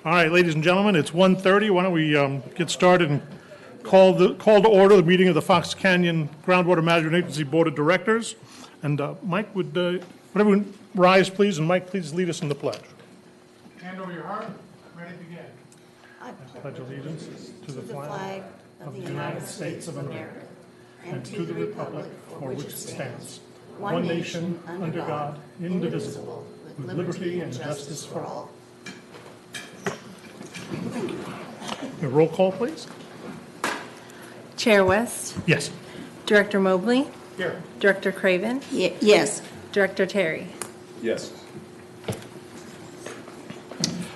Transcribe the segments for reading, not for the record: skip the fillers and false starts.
All right, ladies and gentlemen, it's 1:30. Why don't we get started and call to order the meeting of the Fox Canyon Groundwater Management Agency Board of Directors. And Mike, would everyone rise, please? And Mike, please lead us in the pledge. Hand over your heart. Ready to begin. I pledge allegiance to the flag of the United States of America and to the republic for which it stands, one nation, under God, indivisible, with liberty and justice for all. A roll call, please. Chair West, Yes. Director Mobley, Here. Director Craven, Yes. Director Terry. Yes.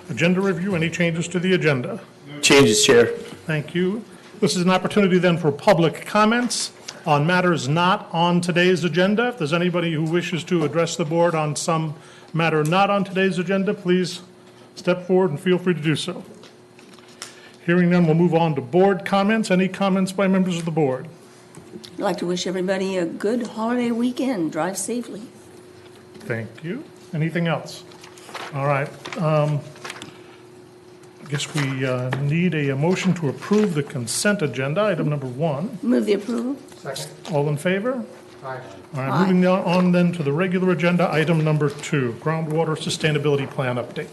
Agenda review, any changes to the agenda? Changes, Chair. Thank you. This is an opportunity then for public comments on matters not on today's agenda. If there's anybody who wishes to address the board on some matter not on today's agenda, please step forward and feel free to do so. Hearing none, we'll move on to board comments. Any comments by members of the board? I'd like to wish everybody a good holiday weekend. Drive safely. Thank you. Anything else? All right. I guess we need a motion to approve the consent agenda, item number 1. Move the approval. Second. All in favor? Aye. All right, moving on then to the regular agenda, item number 2, groundwater sustainability plan update.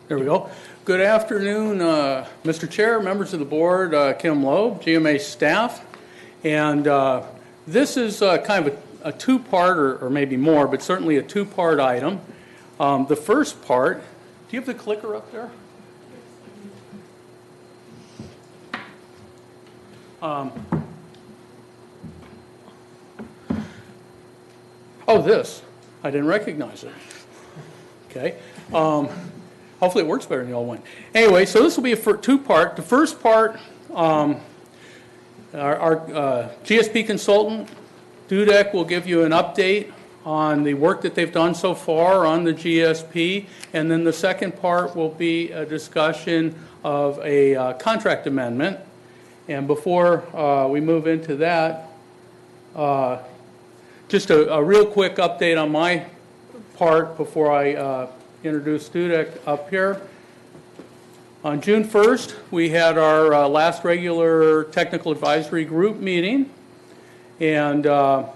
There we go. Good afternoon, Mr. Chair, members of the board, Kim Loeb, GMA staff. And this is kind of a two-part, or maybe more, but certainly a two-part item. The first part, do you have the clicker up there? Oh, this. I didn't recognize it. Okay. Hopefully it works better than the old one. Anyway, so this will be a two-part. The first part, our GSP consultant, Dudek, will give you an update on the work that they've done so far on the GSP. And then the second part will be a discussion of a contract amendment. And before we move into that, just a real quick update on my part before I introduce Dudek up here. On June 1st, we had our last regular technical advisory group meeting, and the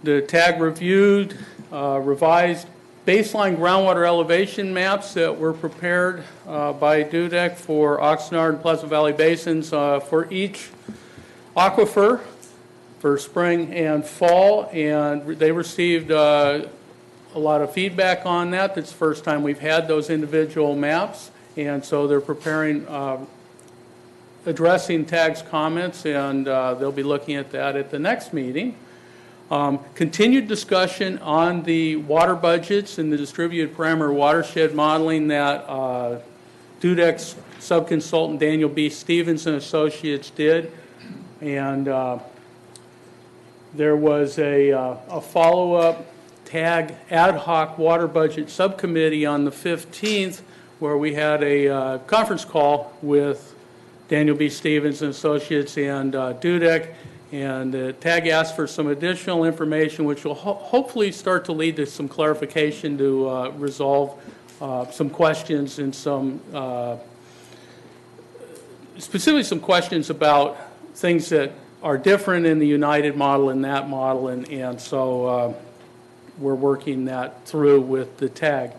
TAG reviewed revised baseline groundwater elevation maps that were prepared by Dudek for Oxnard and Pleasant Valley basins for each aquifer for spring and fall, and they received a lot of feedback on that. That's the first time we've had those individual maps, and so they're preparing, addressing TAG's comments, and they'll be looking at that at the next meeting. Continued discussion on the water budgets and the distributed parameter watershed modeling that Dudek's subconsultant Daniel B. Stevens and Associates did, and there was a follow-up TAG ad hoc water budget subcommittee on the 15th, where we had a conference call with Daniel B. Stevens and Associates and Dudek, and TAG asked for some additional information, which will hopefully start to lead to some clarification to resolve some questions and specifically some questions about things that are different in the United model and that model, and so we're working that through with the TAG.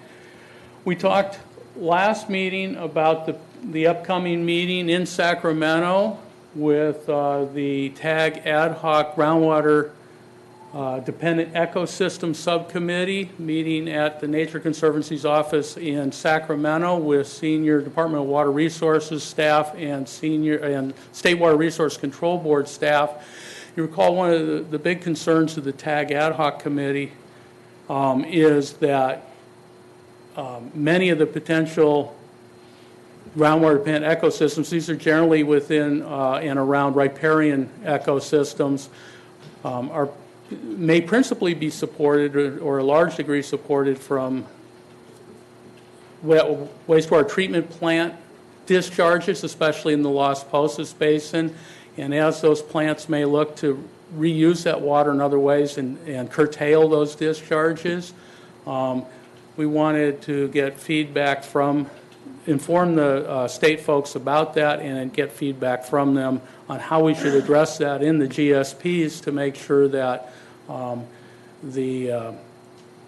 We talked last meeting about the upcoming meeting in Sacramento with the TAG ad hoc groundwater dependent ecosystem subcommittee meeting at the Nature Conservancy's office in Sacramento with senior Department of Water Resources staff and State Water Resource Control Board staff. You recall one of the big concerns of the TAG ad hoc committee is that many of the potential groundwater dependent ecosystems, these are generally within and around riparian ecosystems, may principally be supported or a large degree supported from wastewater treatment plant discharges, especially in the Las Posas Basin. And as those plants may look to reuse that water in other ways and curtail those discharges, we wanted to get feedback from, inform the state folks about that, and then get feedback from them on how we should address that in the GSPs to make sure that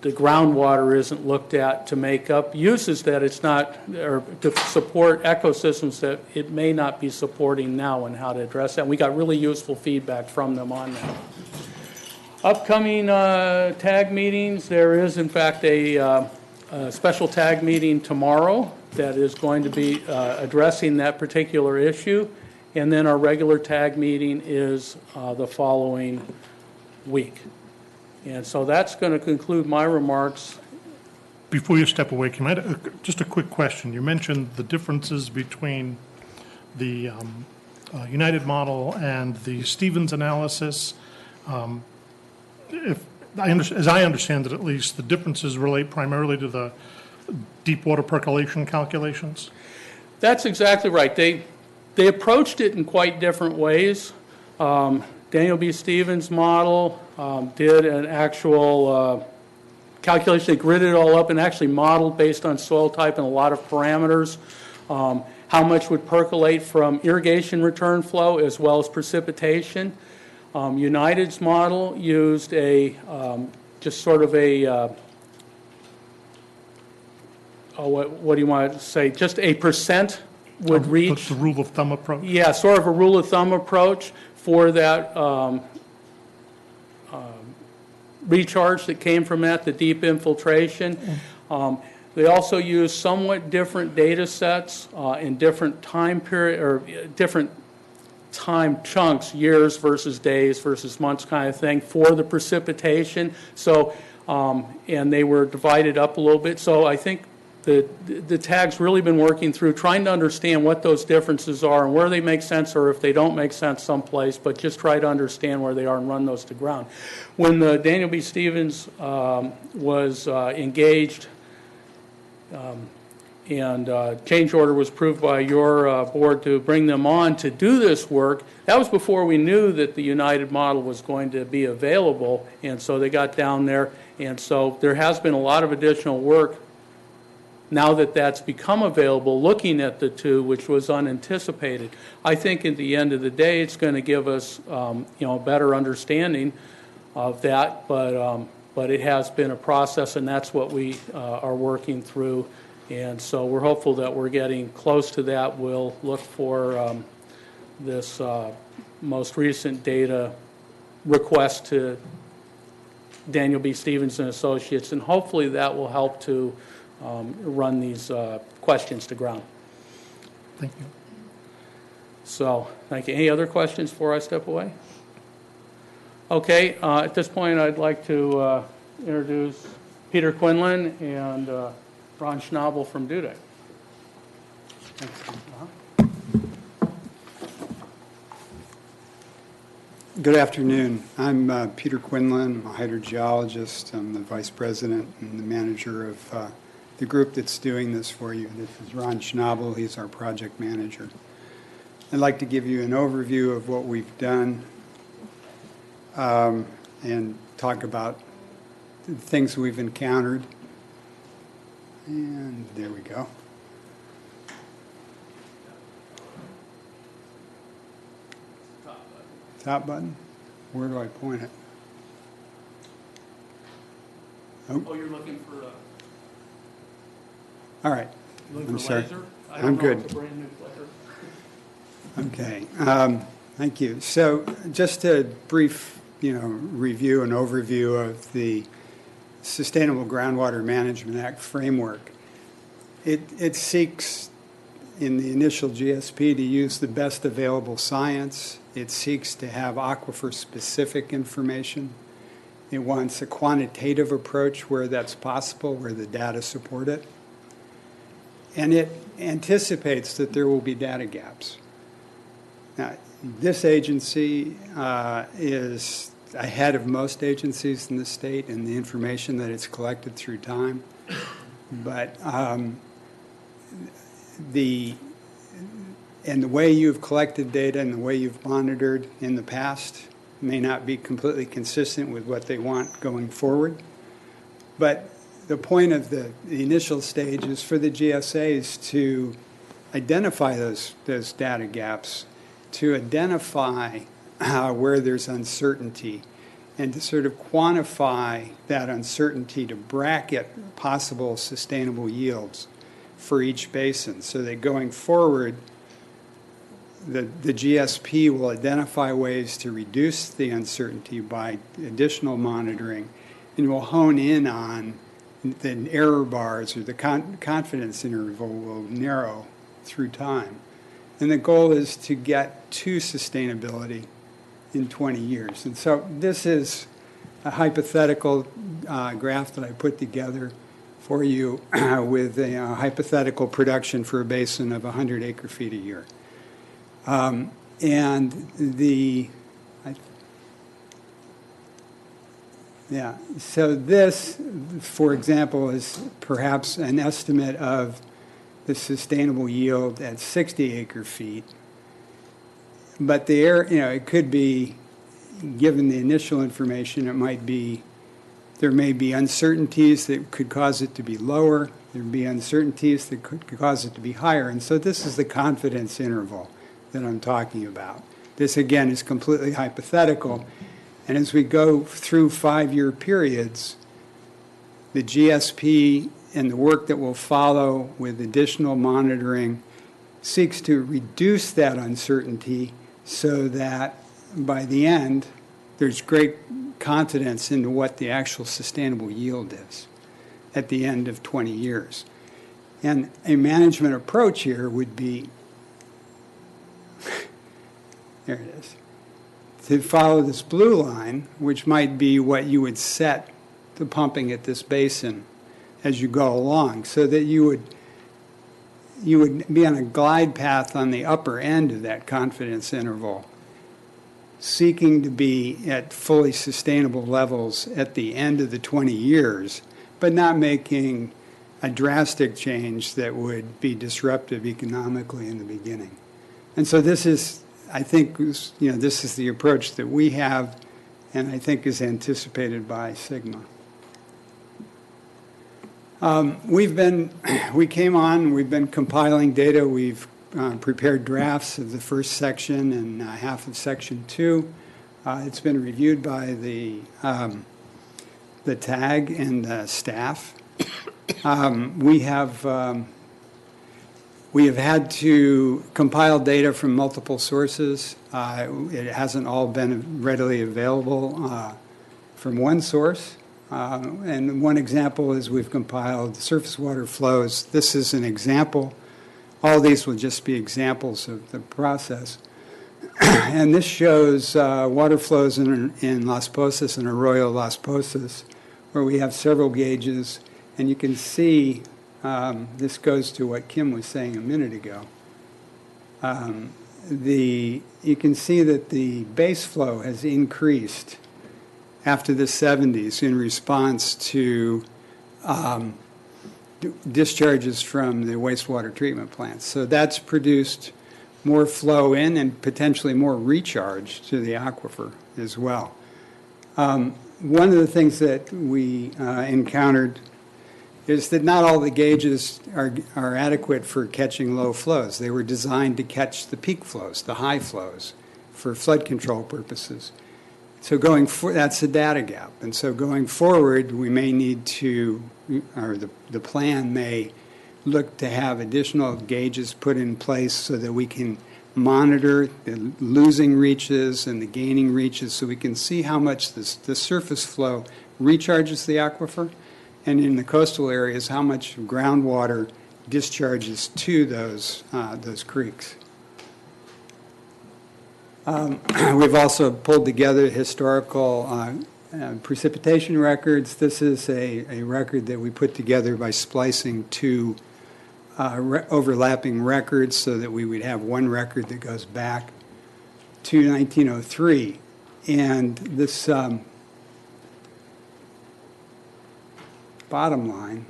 the groundwater isn't looked at to make up uses that it's not, or to support ecosystems that it may not be supporting now, and how to address that. We got really useful feedback from them on that. Upcoming TAG meetings, there is in fact a special TAG meeting tomorrow that is going to be addressing that particular issue, and then our regular TAG meeting is the following week. And so that's going to conclude my remarks. Before you step away, can I, just a quick question. You mentioned the differences between the United model and the Stevens analysis. As I understand it, at least, the differences relate primarily to the deep water percolation calculations? That's exactly right. They approached it in quite different ways. Daniel B. Stevens' model did an actual calculation. They gridded it all up and actually modeled based on soil type and a lot of parameters how much would percolate from irrigation return flow as well as precipitation. United's model used a just sort of a what do you want to say? Just a percent would reach. The rule of thumb approach? Yeah, sort of a rule of thumb approach for that recharge that came from that, the deep infiltration. They also use somewhat different data sets in different time period, or different time chunks, years versus days versus months kind of thing, for the precipitation. So, and they were divided up a little bit. So I think the TAG's really been working through trying to understand what those differences are and where they make sense, or if they don't make sense someplace, but just try to understand where they are and run those to ground. When the Daniel B. Stevens was engaged and change order was approved by your board to bring them on to do this work, that was before we knew that the United model was going to be available, and so they got down there, and so there has been a lot of additional work now that that's become available, looking at the two, which was unanticipated. I think at the end of the day, it's going to give us, a better understanding of that. But it has been a process, and that's what we are working through. And so we're hopeful that we're getting close to that. We'll look for this most recent data request to Daniel B. Stevens and Associates, and hopefully that will help to run these questions to ground. Thank you. So, thank you. Any other questions before I step away? Okay, at this point I'd like to introduce Peter Quinlan and Ron Schnabel from Dudek. Good afternoon. I'm Peter Quinlan. I'm a hydrogeologist. I'm the vice president and the manager of the group that's doing this for you. This is Ron Schnabel. He's our project manager. I'd like to give you an overview of what we've done and talk about the things we've encountered. And there we go. Top button? Where do I point it? Oh, you're looking for a... All right. I'm sorry. I'm good. It's a brand new clicker. Okay. Thank you. So just a brief, review and overview of the Sustainable Groundwater Management Act framework. It seeks, in the initial GSP, to use the best available science. It seeks to have aquifer-specific information. It wants a quantitative approach where that's possible, where the data support it. And it anticipates that there will be data gaps. Now, this agency is ahead of most agencies in the state in the information that it's collected through time. But and the way you've collected data and the way you've monitored in the past may not be completely consistent with what they want going forward. But the point of the initial stage is for the GSAs to identify those data gaps, to identify where there's uncertainty, and to sort of quantify that uncertainty to bracket possible sustainable yields for each basin, so that going forward, the GSP will identify ways to reduce the uncertainty by additional monitoring, and will hone in on the error bars, or the confidence interval will narrow through time. And the goal is to get to sustainability in 20 years. And so this is a hypothetical graph that I put together for you with a hypothetical production for a basin of 100 acre-feet a year. So this, for example, is perhaps an estimate of the sustainable yield at 60 acre-feet. But it could be, given the initial information, there may be uncertainties that could cause it to be lower. There would be uncertainties that could cause it to be higher. And so this is the confidence interval that I'm talking about. This, again, is completely hypothetical. And as we go through 5-year periods, the GSP and the work that will follow with additional monitoring seeks to reduce that uncertainty so that by the end, there's great confidence into what the actual sustainable yield is at the end of 20 years. And a management approach here would be, there it is, to follow this blue line, which might be what you would set the pumping at this basin as you go along, so that you would be on a glide path on the upper end of that confidence interval, seeking to be at fully sustainable levels at the end of the 20 years, but not making a drastic change that would be disruptive economically in the beginning. And so this is, I think, this is the approach that we have, and I think is anticipated by Sigma. We've been compiling data. We've prepared drafts of the first section and half of section 2. It's been reviewed by the TAG and the staff. We have had to compile data from multiple sources. It hasn't all been readily available from one source. And one example is we've compiled surface water flows. This is an example. All these will just be examples of the process. And this shows water flows in Las Posas and Arroyo Las Posas, where we have several gauges. And you can see, this goes to what Kim was saying a minute ago. You can see that the base flow has increased after the 70s in response to discharges from the wastewater treatment plants. So that's produced more flow in and potentially more recharge to the aquifer as well. One of the things that we encountered is that not all the gauges are adequate for catching low flows. They were designed to catch the peak flows, the high flows, for flood control purposes. So that's a data gap. And so going forward, we may need to, or the plan may look to have additional gauges put in place so that we can monitor the losing reaches and the gaining reaches, so we can see how much the surface flow recharges the aquifer, and in the coastal areas, how much groundwater discharges to those creeks. We've also pulled together historical precipitation records. This is a record that we put together by splicing two overlapping records so that we would have one record that goes back to 1903. And this bottom line,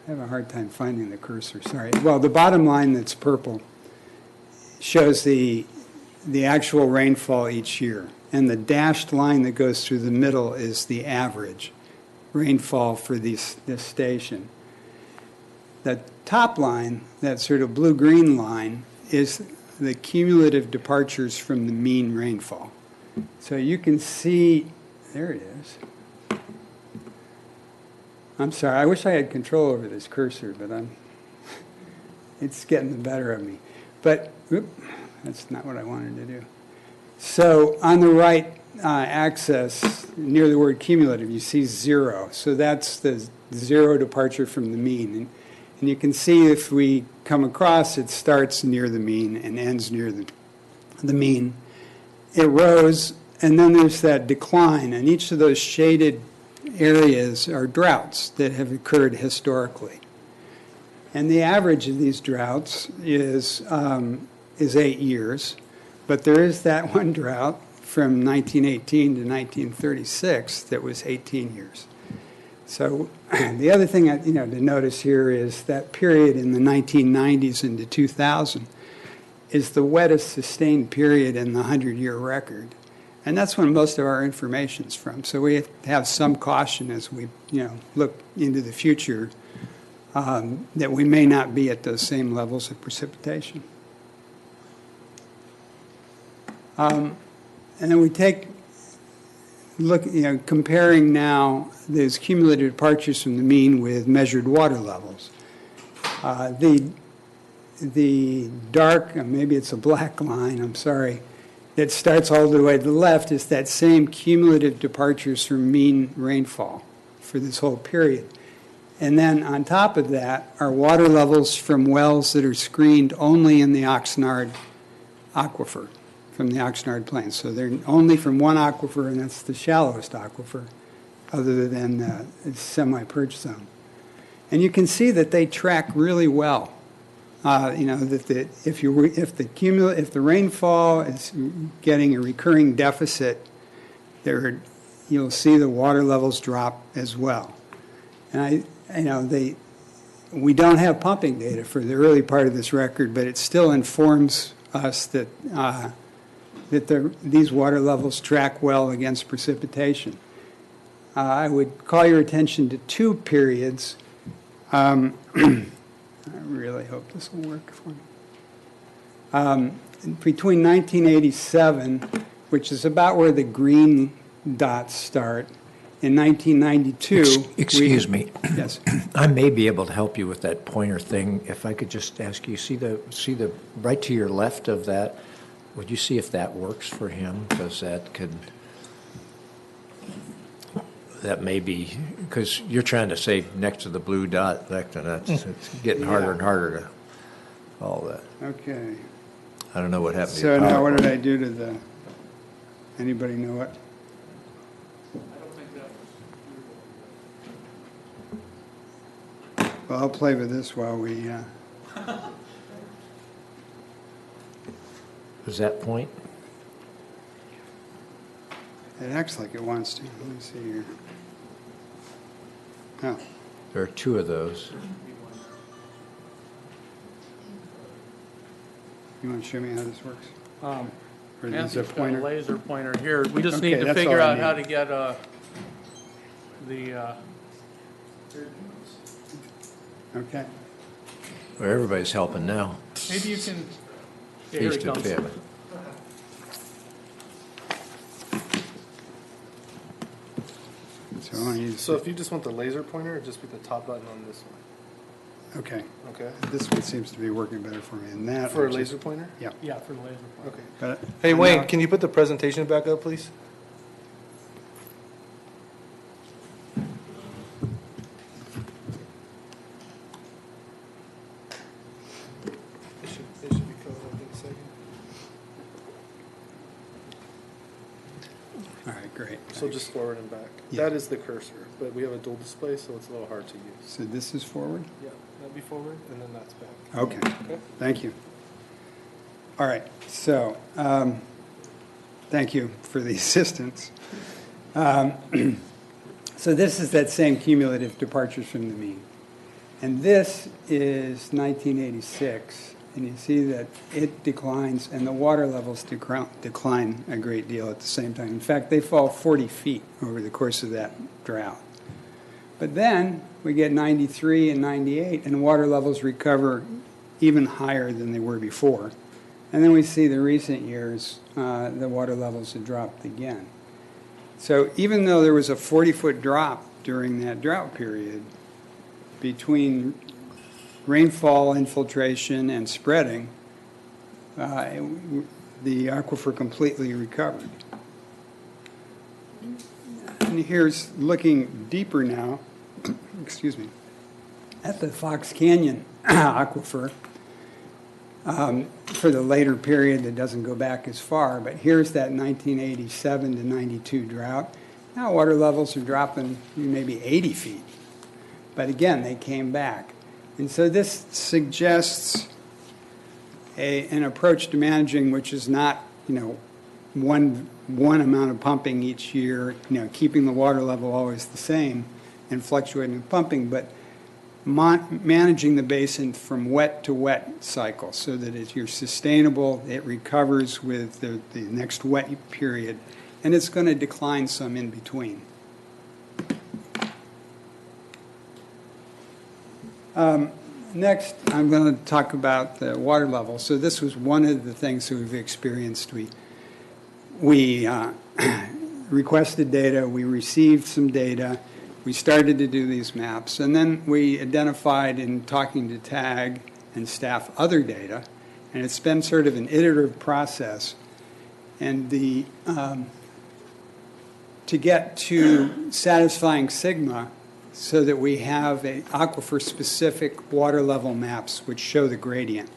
I have a hard time finding the cursor, sorry. Well, the bottom line that's purple shows the actual rainfall each year. And the dashed line that goes through the middle is the average rainfall for this station. The top line, that sort of blue-green line, is the cumulative departures from the mean rainfall. So you can see, there it is. I'm sorry, I wish I had control over this cursor, but it's getting the better of me. But, that's not what I wanted to do. So on the right axis, near the word cumulative, you see 0. So that's the 0 departure from the mean. And you can see if we come across, it starts near the mean and ends near the mean. It rose, and then there's that decline, and each of those shaded areas are droughts that have occurred historically. And the average of these droughts is 8 years, but there is that one drought from 1918 to 1936 that was 18 years. So the other thing to notice here is that period in the 1990s into 2000 is the wettest sustained period in the 100-year record. And that's when most of our information's from. So we have to have some caution as we look into the future that we may not be at those same levels of precipitation. And then we comparing now those cumulative departures from the mean with measured water levels. The dark, maybe it's a black line, I'm sorry, that starts all the way to the left is that same cumulative departures from mean rainfall for this whole period. And then on top of that are water levels from wells that are screened only in the Oxnard aquifer, from the Oxnard Plains. So they're only from one aquifer, and that's the shallowest aquifer, other than the semi-perch zone. And you can see that they track really well. That if the rainfall is getting a recurring deficit, you'll see the water levels drop as well. And we don't have pumping data for the early part of this record, but it still informs us that these water levels track well against precipitation. I would call your attention to 2 periods. I really hope this will work for me. Between 1987, which is about where the green dots start, in 1992... Excuse me. Yes. I may be able to help you with that pointer thing. If I could just ask you, see the right to your left of that, would you see if that works for him? Because that may be, because you're trying to say next to the blue dot, it's getting harder and harder to follow that. Okay. I don't know what happened to So your now what did PowerPoint. I do to the... Anybody know what? Well, I'll play with this while we... Does that point? It acts like it wants to. Let me see here. Oh, There are 2 of those. you want to show me how this works? Or is it a Matthew's got a pointer? laser pointer here. We just Okay, need to that's figure all I out how to need. get the, Okay. Well, everybody's helping now. maybe you can, yeah, here Piece it to comes. bit. So I want to use... So if you just want the laser pointer, it'd just be the top button on this one. Okay. Okay. This one seems to be working better for me than that. For a which is- laser pointer? Yeah. Yeah, for the laser pointer. Okay. But Hey, I'm Wayne, not- can you put the presentation back up, please? It should be coming up in a second. All right, great. So just forward and back. Yeah. That is the cursor, but we have a dual display, so it's a little hard to use. So this is forward? Yeah, that'd be forward, and then that's back. Okay, Okay. thank you. All right, so thank you for the assistance. So this is that same cumulative departures from the mean. And this is 1986. And you see that it declines and the water levels decline a great deal at the same time. In fact, they fall 40 feet over the course of that drought. But then we get 93 and 98, and water levels recover even higher than they were before. And then we see the recent years, the water levels have dropped again. So even though there was a 40-foot drop during that drought period between rainfall infiltration and spreading, the aquifer completely recovered. And here's looking deeper now, excuse me, at the Fox Canyon aquifer for the later period that doesn't go back as far. But here's that 1987 to 92 drought. Now water levels are dropping maybe 80 feet. But again, they came back. And so this suggests an approach to managing which is not, one amount of pumping each year, keeping the water level always the same and fluctuating pumping, but managing the basin from wet to wet cycle so that you're sustainable, it recovers with the next wet period, and it's going to decline some in between. Next, I'm going to talk about the water level. So this was one of the things that we've experienced. We requested data, we received some data, we started to do these maps, and then we identified in talking to TAG and staff other data, and it's been sort of an iterative process. And to get to satisfying sigma, so that we have aquifer-specific water level maps which show the gradient.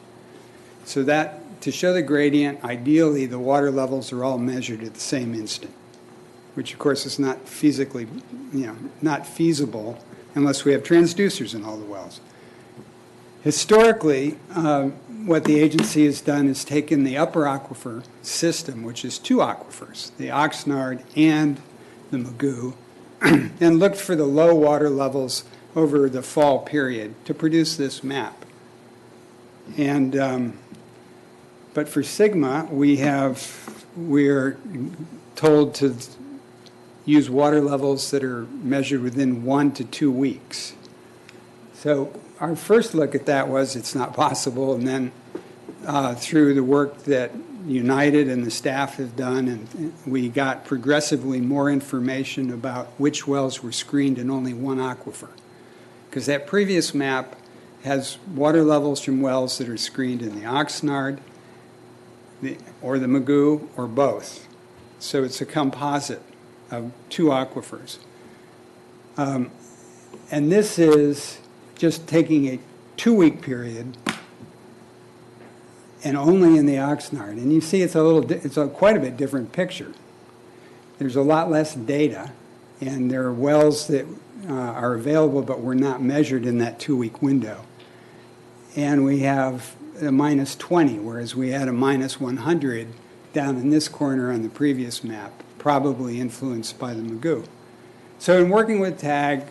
So that, to show the gradient, ideally the water levels are all measured at the same instant, which of course is not physically, not feasible unless we have transducers in all the wells. Historically, what the agency has done is taken the upper aquifer system, which is two aquifers, the Oxnard and the Magoo, and looked for the low water levels over the fall period to produce this map. And but for sigma, we're told to use water levels that are measured within 1 to 2 weeks. So our first look at that was it's not possible, and then through the work that United and the staff have done, and we got progressively more information about which wells were screened in only one aquifer. Because that previous map has water levels from wells that are screened in the Oxnard, or the Magoo, or both. So it's a composite of two aquifers. And this is just taking a 2-week period and only in the Oxnard. And you see it's quite a bit different picture. There's a lot less data, and there are wells that are available but were not measured in that 2-week window. And we have a minus 20, whereas we had a minus 100 down in this corner on the previous map, probably influenced by the Magoo. So in working with TAG,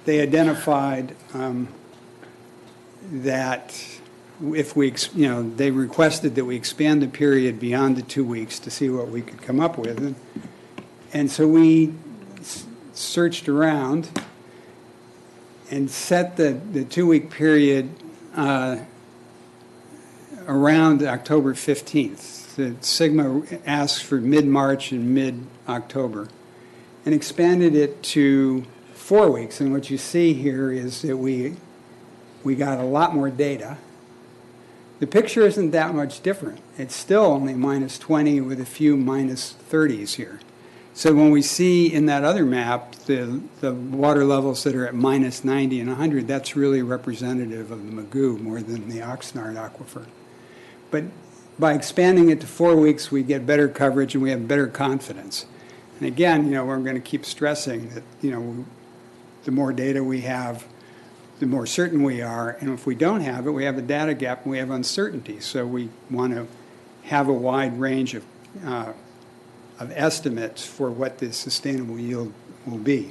they identified that if we, they requested that we expand the period beyond the 2 weeks to see what we could come up with. And so we searched around and set the 2-week period around October 15th. The sigma asked for mid-March and mid-October, and expanded it to 4 weeks. And what you see here is that we got a lot more data. The picture isn't that much different. It's still only minus 20 with a few minus 30s here. So when we see in that other map the water levels that are at minus 90 and 100, that's really representative of the Magoo more than the Oxnard aquifer. But by expanding it to 4 weeks, we get better coverage and we have better confidence. And again, we're going to keep stressing that, the more data we have, the more certain we are. And if we don't have it, we have a data gap and we have uncertainty. So we want to have a wide range of estimates for what the sustainable yield will be.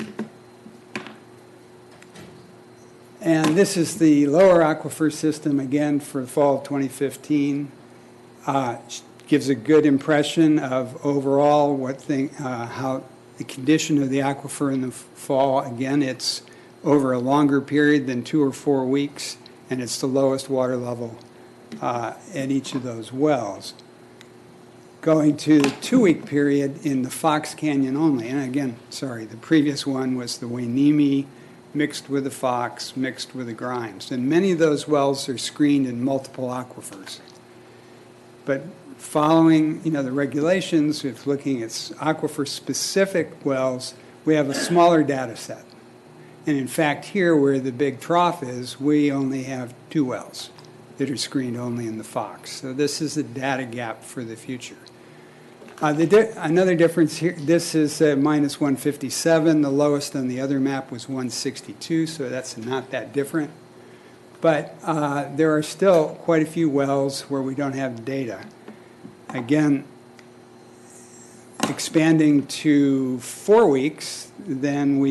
And this is the lower aquifer system, again, for the fall of 2015. Gives a good impression of overall how the condition of the aquifer in the fall. Again, it's over a longer period than 2 or 4 weeks, and it's the lowest water level at each of those wells. Going to the 2-week period in the Fox Canyon only, and again, sorry, the previous one was the Wainimi mixed with the Fox, mixed with the Grimes. And many of those wells are screened in multiple aquifers. But following, the regulations, if looking at aquifer-specific wells, we have a smaller data set. And in fact, here where the big trough is, we only have 2 wells that are screened only in the Fox. So this is a data gap for the future. Another difference here, this is minus 157. The lowest on the other map was 162, so that's not that different. But there are still quite a few wells where we don't have data. Again, expanding to 4 weeks, then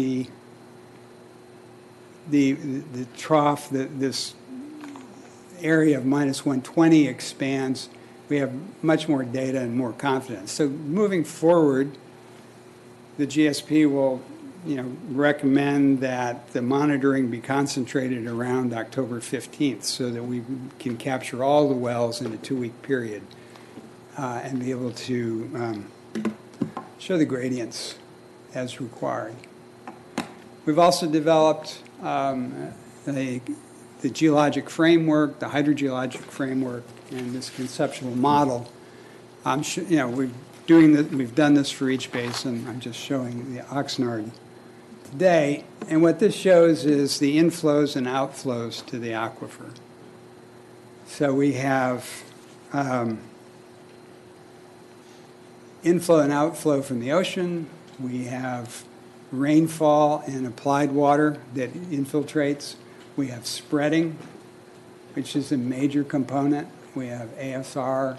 the trough, this area of minus 120 expands. We have much more data and more confidence. So moving forward, the GSP will recommend that the monitoring be concentrated around October 15th so that we can capture all the wells in a 2-week period and be able to show the gradients as required. We've also developed the geologic framework, the hydrogeologic framework, and this conceptual model. We've done this for each basin. I'm just showing the Oxnard today. And what this shows is the inflows and outflows to the aquifer. So we have inflow and outflow from the ocean. We have rainfall and applied water that infiltrates. We have spreading, which is a major component. We have ASR,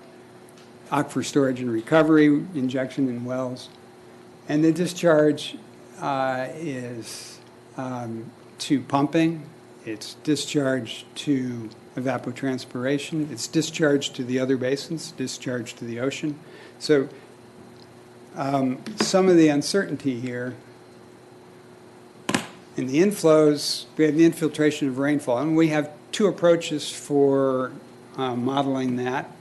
aquifer storage and recovery, injection in wells. And the discharge is to pumping. It's discharge to evapotranspiration. It's discharge to the other basins, discharge to the ocean. So some of the uncertainty here in the inflows, we have the infiltration of rainfall. And we have 2 approaches for modeling that,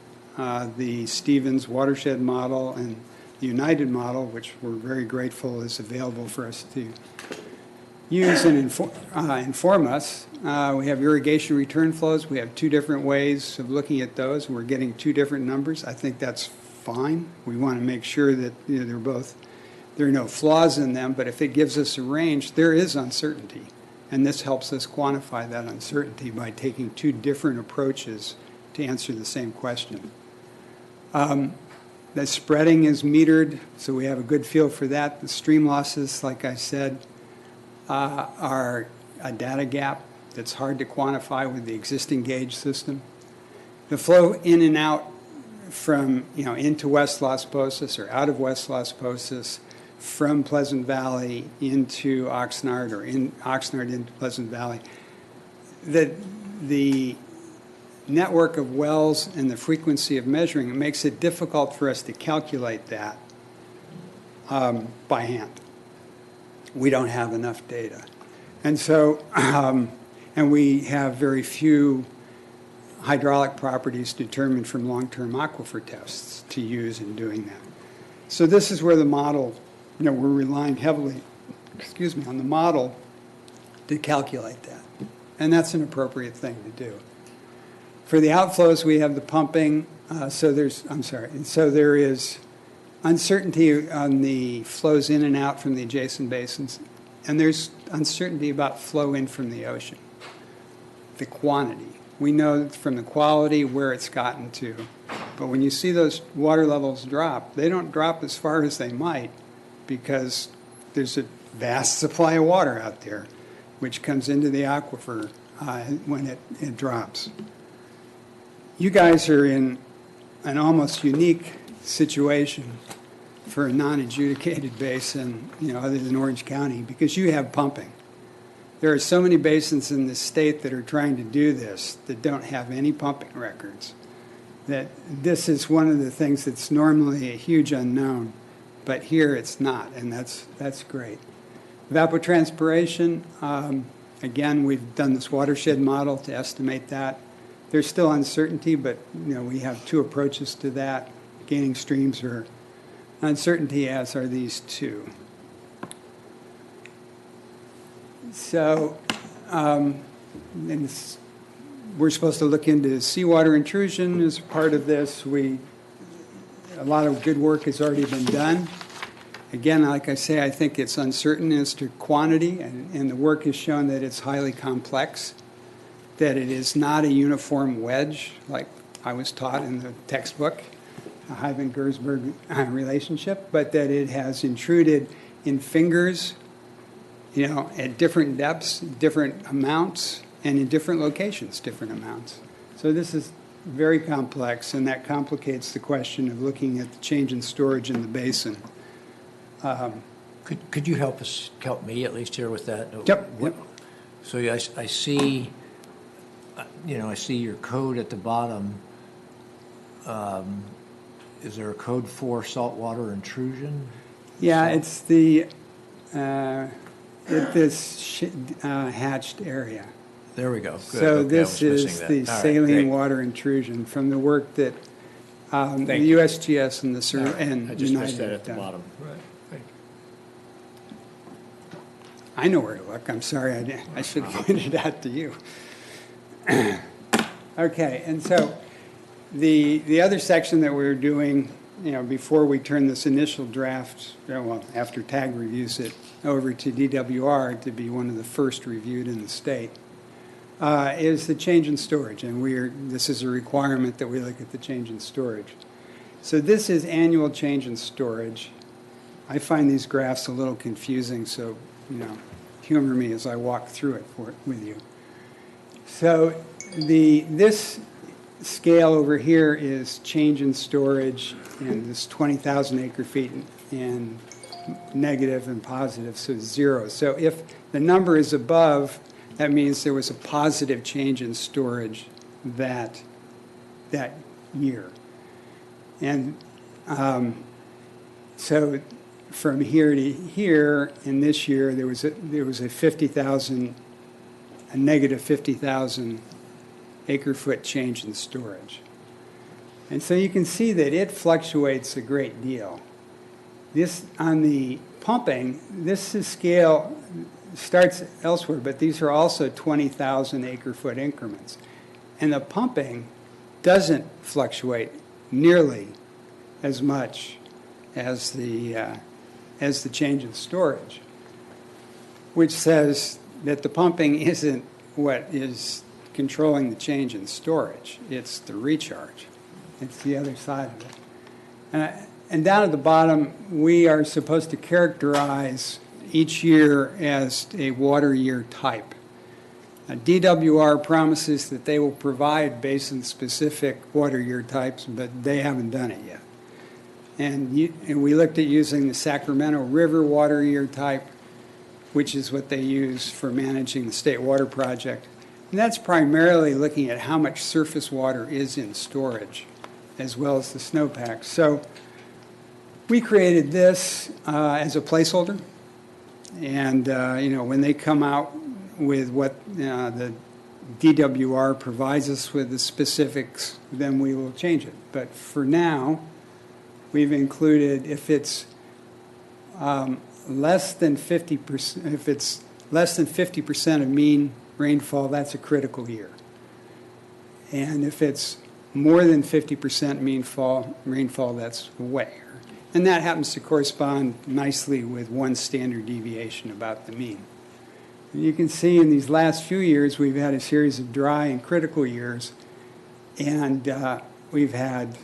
the Stevens watershed model and the United model, which we're very grateful is available for us to use and inform us. We have irrigation return flows. We have 2 different ways of looking at those. We're getting 2 different numbers. I think that's fine. We want to make sure that there are no flaws in them, but if it gives us a range, there is uncertainty. And this helps us quantify that uncertainty by taking 2 different approaches to answer the same question. The spreading is metered, so we have a good feel for that. The stream losses, like I said, are a data gap that's hard to quantify with the existing gauge system. The flow in and out from, into West Las Posas or out of West Las Posas, from Pleasant Valley into Oxnard or in Oxnard into Pleasant Valley, the network of wells and the frequency of measuring, it makes it difficult for us to calculate that by hand. We don't have enough data. And so, and we have very few hydraulic properties determined from long-term aquifer tests to use in doing that. So this is where the model, we're relying heavily, on the model to calculate that. And that's an appropriate thing to do. For the outflows, we have the pumping. So there is uncertainty on the flows in and out from the adjacent basins. And there's uncertainty about flow in from the ocean, the quantity. We know from the quality where it's gotten to. But when you see those water levels drop, they don't drop as far as they might because there's a vast supply of water out there, which comes into the aquifer when it drops. You guys are in an almost unique situation for a non-adjudicated basin, other than Orange County, because you have pumping. There are so many basins in the state that are trying to do this that don't have any pumping records, that this is one of the things that's normally a huge unknown, but here it's not, and that's great. Evapotranspiration, again, we've done this watershed model to estimate that. There's still uncertainty, but we have two approaches to that. Gaining streams are uncertainty, as are these two. So, we're supposed to look into seawater intrusion as part of this. A lot of good work has already been done. Again, like I say, I think it's uncertain as to quantity, and the work has shown that it's highly complex, that it is not a uniform wedge, like I was taught in the textbook, a Hyben-Gersberg relationship, but that it has intruded in fingers, at different depths, different amounts, and in different locations, different amounts. So this is very complex, and that complicates the question of looking at the change in storage in the basin. Could you help me at least here with that? Yep. So I see, I see your code at the bottom. Is there a code for saltwater intrusion? Yeah, it's the this hatched area. There we go. Good. So Okay, I this was is missing the that. All right, saline great. water intrusion from the work that the Thank you. USGS and the All right, and I just missed United that have at the done. bottom. I know where to look. I'm sorry, I should have pointed it out to you. Okay, and so the other section that we're doing, before we turn this initial draft, after TAG reviews it, over to DWR to be one of the first reviewed in the state, is the change in storage, and this is a requirement that we look at the change in storage. So this is annual change in storage. I find these graphs a little confusing, so humor me as I walk through it with you. So this scale over here is change in storage, and this 20,000 acre feet and negative and positive, so 0. So if the number is above, that means there was a positive change in storage that year. And so from here to here, in this year, there was a negative 50,000 acre foot change in storage. And so you can see that it fluctuates a great deal. This, on the pumping, this is scale starts elsewhere, but these are also 20,000 acre foot increments. And the pumping doesn't fluctuate nearly as much as the change in storage, which says that the pumping isn't what is controlling the change in storage. It's the recharge. It's the other side of it. And down at the bottom, we are supposed to characterize each year as a water year type. DWR promises that they will provide basin-specific water year types, but they haven't done it yet. And we looked at using the Sacramento River water year type, which is what they use for managing the State Water Project. And that's primarily looking at how much surface water is in storage, as well as the snowpack. So we created this as a placeholder. And, when they come out with what the DWR provides us with the specifics, then we will change it. But for now, we've included if it's less than 50%, if it's less than 50% of mean rainfall, that's a critical year. And if it's more than 50% mean rainfall, that's way higher. And that happens to correspond nicely with one standard deviation about the mean. And you can see in these last few years, we've had a series of dry and critical years, and we've had,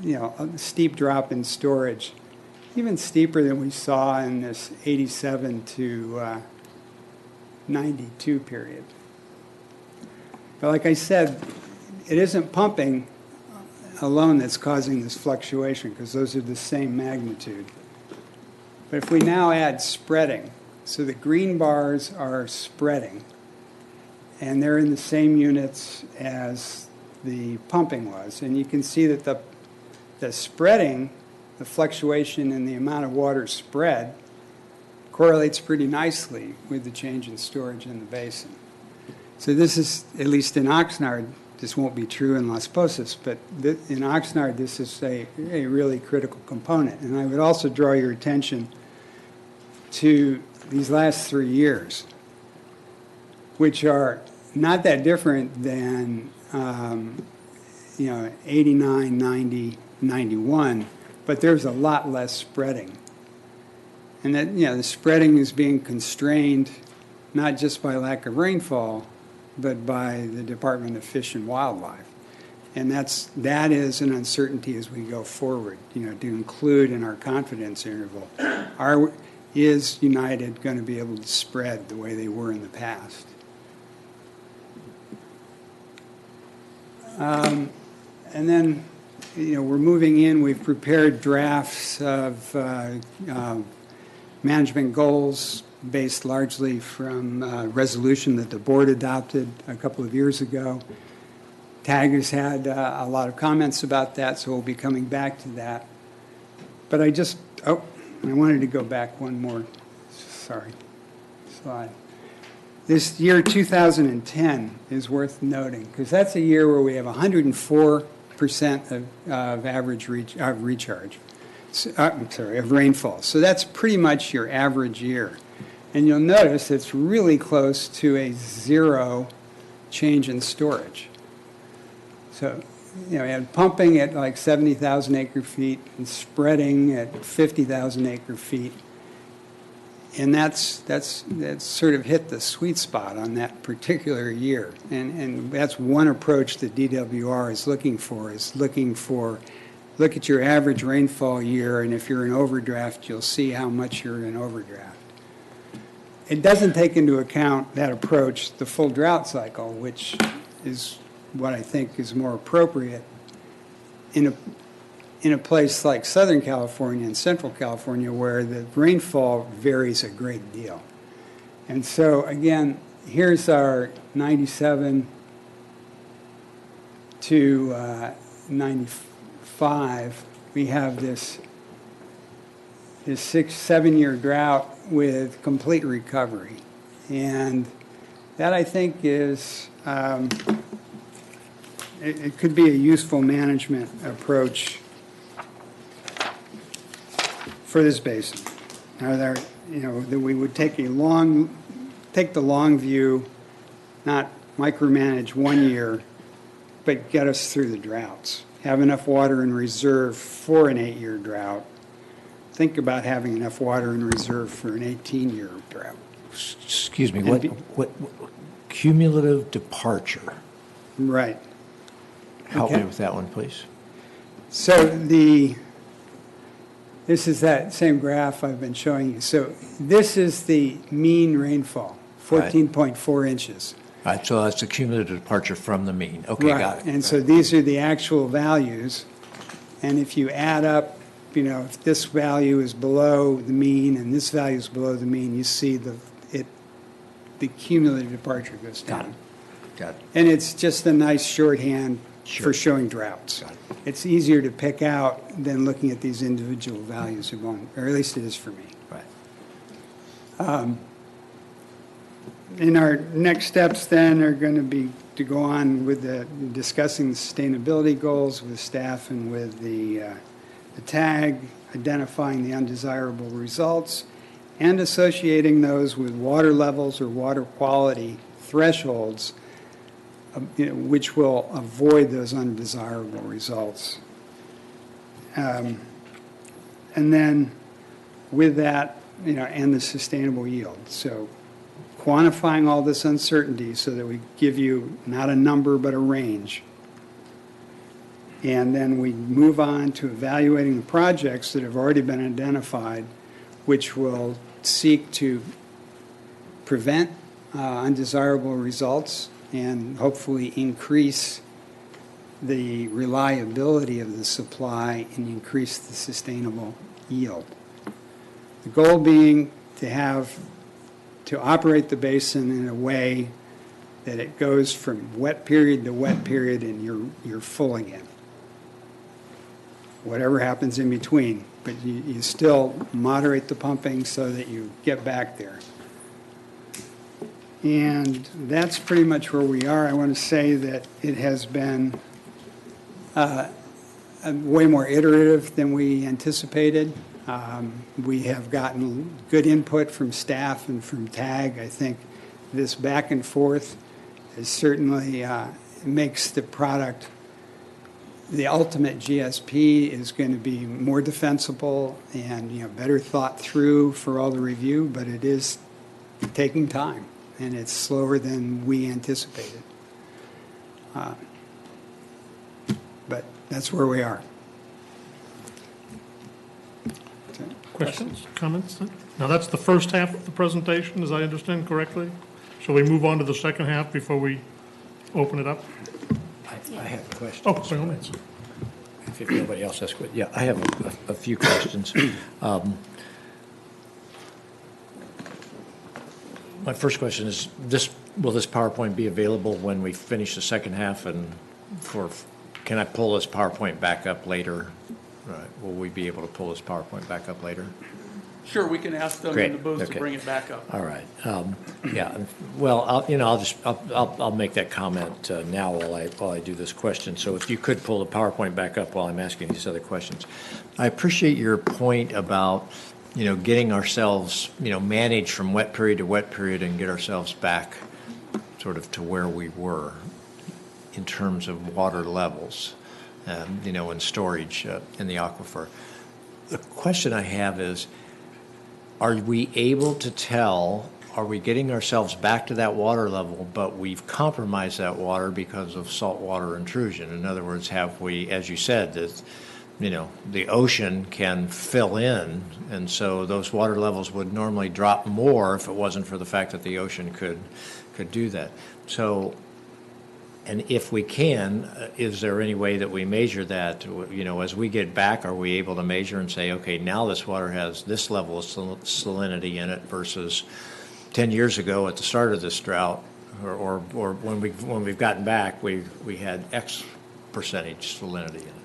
a steep drop in storage, even steeper than we saw in this 87 to 92 period. But like I said, it isn't pumping alone that's causing this fluctuation, because those are the same magnitude. But if we now add spreading, So the green bars are spreading, and they're in the same units as the pumping was. And you can see that the spreading, the fluctuation in the amount of water spread, correlates pretty nicely with the change in storage in the basin. So this is, at least in Oxnard, this won't be true in Las Posas, but in Oxnard, this is a really critical component. And I would also draw your attention to these last 3 years, which are not that different than 89, 90, 91, but there's a lot less spreading. And that, the spreading is being constrained not just by lack of rainfall, but by the Department of Fish and Wildlife. And that is an uncertainty as we go forward, to include in our confidence interval. Is United going to be able to spread the way they were in the past? And then, we're moving in. We've prepared drafts of management goals based largely from a resolution that the board adopted a couple of years ago. TAG has had a lot of comments about that, so we'll be coming back to that. But I wanted to go back one more, slide. This year, 2010, is worth noting, because that's a year where we have 104% of average recharge. Of rainfall. So that's pretty much your average year. And you'll notice it's really close to a zero change in storage. So, we had pumping at like 70,000 acre feet and spreading at 50,000 acre feet. And that's sort of hit the sweet spot on that particular year. And that's one approach that DWR is looking for, look at your average rainfall year, and if you're in overdraft, you'll see how much you're in overdraft. It doesn't take into account that approach, the full drought cycle, which is what I think is more appropriate in a place like Southern California and Central California, where the rainfall varies a great deal. And so, again, here's our 97 to 95. We have this 6-7 year drought with complete recovery. And that, I think, is, it could be a useful management approach for this basin. That we would take the long view, not micromanage 1 year, but get us through the droughts. Have enough water in reserve for an 8-year drought. Think about having enough water in reserve for an 18-year drought. Excuse me, what cumulative departure? Right. Help Okay. me with that one, please. So this is that same graph I've been showing you. So this is the mean rainfall, 14.4 inches. All right, so that's the cumulative departure from the mean. Okay, Right. got it. And so these are the actual values. And if you add up, if this value is below the mean and this value is below the mean, you see the cumulative departure goes down. Got it. And it's just a nice shorthand Sure. for showing droughts. Got it. It's easier to pick out than looking at these individual values of one, or at least it is for me. Right. And our next steps then are going to be to go on with discussing the sustainability goals with staff and with the TAG, identifying the undesirable results, and associating those with water levels or water quality thresholds, which will avoid those undesirable results. And then with that, and the sustainable yield. So quantifying all this uncertainty so that we give you not a number but a range. And then we move on to evaluating the projects that have already been identified, which will seek to prevent undesirable results and hopefully increase the reliability of the supply and increase the sustainable yield. The goal being to have to operate the basin in a way that it goes from wet period to wet period and you're full again. Whatever happens in between, but you still moderate the pumping so that you get back there. And that's pretty much where we are. I want to say that it has been way more iterative than we anticipated. We have gotten good input from staff and from TAG. I think this back and forth is certainly makes the product, the ultimate GSP is going to be more defensible and better thought through for all the review, but it is taking time and it's slower than we anticipated. But that's where we are. Questions, comments? Now, that's the first half of the presentation, as I understand correctly. Shall we move on to the second half before we open it up? I have a question. Oh, by all means. If nobody else has questions. Yeah, I have a few questions. My first question is, will this PowerPoint be available when we finish the second half? And can I pull this PowerPoint back up later? Will we be able to pull this PowerPoint back up later? Sure, we can ask them in Great, the booth to okay. bring it back up. All right. Yeah. Well, I'll make that comment now while I do this question. So if you could pull the PowerPoint back up while I'm asking these other questions. I appreciate your point about getting ourselves manage from wet period to wet period and get ourselves back sort of to where we were in terms of water levels, and storage in the aquifer. The question I have is, are we able to tell, are we getting ourselves back to that water level, but we've compromised that water because of saltwater intrusion? In other words, have we, as you said, the ocean can fill in, and so those water levels would normally drop more if it wasn't for the fact that the ocean could do that. So, and if we can, is there any way that we measure that? As we get back, are we able to measure and say, okay, now this water has this level of salinity in it versus 10 years ago at the start of this drought, or when we've gotten back, we had X percentage salinity in it?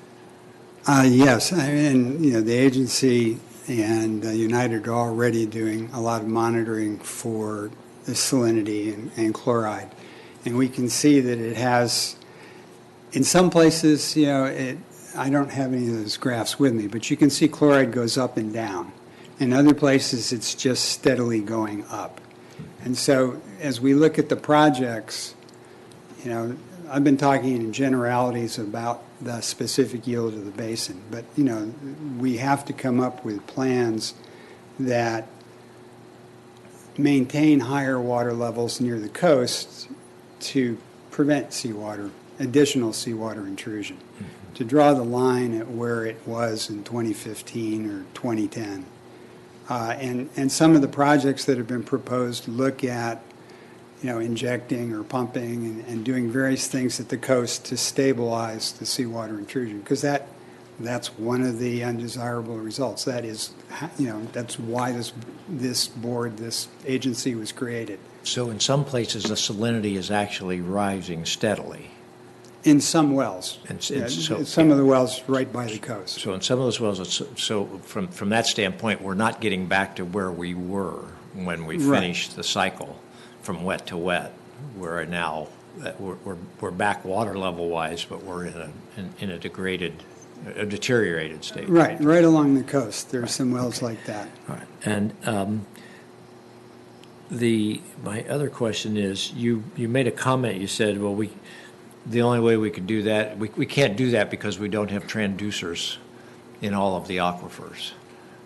Yes, and the agency and United are already doing a lot of monitoring for the salinity and chloride. And we can see that it has, in some places, I don't have any of those graphs with me, but you can see chloride goes up and down. In other places, it's just steadily going up. And so as we look at the projects, I've been talking in generalities about the specific yield of the basin, but, we have to come up with plans that maintain higher water levels near the coast to prevent additional seawater intrusion, to draw the line at where it was in 2015 or 2010. And some of the projects that have been proposed look at, injecting or pumping and doing various things at the coast to stabilize the seawater intrusion, because that's one of the undesirable results. That is, that's why this agency was created. So in some places, the salinity is actually rising steadily. In some wells. Some of the wells right by the coast. So in some of those wells, so from that standpoint, we're not getting back to where we were when we finished the cycle from wet to wet. We're now, we're back water level wise, but we're in a deteriorated state. Right along the coast. There are some wells like that. All right. And my other question is, you made a comment. You said, well, the only way we could do that, we can't do that because we don't have transducers in all of the aquifers.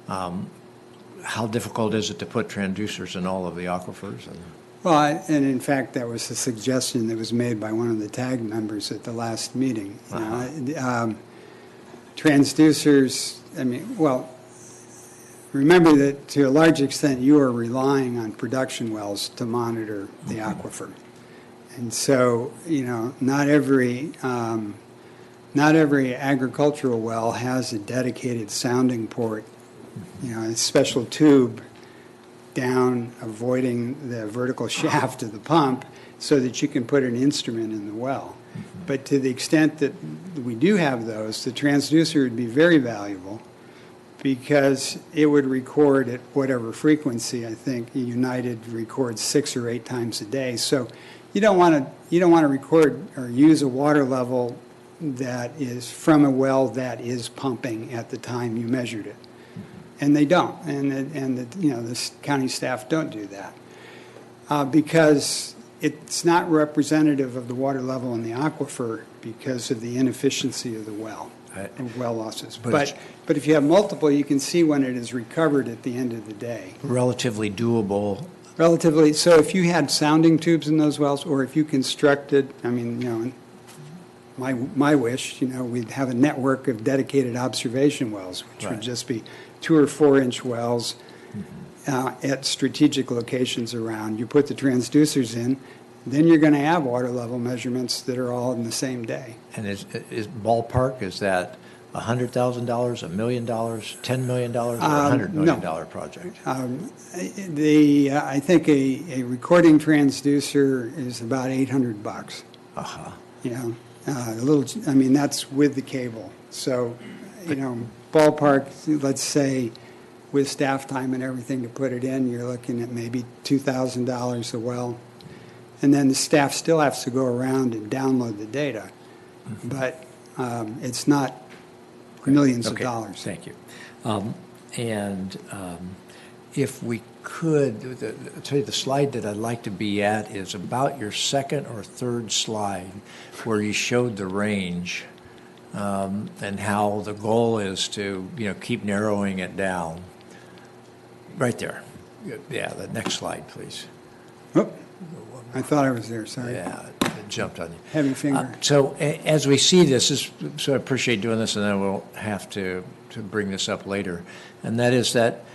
How difficult is it to put transducers in all of the aquifers? Well, and in fact, that was a suggestion that was made by one of the TAG members at the last meeting. Transducers, remember that to a large extent you are relying on production wells to monitor the aquifer. And so, not every agricultural well has a dedicated sounding port, a special tube down, avoiding the vertical shaft of the pump so that you can put an instrument in the well. But to the extent that we do have those, the transducer would be very valuable because it would record at whatever frequency. I think United records 6 or 8 times a day. So you don't want to record or use a water level that is from a well that is pumping at the time you measured it. And they don't, and the county staff don't do that because it's not representative of the water level in the aquifer because of the inefficiency of the well, well losses. But if you have multiple, you can see when it is recovered at the end of the day. Relatively doable. Relatively. So if you had sounding tubes in those wells, or if you constructed, my wish, we'd have a network of dedicated observation wells, which would just be 2 or 4 inch wells at strategic locations around. You put the transducers in, then you're going to have water level measurements that are all in the same day. And is ballpark, is that $100,000, $1 million, $10 million, or $100 million project? I think a recording transducer is about $800. A little. That's with the cable. So, ballpark. Let's say, with staff time and everything to put it in, you're looking at maybe $2,000 a well, and then the staff still has to go around and download the data, but it's not millions of dollars. Thank you. If we could, I'll tell you, the slide that I'd like to be at is about your second or third slide where you showed the range and how the goal is to, keep narrowing it down. Right there. Yeah, the next slide, please. Oh, I thought I was there, sorry. Yeah, it jumped on you. Heavy finger. So as we see this, so I appreciate doing this, and then we'll have to bring this up later, and that is that,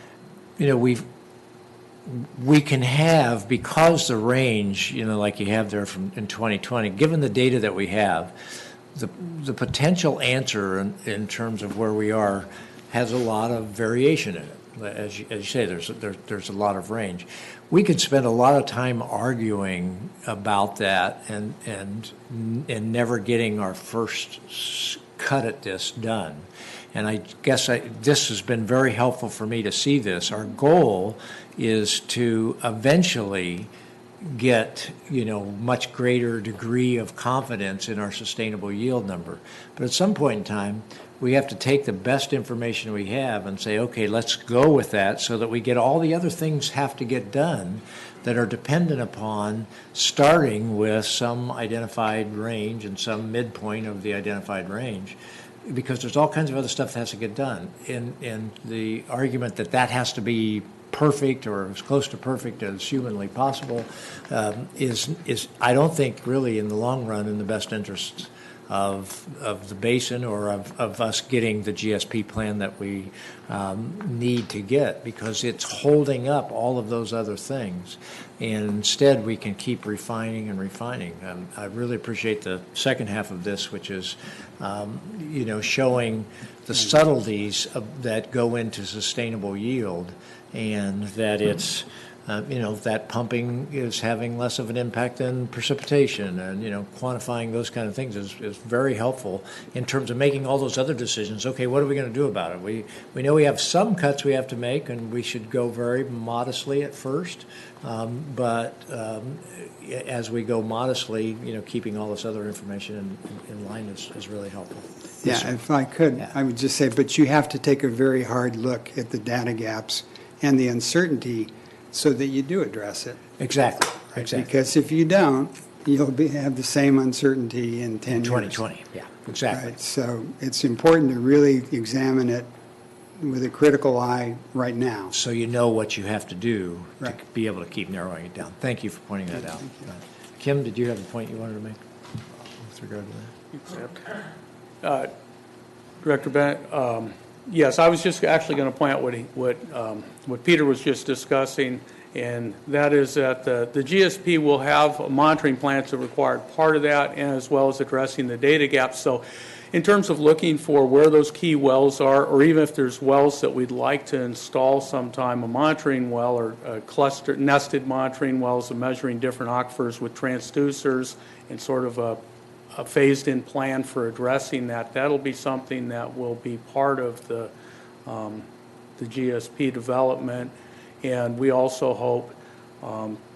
we can have, because the range, like you have there in 2020, given the data that we have, the potential answer in terms of where we are has a lot of variation in it. As you say, there's a lot of range. We could spend a lot of time arguing about that and never getting our first cut at this done. And I guess this has been very helpful for me to see this. Our goal is to eventually get, much greater degree of confidence in our sustainable yield number. But at some point in time, we have to take the best information we have and say, okay, let's go with that so that we get all the other things have to get done that are dependent upon starting with some identified range and some midpoint of the identified range, because there's all kinds of other stuff that has to get done. And the argument that has to be perfect or as close to perfect as humanly possible is I don't think really in the long run in the best interest of the basin or of us getting the GSP plan that we need to get, because it's holding up all of those other things. And instead, we can keep refining and refining. I really appreciate the second half of this, which is, showing the subtleties that go into sustainable yield, and that it's, that pumping is having less of an impact than precipitation, and, quantifying those kind of things is very helpful in terms of making all those other decisions. Okay, what are we going to do about it? We know we have some cuts we have to make, and we should go very modestly at first, but as we go modestly, keeping all this other information in line is really helpful. Yeah, if I could, I would just say, but you have to take a very hard look at the data gaps and the uncertainty so that you do address it. Exactly. Because if you don't, you'll have the same uncertainty in 10 years. 2020, yeah, exactly. Right. So it's important to really examine it with a critical eye right now. So you know what you have to do to Right. be able to keep narrowing it down. Thank you for pointing that out. Kim, did you have a point you wanted to make with regard to that? Director Bennett, yes, I was just actually going to point out what Peter was just discussing, and that is that the GSP will have monitoring plans that require part of that, and as well as addressing the data gaps. So in terms of looking for where those key wells are, or even if there's wells that we'd like to install sometime, a monitoring well or a cluster, nested monitoring wells, of measuring different aquifers with transducers and sort of a phased-in plan for addressing that. That'll be something that will be part of the GSP development, and we also hope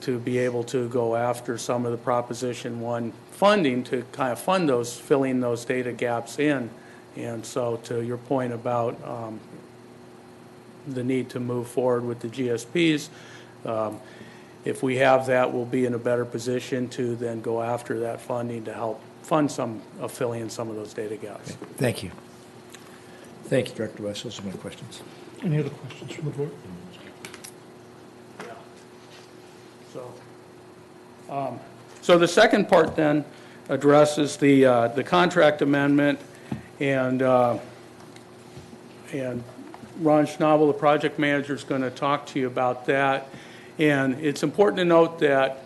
to be able to go after some of the Proposition 1 funding to kind of fund those, filling those data gaps in. And so to your point about the need to move forward with the GSPs, if we have that, we'll be in a better position to then go after that funding to help fund some of filling in some of those data gaps. Thank you. Thank you, Director West. Those are my questions. Any other questions from the board? So the second part then addresses the contract amendment, and Ron Schnabel, the project manager, is going to talk to you about that. And it's important to note that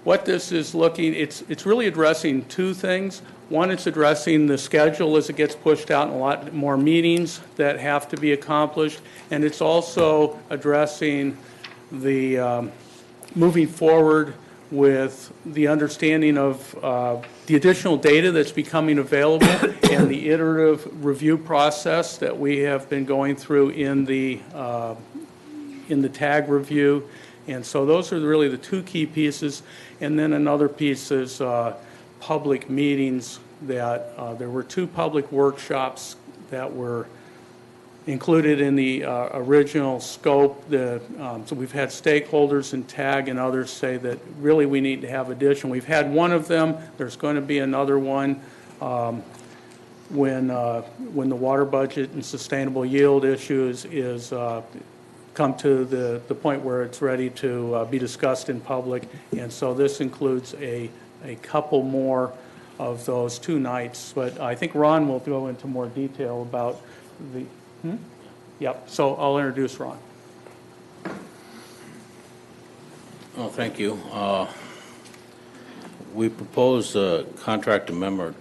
what this is looking, it's really addressing two things. One, it's addressing the schedule as it gets pushed out and a lot more meetings that have to be accomplished. And it's also addressing the moving forward with the understanding of the additional data that's becoming available and the iterative review process that we have been going through in the TAG review. And so those are really the two key pieces. And then another piece is public meetings, that there were two public workshops that were included in the original scope. So we've had stakeholders and TAG and others say that really we need to have additional. We've had one of them. There's going to be another one when the water budget and sustainable yield issues is come to the point where it's ready to be discussed in public. And so this includes a couple more of those 2 nights. But I think Ron will go into more detail about the... Yep, so I'll introduce Ron. Oh, thank you. We proposed a contract amendment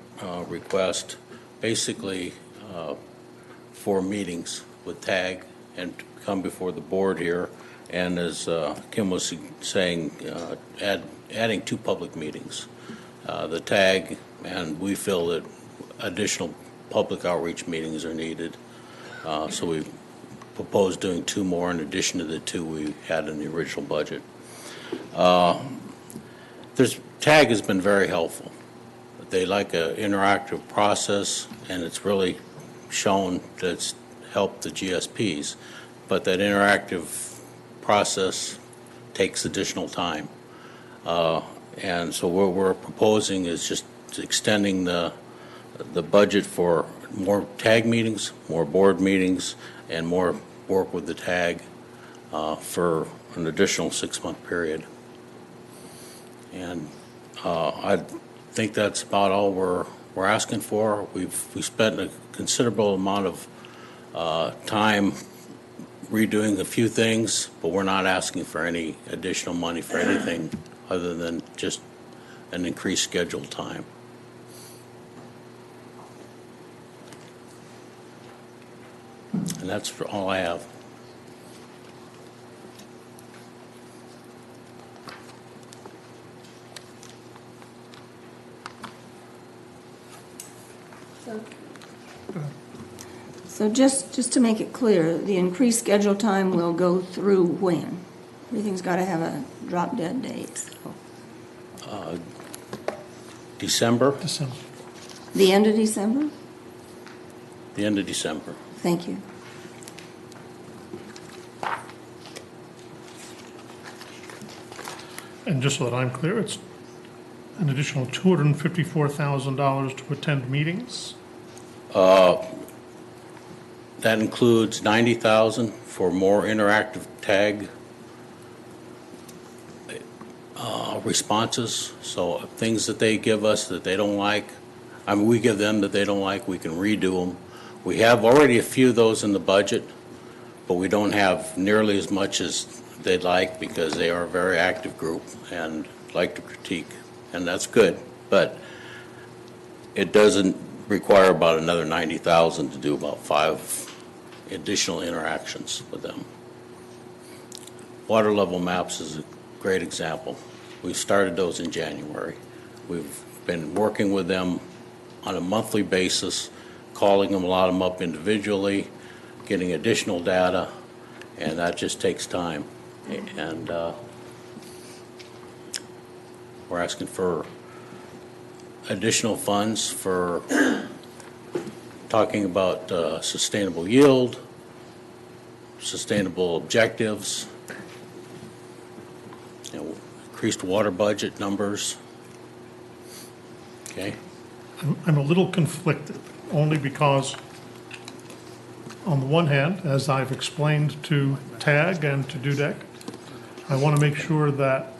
request, basically 4 meetings with TAG and to come before the board here. And as Kim was saying, adding 2 public meetings. The TAG, and we feel that additional public outreach meetings are needed. So we proposed doing 2 more in addition to the 2 we had in the original budget. TAG has been very helpful. They like an interactive process, and it's really shown that it's helped the GSPs. But that interactive process takes additional time. And so what we're proposing is just extending the budget for more TAG meetings, more board meetings, and more work with the TAG for an additional 6-month period. And I think that's about all we're asking for. We spent a considerable amount of time redoing a few things, but we're not asking for any additional money for anything other than just an increased scheduled time. And that's all I have. So just to make it clear, the increased schedule time will go through when? Everything's got to have a drop dead date. So. December? December. The end of December? The end of December. Thank you. And just so that I'm clear, it's an additional $254,000 to attend meetings? That includes $90,000 for more interactive TAG responses. So things that they give us that they don't like, I mean, we give them that they don't like, we can redo them. We have already a few of those in the budget, but we don't have nearly as much as they'd like because they are a very active group and like to critique, and that's good. But it doesn't require about another 90,000 to do about 5 additional interactions with them. Water level maps is a great example. We started those in January. We've been working with them on a monthly basis, calling them, a lot of them up individually, getting additional data, and that just takes time. And we're asking for additional funds for talking about sustainable yield, sustainable objectives, increased water budget numbers. Okay. I'm a little conflicted, only because, on the one hand, as I've explained to TAG and to DUDEC, I want to make sure that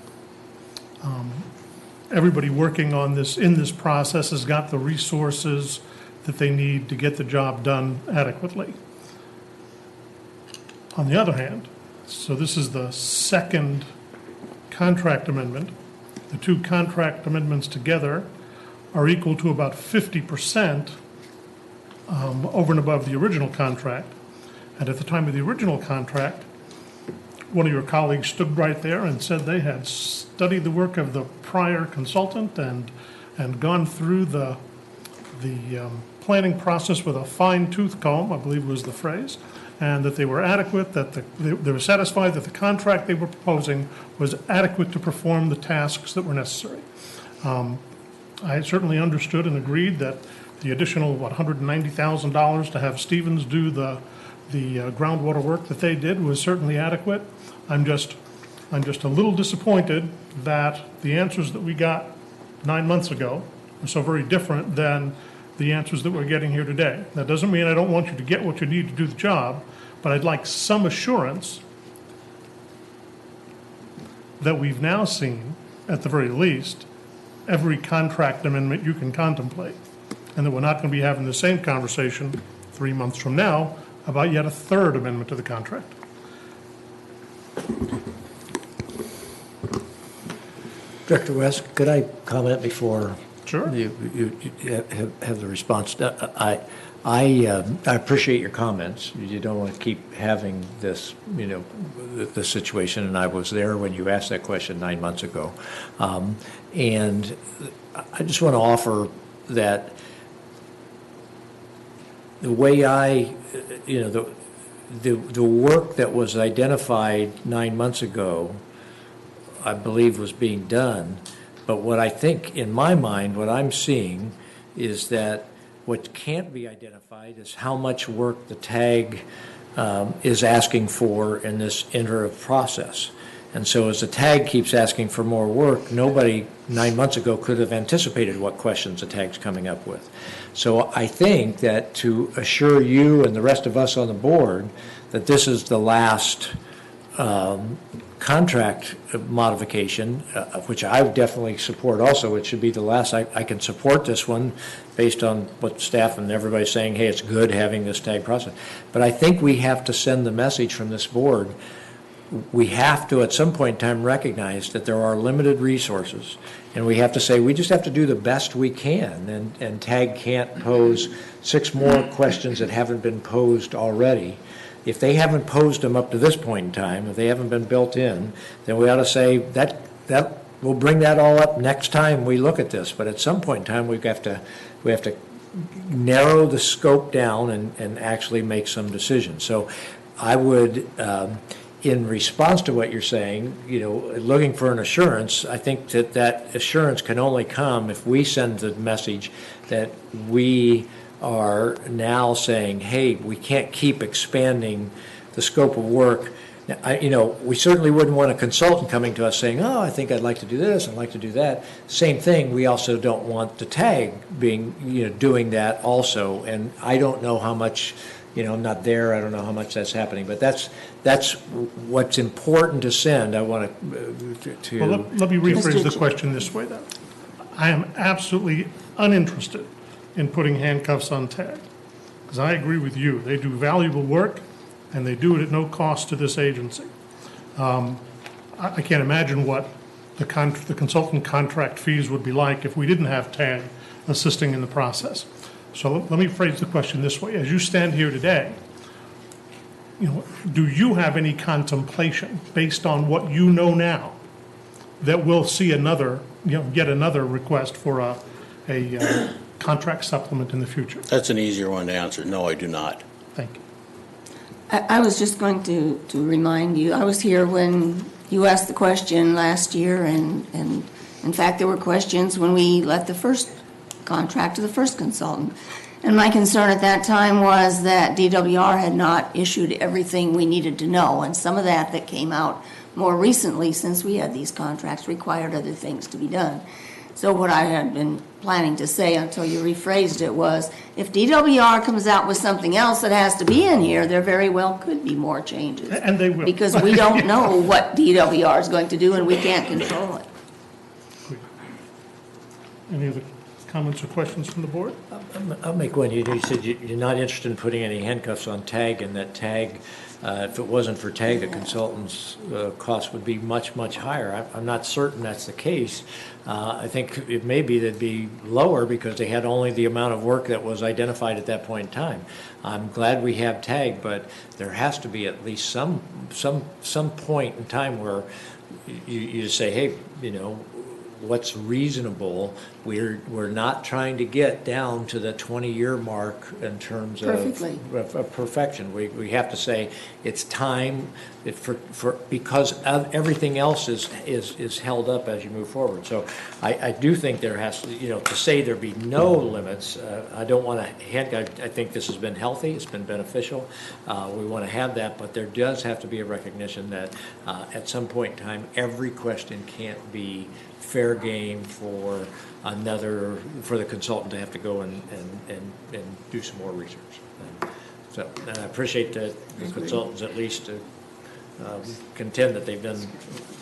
everybody working on this, in this process, has got the resources that they need to get the job done adequately. On the other hand, so this is the second contract amendment. The 2 contract amendments together are equal to about 50% over and above the original contract. And at the time of the original contract, one of your colleagues stood right there and said they had studied the work of the prior consultant and gone through the planning process with a fine-tooth comb, I believe was the phrase, and that they were adequate, that they were satisfied that the contract they were proposing was adequate to perform the tasks that were necessary. I certainly understood and agreed that the additional, $190,000 to have Stevens do the groundwater work that they did was certainly adequate. I'm just a little disappointed that the answers that we got 9 months ago are so very different than the answers that we're getting here today. That doesn't mean I don't want you to get what you need to do the job, but I'd like some assurance that we've now seen, at the very least, every contract amendment you can contemplate, and that we're not going to be having the same conversation 3 months from now about yet a third amendment to the contract. Director West, could I comment before? Sure. You have the response. I appreciate your comments. You don't want to keep having this, this situation, and I was there when you asked that question 9 months ago. And I just want to offer that the way the work that was identified 9 months ago, I believe was being done. But what I think, in my mind, what I'm seeing is that what can't be identified is how much work the TAG is asking for in this iterative process. And so as the TAG keeps asking for more work, nobody 9 months ago could have anticipated what questions the TAG's coming up with. So I think that to assure you and the rest of us on the board that this is the last contract modification, which I definitely support also. It should be the last. I can support this one based on what staff and everybody's saying, hey, it's good having this TAG process. But I think we have to send the message from this board. We have to, at some point in time, recognize that there are limited resources, and we have to say we just have to do the best we can, and TAG can't pose 6 more questions that haven't been posed already. If they haven't posed them up to this point in time, if they haven't been built in, then we ought to say that we'll bring that all up next time we look at this. But at some point in time, we have to narrow the scope down and actually make some decisions. So I would, in response to what you're saying, looking for an assurance, I think that assurance can only come if we send the message that we are now saying, hey, we can't keep expanding the scope of work. Now, we certainly wouldn't want a consultant coming to us saying, oh, I think I'd like to do this, I'd like to do that. Same thing, we also don't want the TAG being, doing that also. And I don't know how much, I'm not there, I don't know how much that's happening, but that's what's important to send. I want to. Well, let me rephrase the question this way then. I am absolutely uninterested in putting handcuffs on TAG, because I agree with you. They do valuable work, and they do it at no cost to this agency. I can't imagine what the consultant contract fees would be like if we didn't have TAG assisting in the process. So let me phrase the question this way. As you stand here today, do you have any contemplation, based on what you know now, that we'll see another, yet another request for a contract supplement in the future? That's an easier one to answer. No, I do not. Thank you. I was just going to remind you, I was here when you asked the question last year, and in fact, there were questions when we let the first contract to the first consultant. And my concern at that time was that DWR had not issued everything we needed to know, and some of that came out more recently since we had these contracts required other things to be done. So what I had been planning to say until you rephrased it was, if DWR comes out with something else that has to be in here, there very well could be more changes. And they will. Because we don't know what DWR is going to do, and we can't control it. Any other comments or questions from the board? I'll make one. You said you're not interested in putting any handcuffs on TAG, and that TAG, if it wasn't for TAG, the consultant's cost would be much, much higher. I'm not certain that's the case. I think it may be they'd be lower because they had only the amount of work that was identified at that point in time. I'm glad we have TAG, but there has to be at least some point in time where you just say, hey, what's reasonable. We're not trying to get down to the 20-year mark in terms of perfection. We have to say it's time because everything else is held up as you move forward. So I do think there has to say there be no limits. I don't want to I think this has been healthy. It's been beneficial. We want to have that, but there does have to be a recognition that at some point in time, every question can't be fair game for the consultant to have to go and do some more research. So I appreciate that the consultants at least contend that they've done a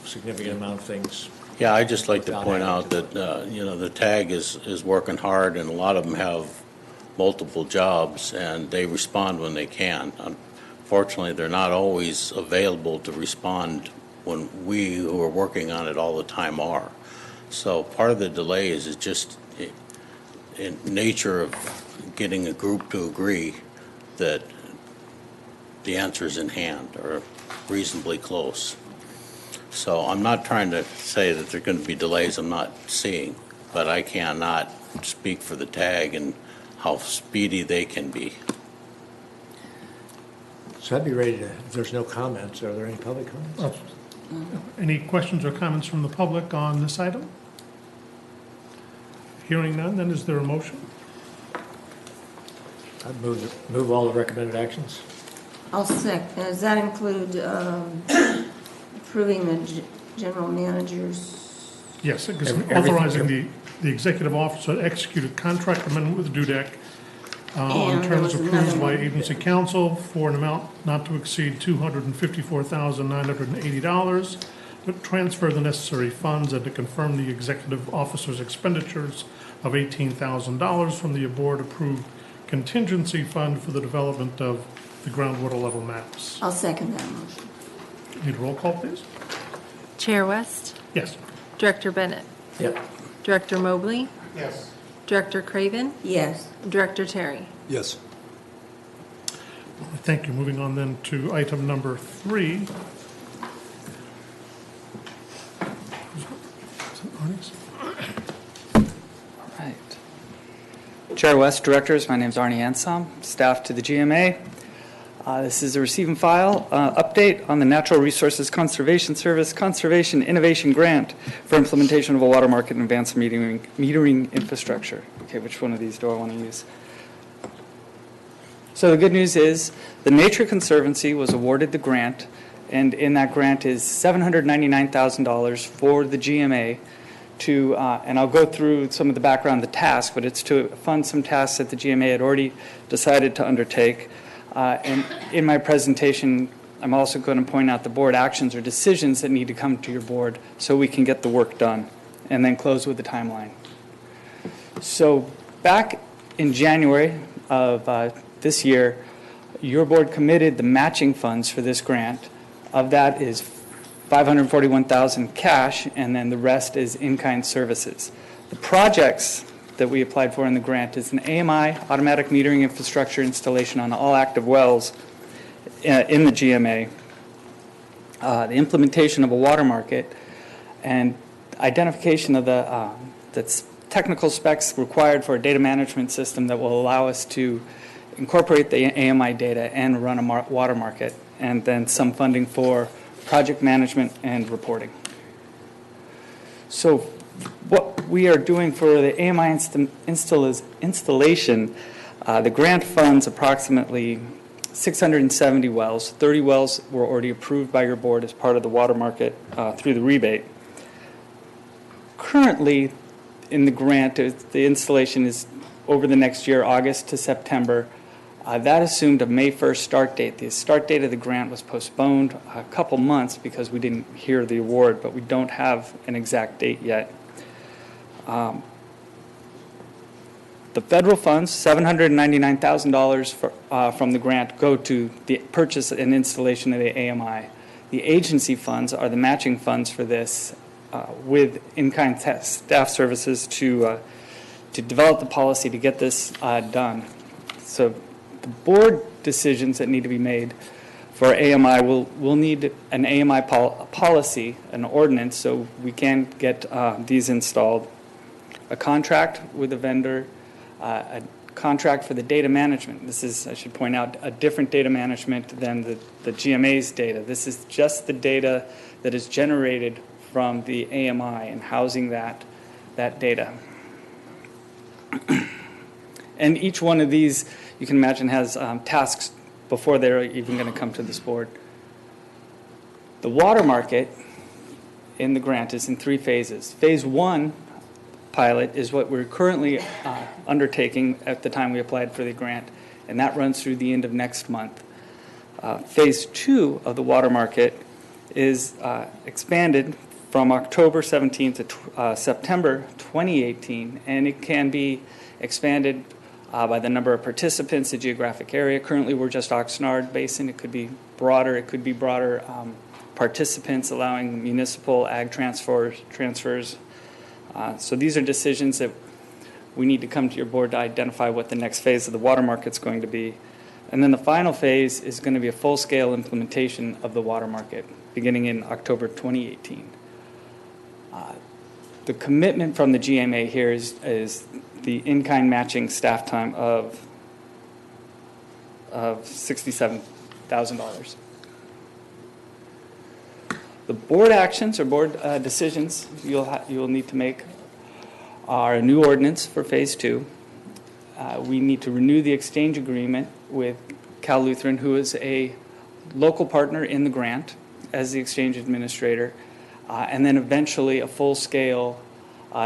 significant amount of things. Yeah, I'd just like to point out that, the TAG is working hard, and a lot of them have multiple jobs, and they respond when they can. Unfortunately, they're not always available to respond when we who are working on it all the time are. So part of the delay is just in nature of getting a group to agree that the answer is in hand or reasonably close. So I'm not trying to say that there are going to be delays I'm not seeing, but I cannot speak for the TAG and how speedy they can be. So I'd be ready to, if there's no comments, are there any public comments? Any questions or comments from the public on this item? Hearing none, then is there a motion? I'd move all the recommended actions. I'll second. Does that include approving the general manager's? Yes, because Everything- authorizing the executive officer to execute a contract amendment with DUDEC on And there terms was approved another by one. agency council for an amount not to exceed $254,980, to transfer the necessary funds and to confirm the executive officer's expenditures of $18,000 from the board-approved contingency fund for the development of the groundwater level maps. I'll second that motion. Need a roll call, please? Chair West, Yes. Director Bennett, Yep. Director Mobley, Yes. Director Craven, Yes. Director Terry. Yes. Thank you. Moving on then to item number 3. Right. Chair West, Directors, my name is Arnie Ansom, staff to the GMA. This is a receive and file update on the Natural Resources Conservation Service Conservation Innovation Grant for implementation of a water market and advanced metering infrastructure. Okay, which one of these do I want to use? So the good news is the Nature Conservancy was awarded the grant, and in that grant is $799,000 for the GMA to, and I'll go through some of the background of the task, but it's to fund some tasks that the GMA had already decided to undertake. And in my presentation, I'm also going to point out the board actions or decisions that need to come to your board so we can get the work done, and then close with the timeline. So back in January of this year, your board committed the matching funds for this grant. Of that is $541,000 cash, and then the rest is in-kind services. The projects that we applied for in the grant is an AMI, automatic metering infrastructure installation on all active wells in the GMA, the implementation of a water market, and identification of the technical specs required for a data management system that will allow us to incorporate the AMI data and run a water market, and then some funding for project management and reporting. So what we are doing for the AMI installation, the grant funds approximately 670 wells. 30 wells were already approved by your board as part of the water market through the rebate. Currently, in the grant, the installation is over the next year, August to September. That assumed a May 1st start date. The start date of the grant was postponed a couple months because we didn't hear the award, but we don't have an exact date yet. The federal funds, $799,000 from the grant, go to the purchase and installation of the AMI. The agency funds are the matching funds for this, with in-kind staff services to develop the policy to get this done. So the board decisions that need to be made for AMI will need an AMI policy, an ordinance, so we can get these installed. A contract with a vendor, a contract for the data management. This is, I should point out, a different data management than the GMA's data. This is just the data that is generated from the AMI and housing that data. And each one of these, you can imagine, has tasks before they're even going to come to this board. The water market in the grant is in 3 phases. Phase 1 pilot is what we're currently undertaking at the time we applied for the grant, and that runs through the end of next month. Phase 2 of the water market is expanded from October 17th to September 2018, and it can be expanded by the number of participants, the geographic area. Currently, we're just Oxnard Basin. It could be broader. It could be broader participants, allowing municipal ag transfers. So these are decisions that we need to come to your board to identify what the next phase of the water market's going to be. And then the final phase is going to be a full-scale implementation of the water market, beginning in October 2018. The commitment from the GMA here is the in-kind matching staff time of $67,000. The board actions or board decisions you'll need to make are a new ordinance for Phase 2. We need to renew the exchange agreement with Cal Lutheran, who is a local partner in the grant as the exchange administrator, and then eventually a full-scale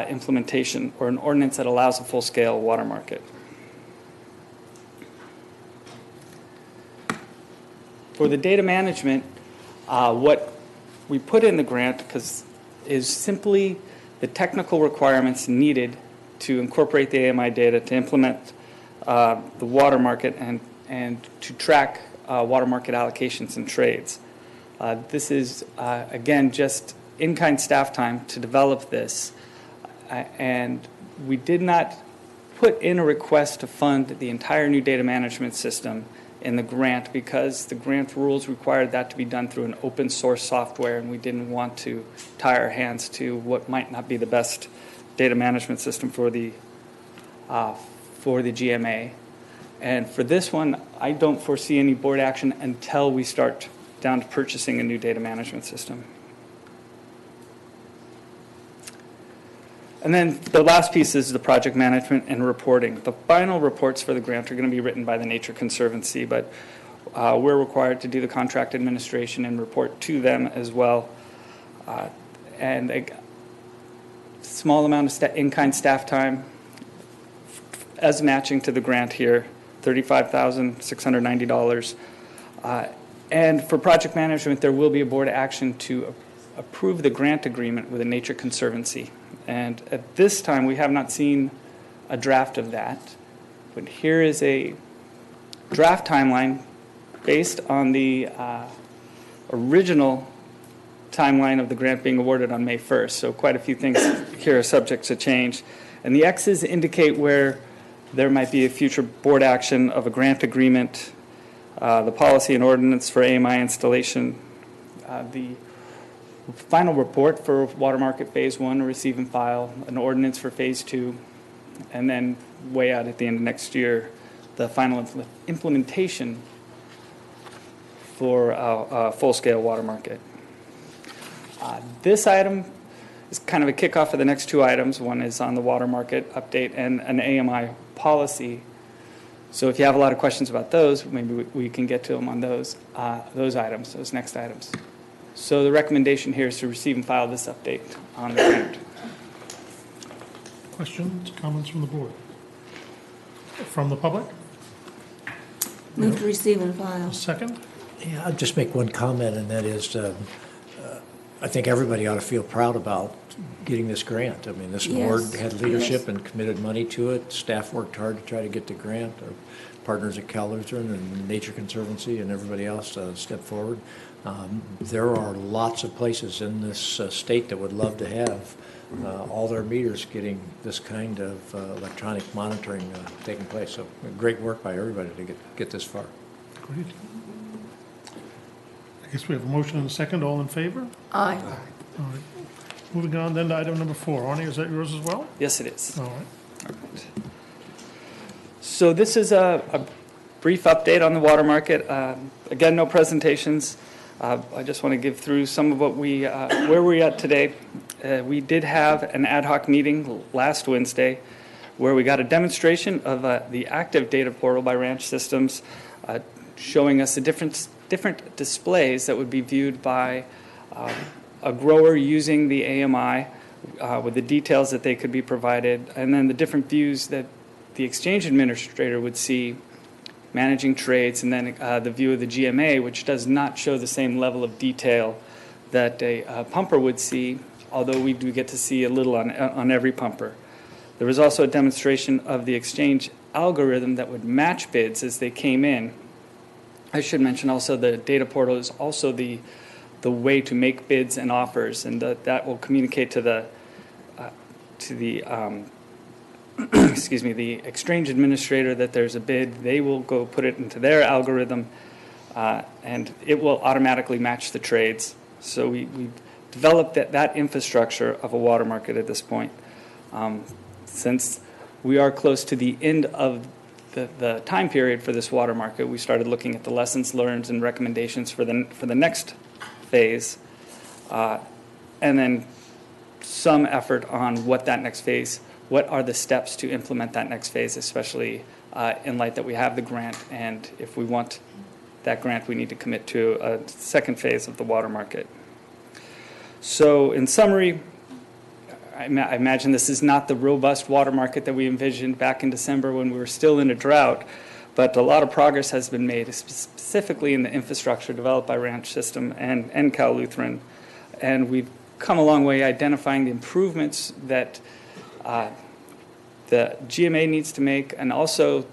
implementation or an ordinance that allows a full-scale water market. For the data management, what we put in the grant is simply the technical requirements needed to incorporate the AMI data to implement the water market and to track water market allocations and trades. This is, again, just in-kind staff time to develop this. And we did not put in a request to fund the entire new data management system in the grant because the grant rules required that to be done through an open source software, and we didn't want to tie our hands to what might not be the best data management system for the GMA. And for this one, I don't foresee any board action until we start down to purchasing a new data management system. And then the last piece is the project management and reporting. The final reports for the grant are going to be written by the Nature Conservancy, but we're required to do the contract administration and report to them as well. And a small amount of in-kind staff time as matching to the grant here, $35,690. And for project management, there will be a board action to approve the grant agreement with the Nature Conservancy. And at this time, we have not seen a draft of that. But here is a draft timeline based on the original timeline of the grant being awarded on May 1st. So quite a few things here are subject to change. And the X's indicate where there might be a future board action of a grant agreement, the policy and ordinance for AMI installation, the final report for water market phase 1, receive and file, an ordinance for phase 2, and then way out at the end of next year, the final implementation for a full-scale water market. This item is kind of a kickoff for the next 2 items. One is on the water market update and an AMI policy. So if you have a lot of questions about those, maybe we can get to them on those items, those next items. So the recommendation here is to receive and file this update on the grant. Questions, comments from the board? From the public? Move to receive and file. Second? Yeah, I'll just make one comment, and that is, I think everybody ought to feel proud about getting this grant. I mean, this board Yes, had leadership yes. and committed money to it. Staff worked hard to try to get the grant. Our partners at Cal Lutheran and Nature Conservancy and everybody else stepped forward. There are lots of places in this state that would love to have all their meters getting this kind of electronic monitoring taking place. So great work by everybody to get this far. Great. I guess we have a motion and a second. All in favor? Aye. All right. Moving on then to item number 4. Arnie, is that yours as well? Yes, it is. All right. So this is a brief update on the water market. Again, no presentations. I just want to give through some of what where we're at today. We did have an ad hoc meeting last Wednesday where we got a demonstration of the active data portal by Ranch Systems, showing us the different displays that would be viewed by a grower using the AMI with the details that they could be provided, and then the different views that the exchange administrator would see managing trades, and then the view of the GMA, which does not show the same level of detail that a pumper would see, although we do get to see a little on every pumper. There was also a demonstration of the exchange algorithm that would match bids as they came in. I should mention also the data portal is also the way to make bids and offers, and that will communicate to the excuse me, the exchange administrator that there's a bid. They will go put it into their algorithm, and it will automatically match the trades. So we developed that infrastructure of a water market at this point. Since we are close to the end of the time period for this water market, we started looking at the lessons learned and recommendations for the next phase, and then some effort on what that next phase, what are the steps to implement that next phase, especially in light that we have the grant, and if we want that grant, we need to commit to a second phase of the water market. So in summary, I imagine this is not the robust water market that we envisioned back in December when we were still in a drought, but a lot of progress has been made, specifically in the infrastructure developed by Ranch System and Cal Lutheran. And we've come a long way identifying the improvements that the GMA needs to make, and also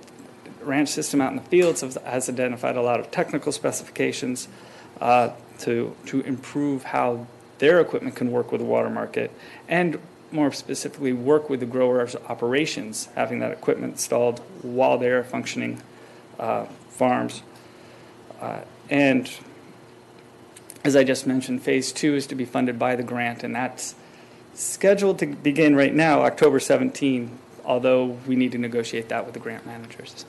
Ranch System out in the fields has identified a lot of technical specifications to improve how their equipment can work with the water market, and more specifically work with the growers' operations, having that equipment installed while they're functioning farms. And as I just mentioned, phase 2 is to be funded by the grant, and that's scheduled to begin right now, October 17, although we need to negotiate that with the grant managers.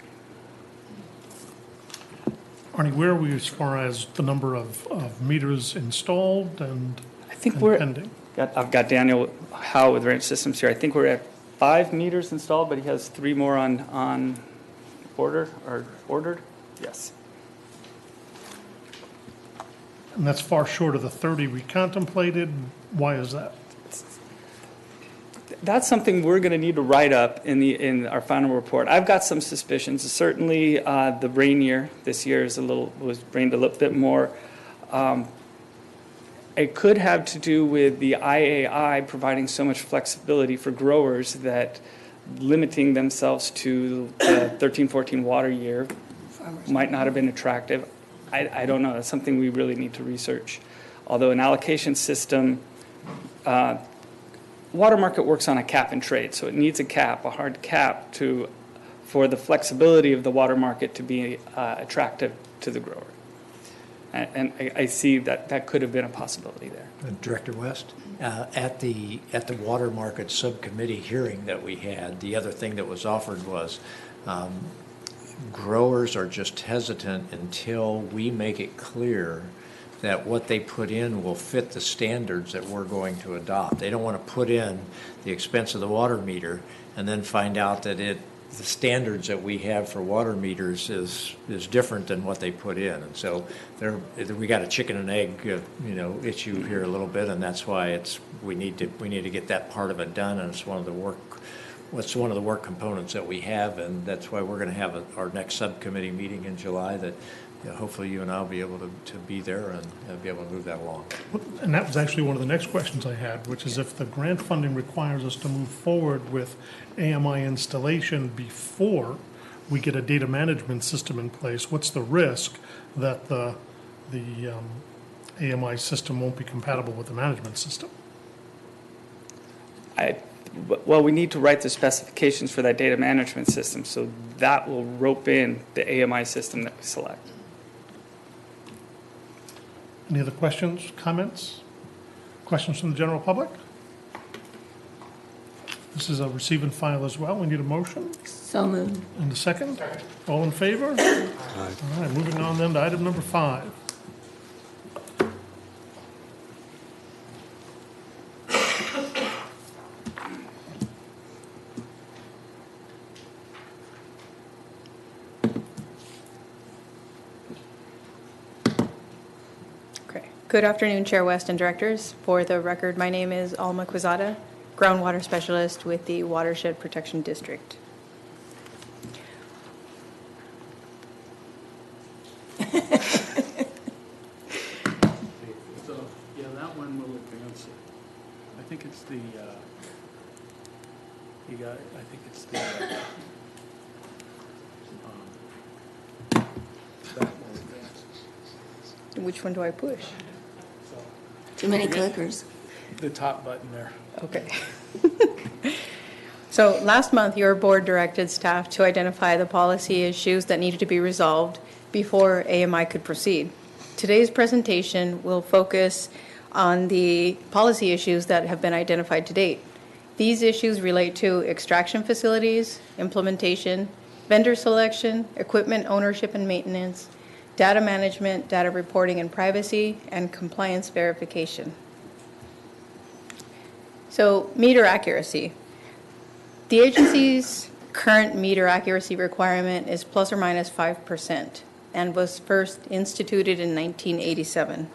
Arnie, where are we as far as the number of meters installed and I think we're pending? I've got Daniel Howe with Ranch Systems here. I think we're at 5 meters installed, but he has 3 more on order or ordered. Yes. And that's far short of the 30 we contemplated. Why is that? That's something we're going to need to write up in our final report. I've got some suspicions. Certainly, the rain year this year was rained a little bit more. It could have to do with the IAI providing so much flexibility for growers that limiting themselves to the 13-14 water year might not have been attractive. I don't know. That's something we really need to research. Although an allocation system water market works on a cap and trade, so it needs a cap, a hard cap, for the flexibility of the water market to be attractive to the grower. And I see that could have been a possibility there. Director West, at the water market subcommittee hearing that we had, the other thing that was offered was growers are just hesitant until we make it clear that what they put in will fit the standards that we're going to adopt. They don't want to put in the expense of the water meter and then find out that the standards that we have for water meters is different than what they put in. And so we got a chicken and egg issue here a little bit, and that's why we need to get that part of it done, and it's one of the work components that we have, and that's why we're going to have our next subcommittee meeting in July that hopefully you and I will be able to be there and be able to move that along. And that was actually one of the next questions I had, which is if the grant funding requires us to move forward with AMI installation before we get a data management system in place, what's the risk that the AMI system won't be compatible with the management system? Well, we need to write the specifications for that data management system, so that will rope in the AMI system that we select. Any other questions, comments? Questions from the general public? This is a receive and file as well. We need a motion. So moved. And a second? All in favor? All right, moving on then to item number 5. Good afternoon, Chair West and directors. For the record, my name is Alma Quezada, groundwater specialist with the Watershed Protection District. So, yeah, that one will advance it. I think it's the, I think it's the, that will advance. Which one do I push? Too many clickers. The top button there. Okay. So last month, your board directed staff to identify the policy issues that needed to be resolved before AMI could proceed. Today's presentation will focus on the policy issues that have been identified to date. These issues relate to extraction facilities, implementation, vendor selection, equipment ownership and maintenance, data management, data reporting and privacy, and compliance verification. So, meter accuracy. The agency's current meter accuracy requirement is plus or minus 5% and was first instituted in 1987.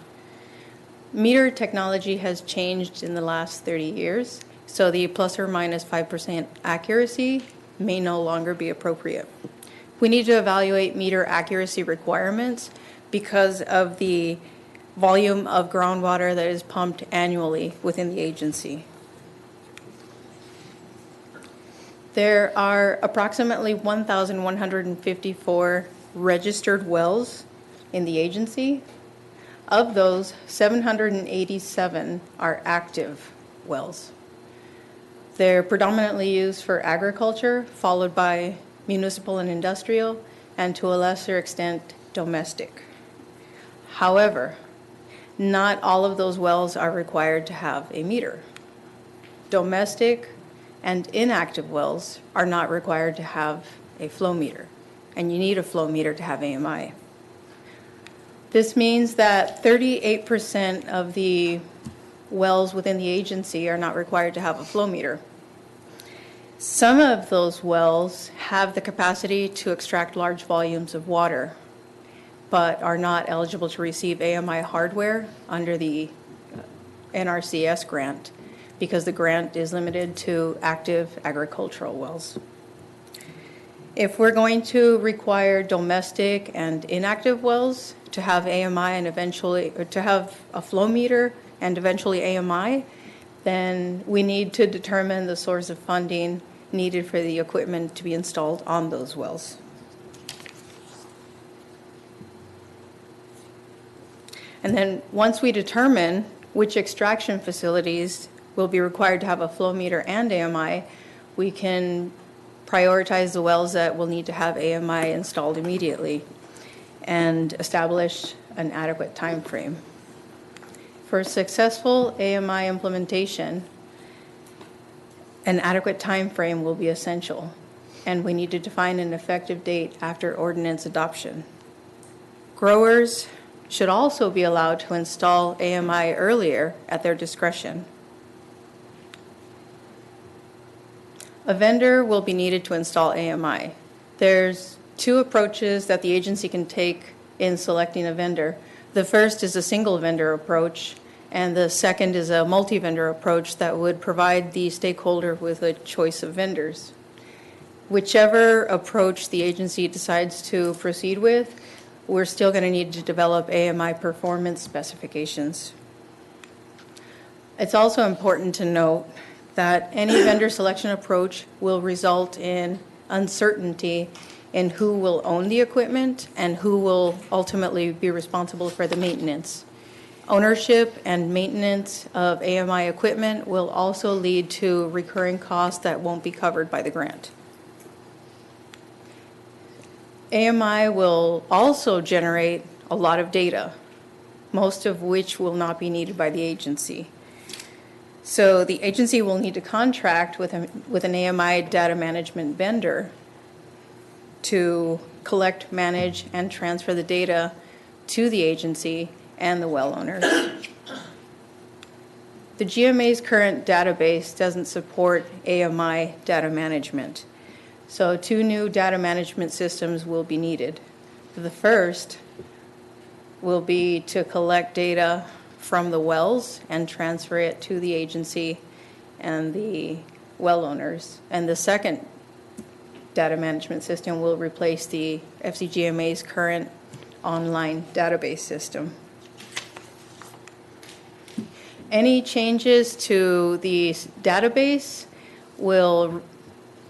Meter technology has changed in the last 30 years, so the plus or minus 5% accuracy may no longer be appropriate. We need to evaluate meter accuracy requirements because of the volume of groundwater that is pumped annually within the agency. There are approximately 1,154 registered wells in the agency. Of those, 787 are active wells. They're predominantly used for agriculture, followed by municipal and industrial, and to a lesser extent, domestic. However, not all of those wells are required to have a meter. Domestic and inactive wells are not required to have a flow meter, and you need a flow meter to have AMI. This means that 38% of the wells within the agency are not required to have a flow meter. Some of those wells have the capacity to extract large volumes of water, but are not eligible to receive AMI hardware under the NRCS grant because the grant is limited to active agricultural wells. If we're going to require domestic and inactive wells to have AMI and eventually, or to have a flow meter and eventually AMI, then we need to determine the source of funding needed for the equipment to be installed on those wells. And then once we determine which extraction facilities will be required to have a flow meter and AMI, we can prioritize the wells that will need to have AMI installed immediately and establish an adequate time frame. For successful AMI implementation, an adequate time frame will be essential, and we need to define an effective date after ordinance adoption. Growers should also be allowed to install AMI earlier at their discretion. A vendor will be needed to install AMI. There's two approaches that the agency can take in selecting a vendor. The first is a single vendor approach, and the second is a multi-vendor approach that would provide the stakeholder with a choice of vendors. Whichever approach the agency decides to proceed with, we're still going to need to develop AMI performance specifications. It's also important to note that any vendor selection approach will result in uncertainty in who will own the equipment and who will ultimately be responsible for the maintenance. Ownership and maintenance of AMI equipment will also lead to recurring costs that won't be covered by the grant. AMI will also generate a lot of data, most of which will not be needed by the agency. So the agency will need to contract with an AMI data management vendor to collect, manage, and transfer the data to the agency and the well owners. The GMA's current database doesn't support AMI data management, so 2 new data management systems will be needed. The first will be to collect data from the wells and transfer it to the agency and the well owners. And the second data management system will replace the FCGMA's current online database system. Any changes to the database will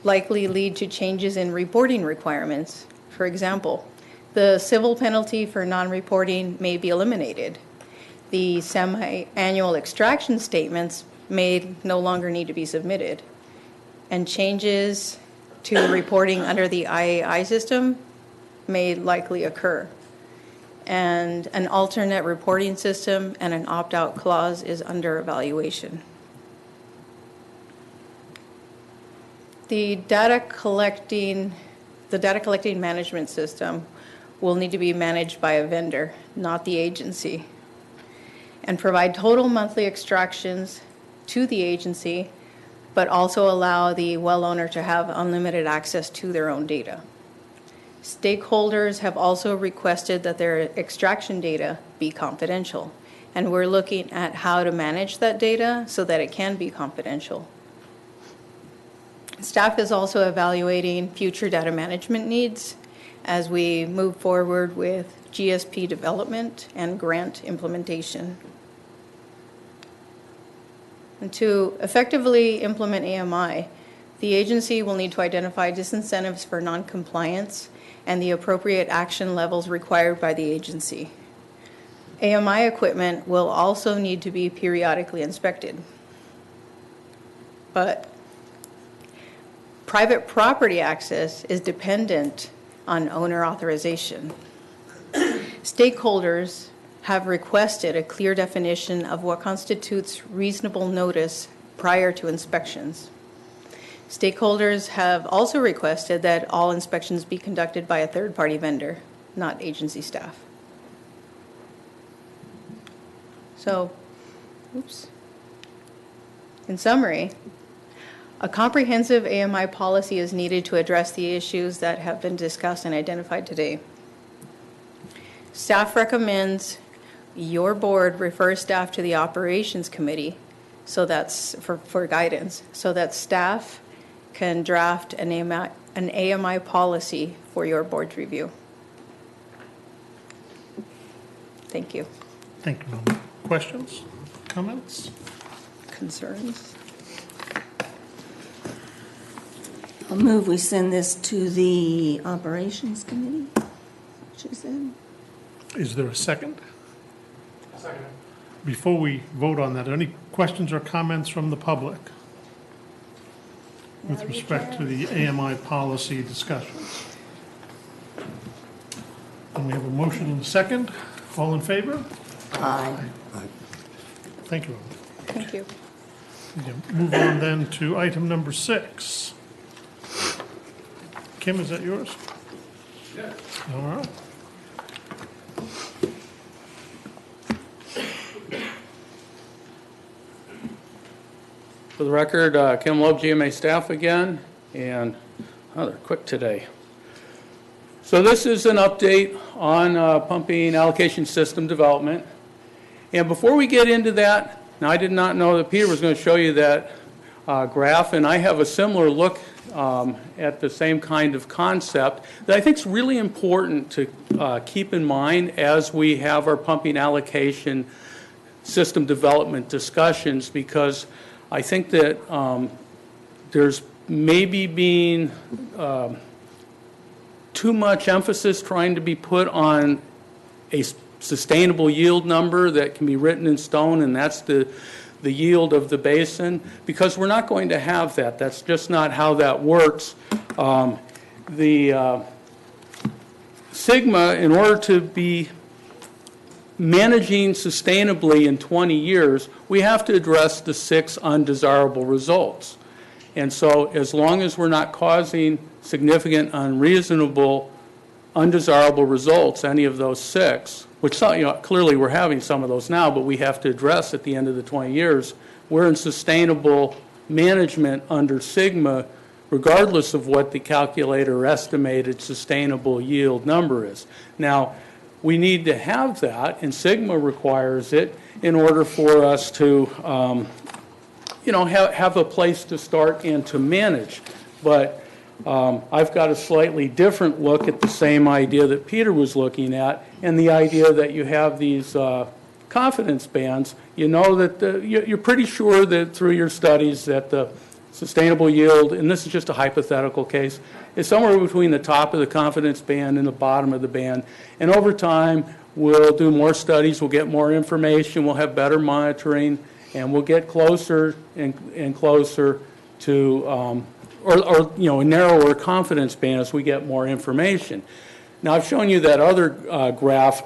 likely lead to changes in reporting requirements. For example, the civil penalty for non-reporting may be eliminated. The semi-annual extraction statements may no longer need to be submitted. And changes to reporting under the IAI system may likely occur. And an alternate reporting system and an opt-out clause is under evaluation. The data collecting management system will need to be managed by a vendor, not the agency, and provide total monthly extractions to the agency, but also allow the well owner to have unlimited access to their own data. Stakeholders have also requested that their extraction data be confidential, and we're looking at how to manage that data so that it can be confidential. Staff is also evaluating future data management needs as we move forward with GSP development and grant implementation. And to effectively implement AMI, the agency will need to identify disincentives for noncompliance and the appropriate action levels required by the agency. AMI equipment will also need to be periodically inspected. But private property access is dependent on owner authorization. Stakeholders have requested a clear definition of what constitutes reasonable notice prior to inspections. Stakeholders have also requested that all inspections be conducted by a third-party vendor, not agency staff. So, in summary, a comprehensive AMI policy is needed to address the issues that have been discussed and identified today. Staff recommends your board refer staff to the operations committee, so that's for guidance, so that staff can draft an AMI policy for your board's review. Thank you. Thank you, Mel. Questions, comments? Concerns? I'll move we send this to the operations committee, which is in. Is there a second? Second. before we vote on that, any questions or comments from the public with respect to the AMI policy discussions? And we have a motion and a second. All in favor? Aye. Thank you. Thank you. We can move on then to item number 6. Kim, is that yours? Yes. All right. For the record, Kim Loeb, GMA staff again, and they're quick today. So this is an update on pumping allocation system development. And before we get into that, now I did not know that Peter was going to show you that graph, and I have a similar look at the same kind of concept that I think is really important to keep in mind as we have our pumping allocation system development discussions, because I think that there's maybe being too much emphasis trying to be put on a sustainable yield number that can be written in stone, and that's the yield of the basin, because we're not going to have that. That's just not how that works. The Sigma, in order to be managing sustainably in 20 years, we have to address the 6 undesirable results. And so as long as we're not causing significant, unreasonable, undesirable results, any of those 6, which clearly we're having some of those now, but we have to address at the end of the 20 years, we're in sustainable management under Sigma, regardless of what the calculator estimated sustainable yield number is. Now, we need to have that, and Sigma requires it in order for us to, have a place to start and to manage. But I've got a slightly different look at the same idea that Peter was looking at, and the idea that you have these confidence bands. You know that you're pretty sure that through your studies that the sustainable yield, and this is just a hypothetical case, is somewhere between the top of the confidence band and the bottom of the band. And over time, we'll do more studies, we'll get more information, we'll have better monitoring, and we'll get closer and closer to, a narrower confidence band as we get more information. Now, I've shown you that other graph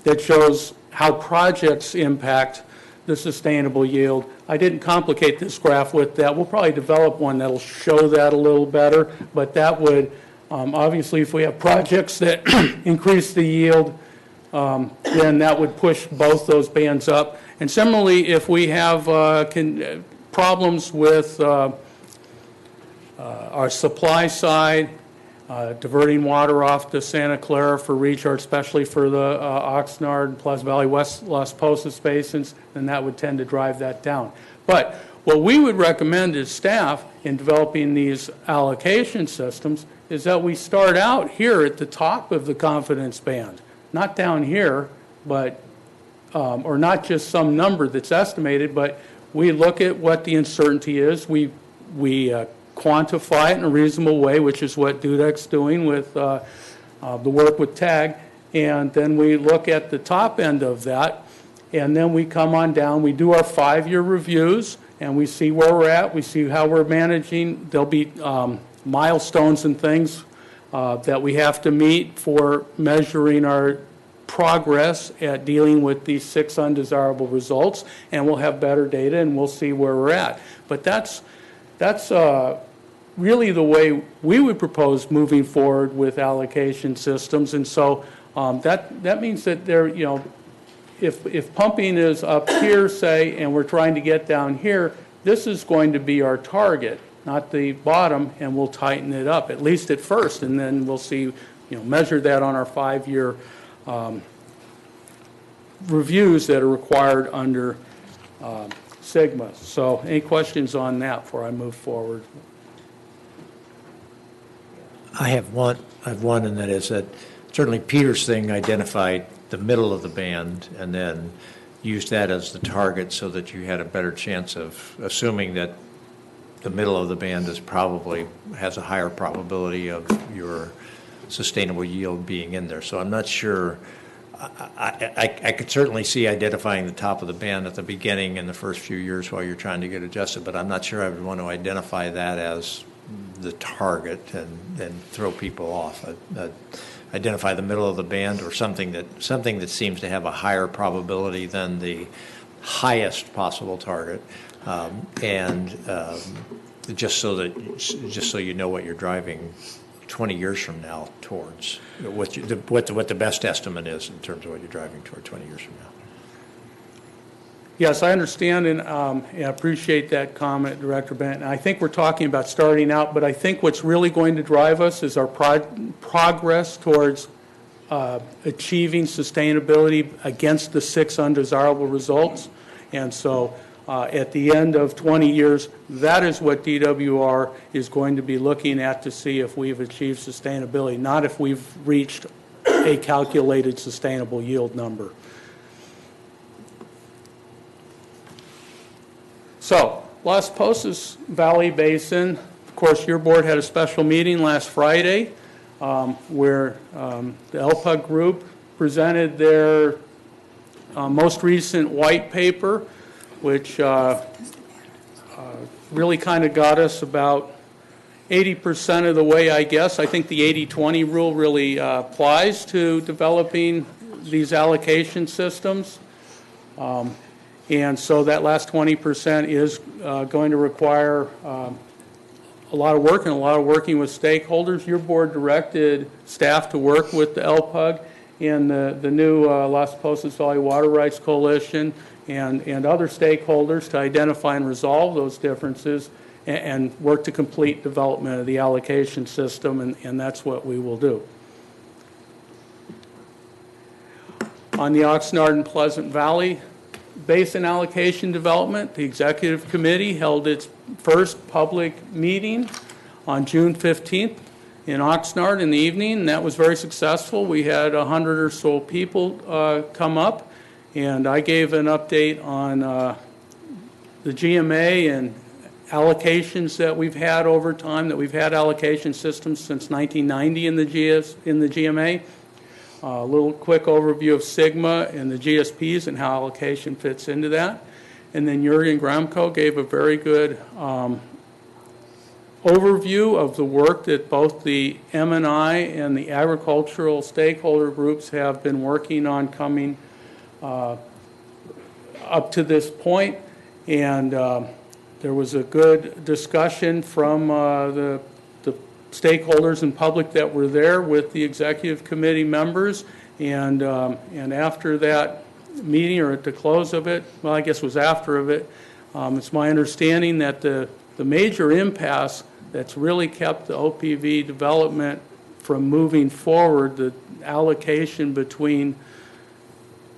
that shows how projects impact the sustainable yield. I didn't complicate this graph with that. We'll probably develop one that'll show that a little better, but that would, obviously, if we have projects that increase the yield, then that would push both those bands up. And similarly, if we have problems with our supply side, diverting water off to Santa Clara for recharge, especially for the Oxnard, Pleasant Valley, West Las Posas basins, then that would tend to drive that down. But what we would recommend as staff in developing these allocation systems is that we start out here at the top of the confidence band, not down here, but or not just some number that's estimated, but we look at what the uncertainty is. We quantify it in a reasonable way, which is what Dudek's doing with the work with TAG, and then we look at the top end of that, and then we come on down, we do our 5-year reviews, and we see where we're at, we see how we're managing. There'll be milestones and things that we have to meet for measuring our progress at dealing with these 6 undesirable results, and we'll have better data and we'll see where we're at. But that's really the way we would propose moving forward with allocation systems. And so that means that there, if pumping is up here, say, and we're trying to get down here, this is going to be our target, not the bottom, and we'll tighten it up, at least at first, and then we'll see, measure that on our 5-year reviews that are required under Sigma. So any questions on that before I move forward? I have one, and that is that certainly Peter's thing identified the middle of the band and then used that as the target so that you had a better chance of assuming that the middle of the band has a higher probability of your sustainable yield being in there. So I'm not sure I could certainly see identifying the top of the band at the beginning in the first few years while you're trying to get adjusted, but I'm not sure I would want to identify that as the target and throw people off. Identify the middle of the band or something that seems to have a higher probability than the highest possible target, just so you know what you're driving 20 years from now towards, what the best estimate is in terms of what you're driving toward 20 years from now. Yes, I understand and appreciate that comment, Director Bennett. And I think we're talking about starting out, but I think what's really going to drive us is our progress towards achieving sustainability against the 6 undesirable results. And so at the end of 20 years, that is what DWR is going to be looking at to see if we've achieved sustainability, not if we've reached a calculated sustainable yield number. So, Las Posas Valley Basin, of course, your board had a special meeting last Friday where the LPUG group presented their most recent white paper, which really kind of got us about 80% of the way, I guess. I think the 80-20 rule really applies to developing these allocation systems. And so that last 20% is going to require a lot of work and a lot of working with stakeholders. Your board directed staff to work with the LPUG and the new Las Posas Valley Water Rights Coalition and other stakeholders to identify and resolve those differences and work to complete development of the allocation system, and that's what we will do. On the Oxnard and Pleasant Valley Basin Allocation Development, the Executive Committee held its first public meeting on June 15th in Oxnard in the evening, and that was very successful. We had 100 or so people come up, and I gave an update on the GMA and allocations that we've had over time, that we've had allocation systems since 1990 in the GMA. A little quick overview of Sigma and the GSPs and how allocation fits into that. And then Jurgen Gramko gave a very good overview of the work that both the M&I and the agricultural stakeholder groups have been working on coming up to this point. And there was a good discussion from the stakeholders and public that were there with the executive committee members, and after that meeting, or at the close of it, well, I guess it was after of it, it's my understanding that the major impasse that's really kept the OPV development from moving forward, the allocation between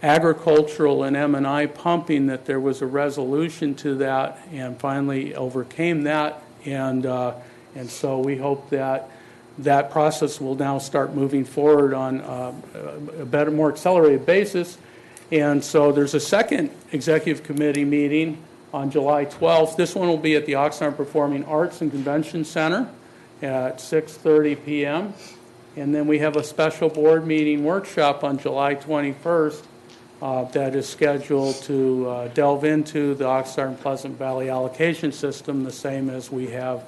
agricultural and M&I pumping, that there was a resolution to that and finally overcame that, and so we hope that that process will now start moving forward on a better, more accelerated basis. And so there's a second executive committee meeting on July 12th. This one will be at the Oxnard Performing Arts and Convention Center at 6:30 p.m. And then we have a special board meeting workshop on July 21st that is scheduled to delve into the Oxnard and Pleasant Valley allocation system, the same as we have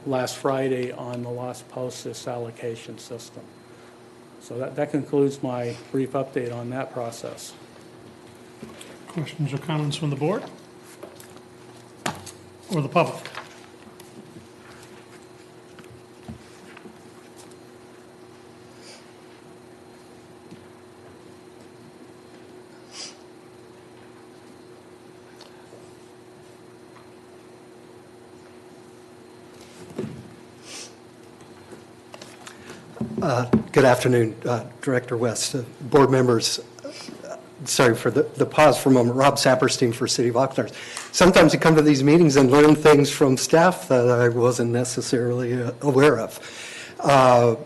last Friday on the Las Posas allocation system. So that concludes my brief update on that process. Questions or comments from the board or the public? Good afternoon, Director West, board members. Sorry for the pause for a moment. Rob Saperstein for City of Oxnard. Sometimes you come to these meetings and learn things from staff that I wasn't necessarily aware of. A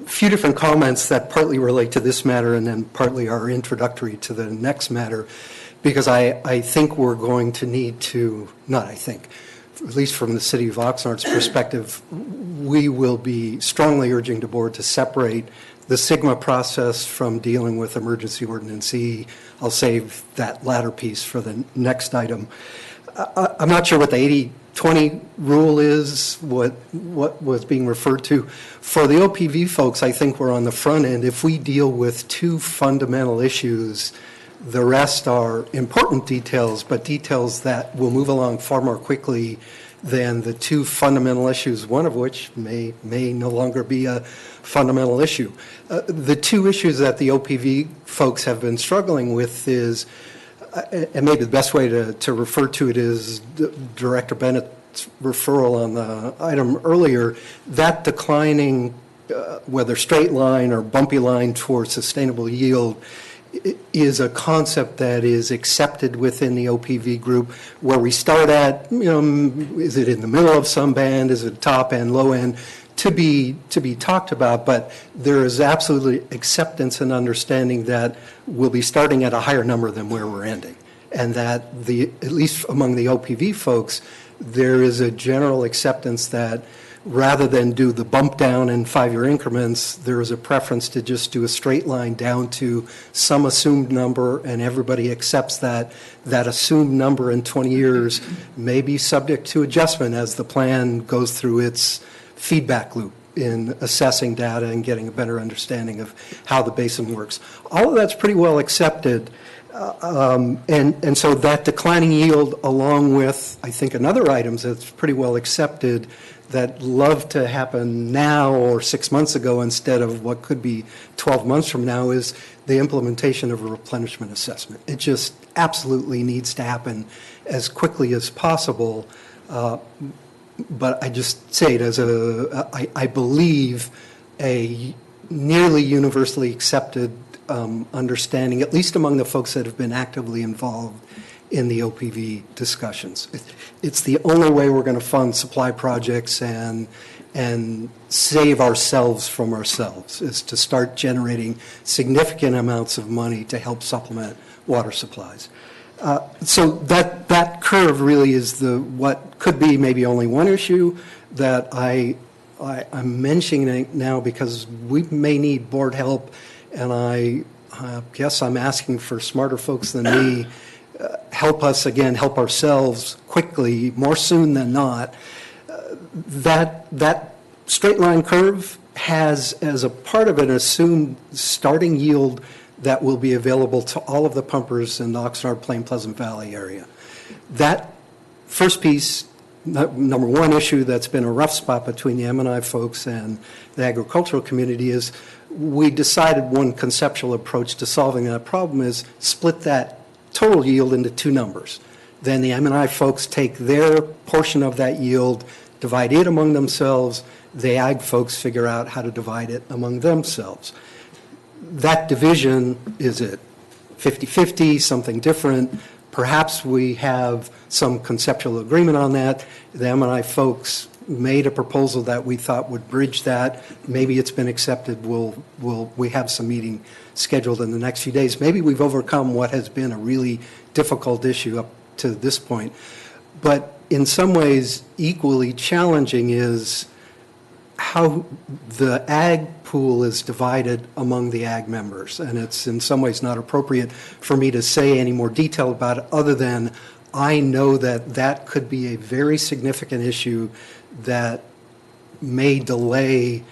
few different comments that partly relate to this matter and then partly are introductory to the next matter, because I think we're going to need to, not I think, at least from the City of Oxnard's perspective, we will be strongly urging the board to separate the Sigma process from dealing with emergency ordinance E. I'll save that latter piece for the next item. I'm not sure what the 80-20 rule is, what was being referred to. For the OPV folks, I think we're on the front end. If we deal with two fundamental issues, the rest are important details, but details that will move along far more quickly than the two fundamental issues, one of which may no longer be a fundamental issue. The two issues that the OPV folks have been struggling with is, and maybe the best way to refer to it is Director Bennett's referral on the item earlier, that declining, whether straight line or bumpy line towards sustainable yield, is a concept that is accepted within the OPV group, where we start at, is it in the middle of some band, is it top end, low end, to be talked about, but there is absolutely acceptance and understanding that we'll be starting at a higher number than where we're ending, and that at least among the OPV folks, there is a general acceptance that rather than do the bump down in 5-year increments, there is a preference to just do a straight line down to some assumed number, and everybody accepts that assumed number in 20 years may be subject to adjustment as the plan goes through its feedback loop in assessing data and getting a better understanding of how the basin works. All of that's pretty well accepted. And so that declining yield, along with, I think, another items that's pretty well accepted that love to happen now or 6 months ago instead of what could be 12 months from now, is the implementation of a replenishment assessment. It just absolutely needs to happen as quickly as possible. But I just say it as I believe, a nearly universally accepted understanding, at least among the folks that have been actively involved in the OPV discussions. It's the only way we're going to fund supply projects and save ourselves from ourselves, is to start generating significant amounts of money to help supplement water supplies. So that curve really is what could be maybe only one issue that I'm mentioning it now because we may need board help, and I guess I'm asking for smarter folks than me. Help us again, help ourselves quickly, more soon than not. That straight line curve has, as a part of an assumed starting yield that will be available to all of the pumpers in the Oxnard Plain Pleasant Valley area. That first piece, number one issue that's been a rough spot between the M&I folks and the agricultural community, is we decided one conceptual approach to solving that problem is split that total yield into two numbers. Then the M&I folks take their portion of that yield, divide it among themselves. The ag folks figure out how to divide it among themselves. That division, is it 50-50, something different? Perhaps we have some conceptual agreement on that. The M&I folks made a proposal that we thought would bridge that. Maybe it's been accepted. We have some meeting scheduled in the next few days. Maybe we've overcome what has been a really difficult issue up to this point. But in some ways, equally challenging is how the ag pool is divided among the ag members. And it's in some ways not appropriate for me to say any more detail about it, other than I know that could be a very significant issue that may delay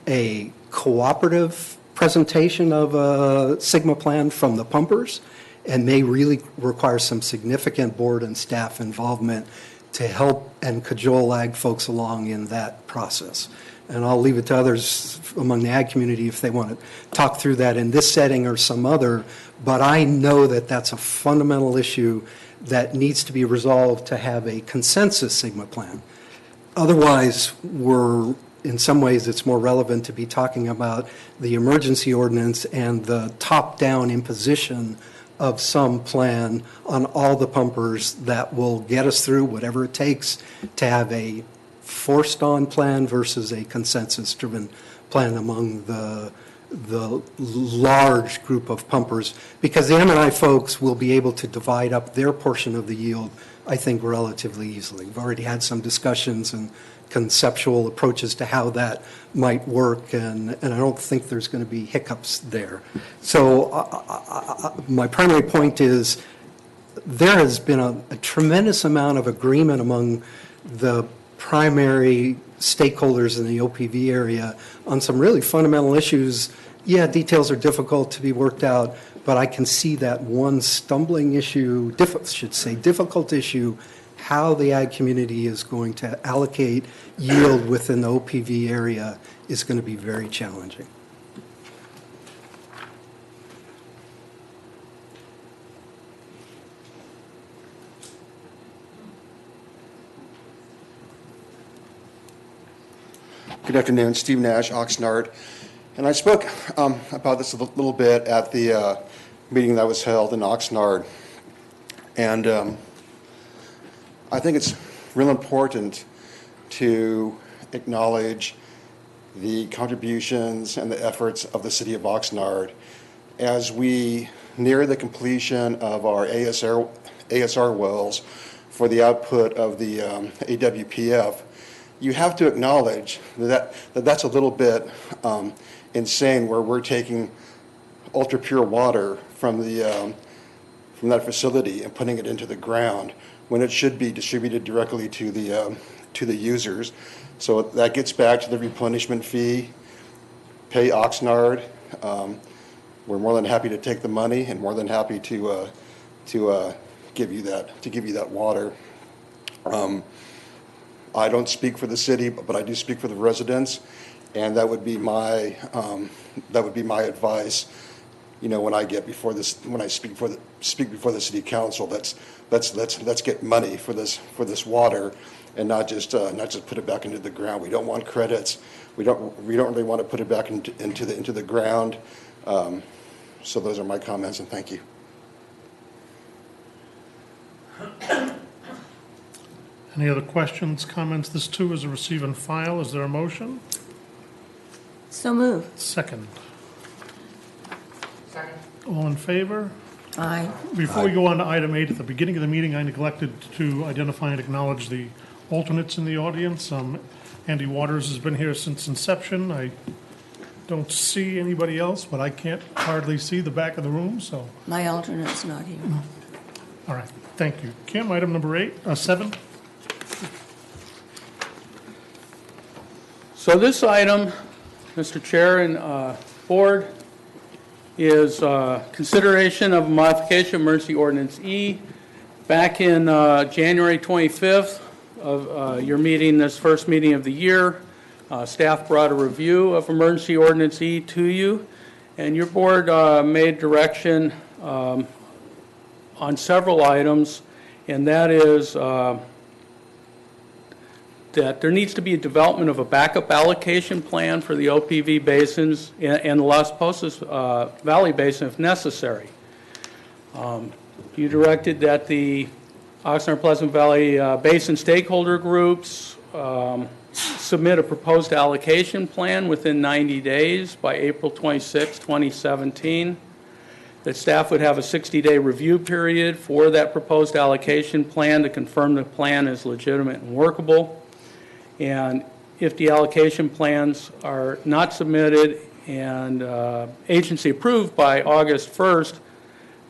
a cooperative presentation of a Sigma plan from the pumpers, and may really require some significant board and staff involvement to help and cajole ag folks along in that process. And I'll leave it to others among the ag community if they want to talk through that in this setting or some other, but I know that that's a fundamental issue that needs to be resolved to have a consensus Sigma plan. Otherwise, in some ways, it's more relevant to be talking about the emergency ordinance and the top-down imposition of some plan on all the pumpers that will get us through whatever it takes to have a forced-on plan versus a consensus-driven plan among the large group of pumpers, because the M&I folks will be able to divide up their portion of the yield I think, relatively easily. We've already had some discussions and conceptual approaches to how that might work, and I don't think there's going to be hiccups there. So my primary point is there has been a tremendous amount of agreement among the primary stakeholders in the OPV area on some really fundamental issues. Yeah, details are difficult to be worked out, but I can see that one stumbling issue, difficult issue, how the ag community is going to allocate yield within the OPV area is going to be very challenging. Good afternoon, Steve Nash, Oxnard. And I spoke about this a little bit at the meeting that was held in Oxnard. And I think it's real important to acknowledge the contributions and the efforts of the city of Oxnard as we near the completion of our ASR wells for the output of the AWPF. You have to acknowledge that's a little bit insane, where we're taking ultra pure water from that facility and putting it into the ground when it should be distributed directly to the users. So that gets back to the replenishment fee. Pay Oxnard. We're more than happy to take the money and more than happy to give you that water. I don't speak for the city, but I do speak for the residents, and that would be my advice. You know, when I speak before the city council, let's get money for this water, and not just put it back into the ground. We don't want credits. We don't really want to put it back into the ground. So those are my comments, and thank you. Any other questions, comments? This too is a receive and file. Is there a motion? So moved. Second. Second. All in favor? Aye. Before we go on to item 8, at the beginning of the meeting, I neglected to identify and acknowledge the alternates in the audience. Andy Waters has been here since inception. I don't see anybody else, but I can't hardly see the back of the room, so. My alternate's not here. All right, thank you. Kim, item number 7. So this item, Mr. Chair and Board, is consideration of modification of Emergency Ordinance E. Back in January 25th of your meeting, this first meeting of the year, staff brought a review of Emergency Ordinance E to you, and your board made direction on several items, and that is that there needs to be a development of a backup allocation plan for the OPV basins and the Las Posas Valley Basin if necessary. You directed that the Oxnard Pleasant Valley Basin stakeholder groups submit a proposed allocation plan within 90 days by April 26, 2017. That staff would have a 60-day review period for that proposed allocation plan to confirm the plan is legitimate and workable. And if the allocation plans are not submitted and agency approved by August 1st,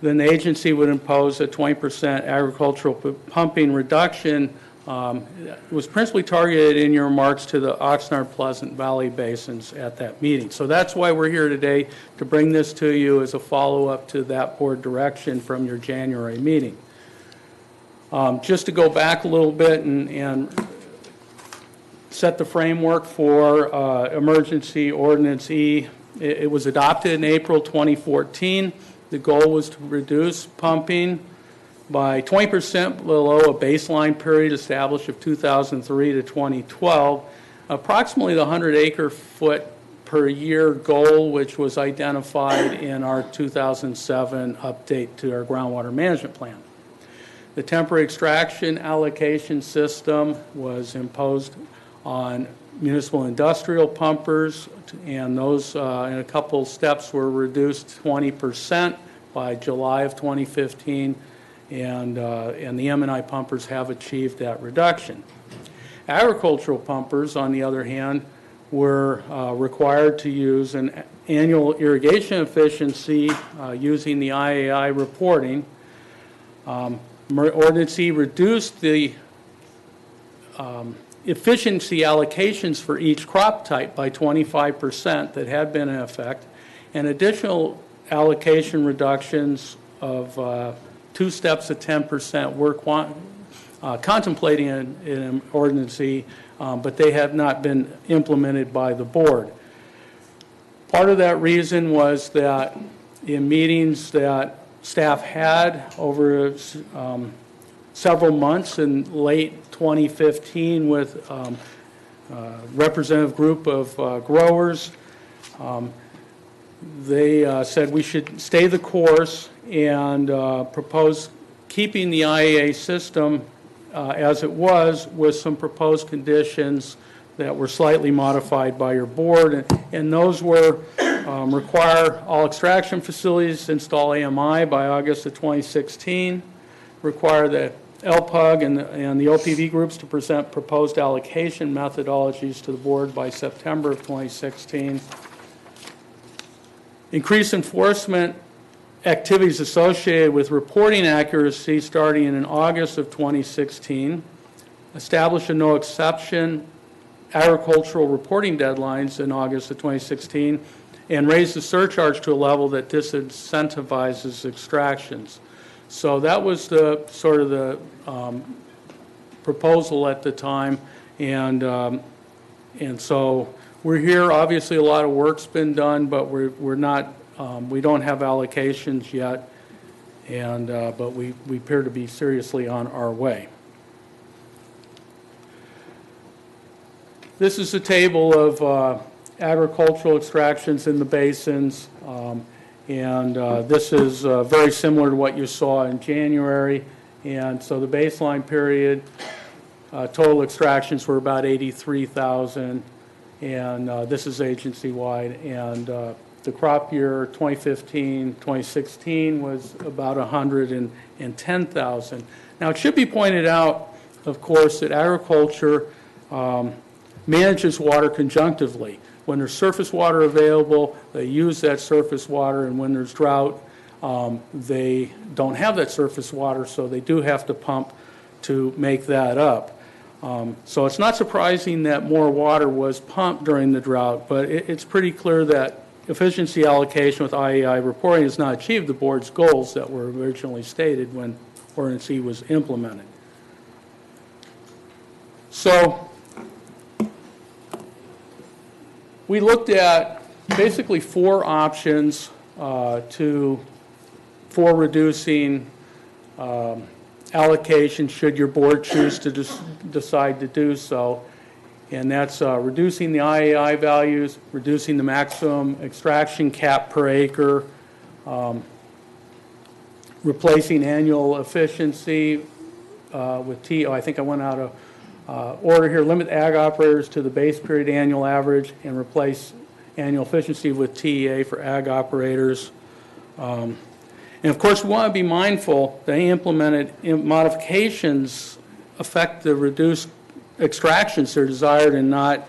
then the agency would impose a 20% agricultural pumping reduction. It was principally targeted in your remarks to the Oxnard Pleasant Valley basins at that meeting. So that's why we're here today, to bring this to you as a follow-up to that board direction from your January meeting. Just to go back a little bit and set the framework for Emergency Ordinance E. It was adopted in April 2014. The goal was to reduce pumping by 20% below a baseline period established of 2003 to 2012, approximately the 100 acre-foot per year goal, which was identified in our 2007 update to our groundwater management plan. The temporary extraction allocation system was imposed on municipal industrial pumpers, and those in a couple steps were reduced 20% by July of 2015, and the M&I pumpers have achieved that reduction. Agricultural pumpers, on the other hand, were required to use an annual irrigation efficiency using the IAI reporting. Ordinance E reduced the efficiency allocations for each crop type by 25% that had been in effect, and additional allocation reductions of 2 steps of 10% were contemplating in Ordinance E, but they have not been implemented by the board. Part of that reason was that in meetings that staff had over several months in late 2015 with a representative group of growers, they said we should stay the course and propose keeping the IAA system as it was with some proposed conditions that were slightly modified by your board, and those were require all extraction facilities to install AMI by August of 2016, require the LPUG and the OPV groups to present proposed allocation methodologies to the board by September of 2016, increase enforcement activities associated with reporting accuracy starting in August of 2016, establish a no exception agricultural reporting deadlines in August of 2016, and raise the surcharge to a level that disincentivizes extractions. So that was the sort of the proposal at the time, and so we're here. Obviously, a lot of work's been done, but we're not. We don't have allocations yet, and but we appear to be seriously on our way. This is a table of agricultural extractions in the basins, and this is very similar to what you saw in January. And so the baseline period, total extractions were about 83,000, and this is agency-wide. And the crop year 2015-2016 was about 110,000. Now, it should be pointed out, of course, that agriculture manages water conjunctively. When there's surface water available, they use that surface water, and when there's drought, they don't have that surface water, so they do have to pump to make that up. So it's not surprising that more water was pumped during the drought, but it's pretty clear that efficiency allocation with IEI reporting has not achieved the board's goals that were originally stated when Ordinance E was implemented. So we looked at basically 4 options for reducing allocation should your board choose to decide to do so. And that's reducing the IAI values, reducing the maximum extraction cap per acre, replacing annual efficiency with T. Oh, I think I went out of order here. Limit ag operators to the base period annual average and replace annual efficiency with TEA for ag operators. And of course, we want to be mindful that any implemented modifications affect the reduced extractions that are desired and not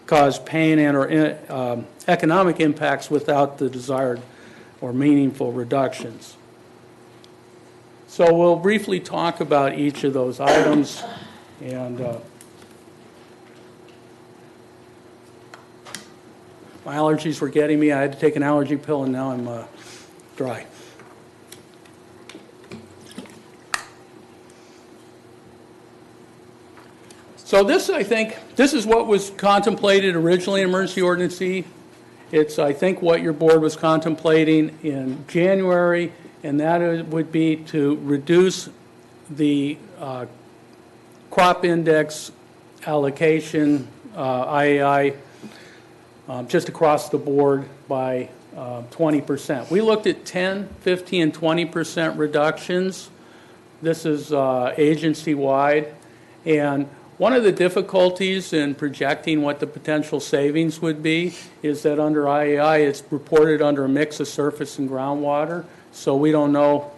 cause pain and or economic impacts without the desired or meaningful reductions. So we'll briefly talk about each of those items, and my allergies were getting me. I had to take an allergy pill, and now I'm dry. So this, I think, this is what was contemplated originally in Emergency Ordinance E. It's, I think, what your board was contemplating in January, and that would be to reduce the crop index allocation, IAI, just across the board by 20%. We looked at 10, 15, and 20% reductions. This is agency-wide, and one of the difficulties in projecting what the potential savings would be is that under IAI, it's reported under a mix of surface and groundwater, so we don't know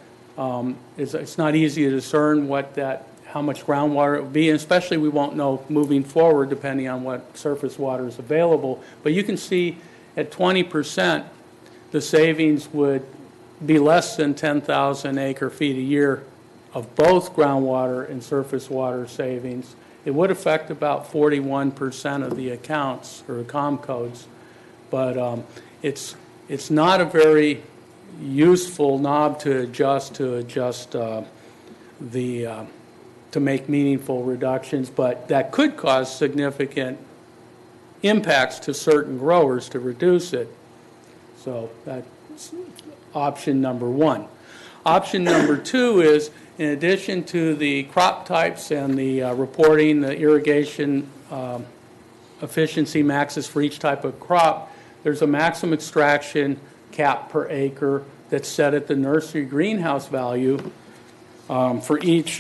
It's not easy to discern how much groundwater it would be, and especially we won't know moving forward depending on what surface water is available. But you can see at 20%, the savings would be less than 10,000 acre feet a year of both groundwater and surface water savings. It would affect about 41% of the accounts or com codes, but it's not a very useful knob to adjust to make meaningful reductions, but that could cause significant impacts to certain growers to reduce it. So that's option number one. Option number two is, in addition to the crop types and the reporting, the irrigation efficiency maxes for each type of crop, there's a maximum extraction cap per acre that's set at the nursery greenhouse value for each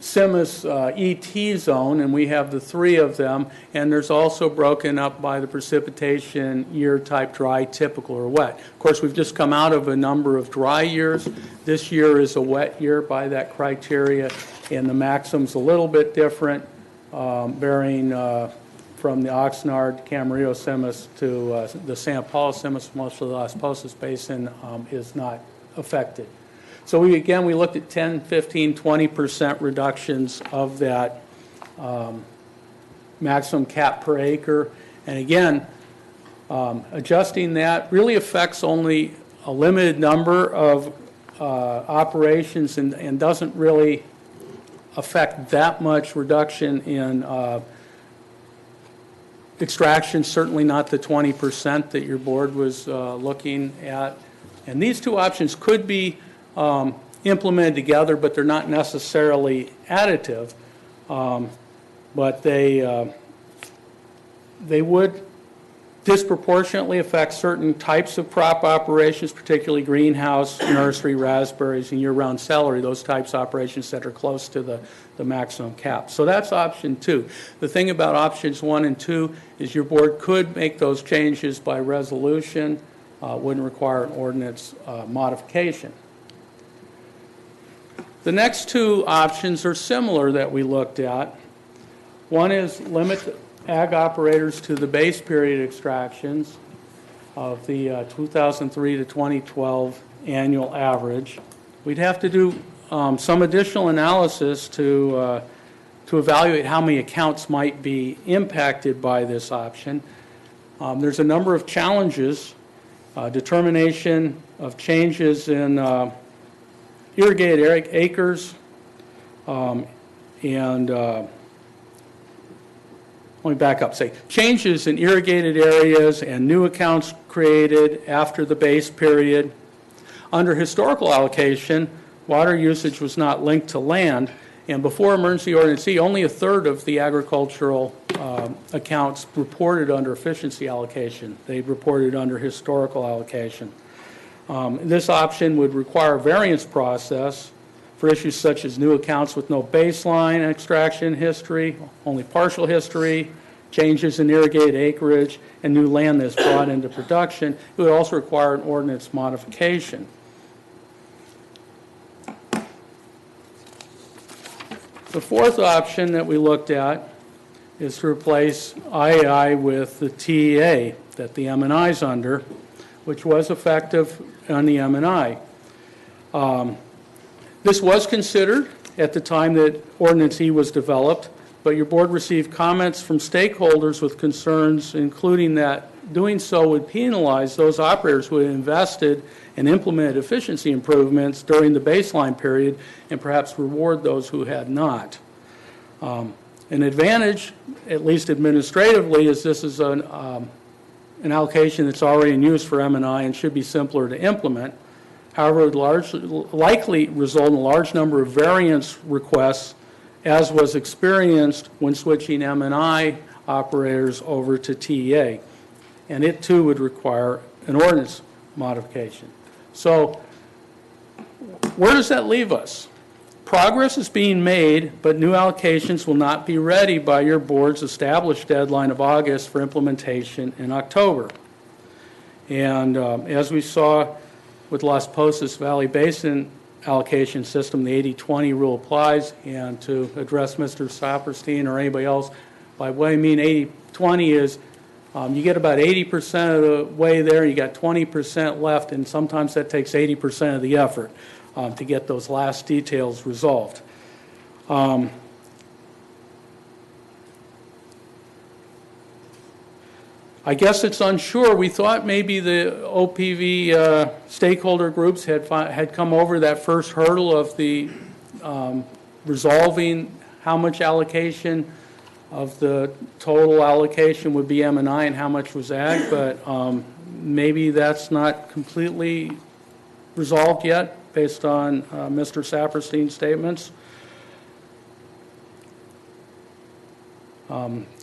CIMMYS ET zone, and we have the three of them, and there's also broken up by the precipitation year type, dry, typical, or wet. Of course, we've just come out of a number of dry years. This year is a wet year by that criteria, and the maximum's a little bit different, varying from the Oxnard, Camarillo CIMMYS to the San Paulo CIMMYS. Most of the Las Posas Basin is not affected. So we looked at 10, 15, 20% reductions of that maximum cap per acre. And again, adjusting that really affects only a limited number of operations and doesn't really affect that much reduction in extraction, certainly not the 20% that your board was looking at. And these two options could be implemented together, but they're not necessarily additive. But they would disproportionately affect certain types of crop operations, particularly greenhouse, nursery, raspberries, and year-round celery, those types of operations that are close to the maximum cap. So that's option two. The thing about options one and two is your board could make those changes by resolution, wouldn't require an ordinance modification. The next two options are similar that we looked at. One is limit ag operators to the base period extractions of the 2003 to 2012 annual average. We'd have to do some additional analysis to evaluate how many accounts might be impacted by this option. There's a number of challenges, determination of changes in irrigated acres, and let me back up, say changes in irrigated areas and new accounts created after the base period. Under historical allocation, water usage was not linked to land, and before Emergency Ordinance E, only a third of the agricultural accounts reported under efficiency allocation. They reported under historical allocation. This option would require a variance process for issues such as new accounts with no baseline extraction history, only partial history, changes in irrigated acreage, and new land that's brought into production. It would also require an ordinance modification. The fourth option that we looked at is to replace IAI with the TEA that the M&I is under, which was effective on the M&I. This was considered at the time that Ordinance E was developed, but your board received comments from stakeholders with concerns, including that doing so would penalize those operators who had invested and implemented efficiency improvements during the baseline period and perhaps reward those who had not. An advantage, at least administratively, is this is an allocation that's already in use for M&I and should be simpler to implement. However, it would likely result in a large number of variance requests, as was experienced when switching M&I operators over to TEA. And it too would require an ordinance modification. So where does that leave us? Progress is being made, but new allocations will not be ready by your board's established deadline of August for implementation in October. And as we saw with Las Posas Valley Basin allocation system, the 80-20 rule applies. And to address Mr. Saperstein or anybody else, by what I mean 80-20 is you get about 80% of the way there, you got 20% left, and sometimes that takes 80% of the effort to get those last details resolved. I guess it's unsure. We thought maybe the OPV stakeholder groups had come over that first hurdle of the resolving how much allocation of the total allocation would be M&I and how much was ag, but maybe that's not completely resolved yet based on Mr. Saperstein's statements.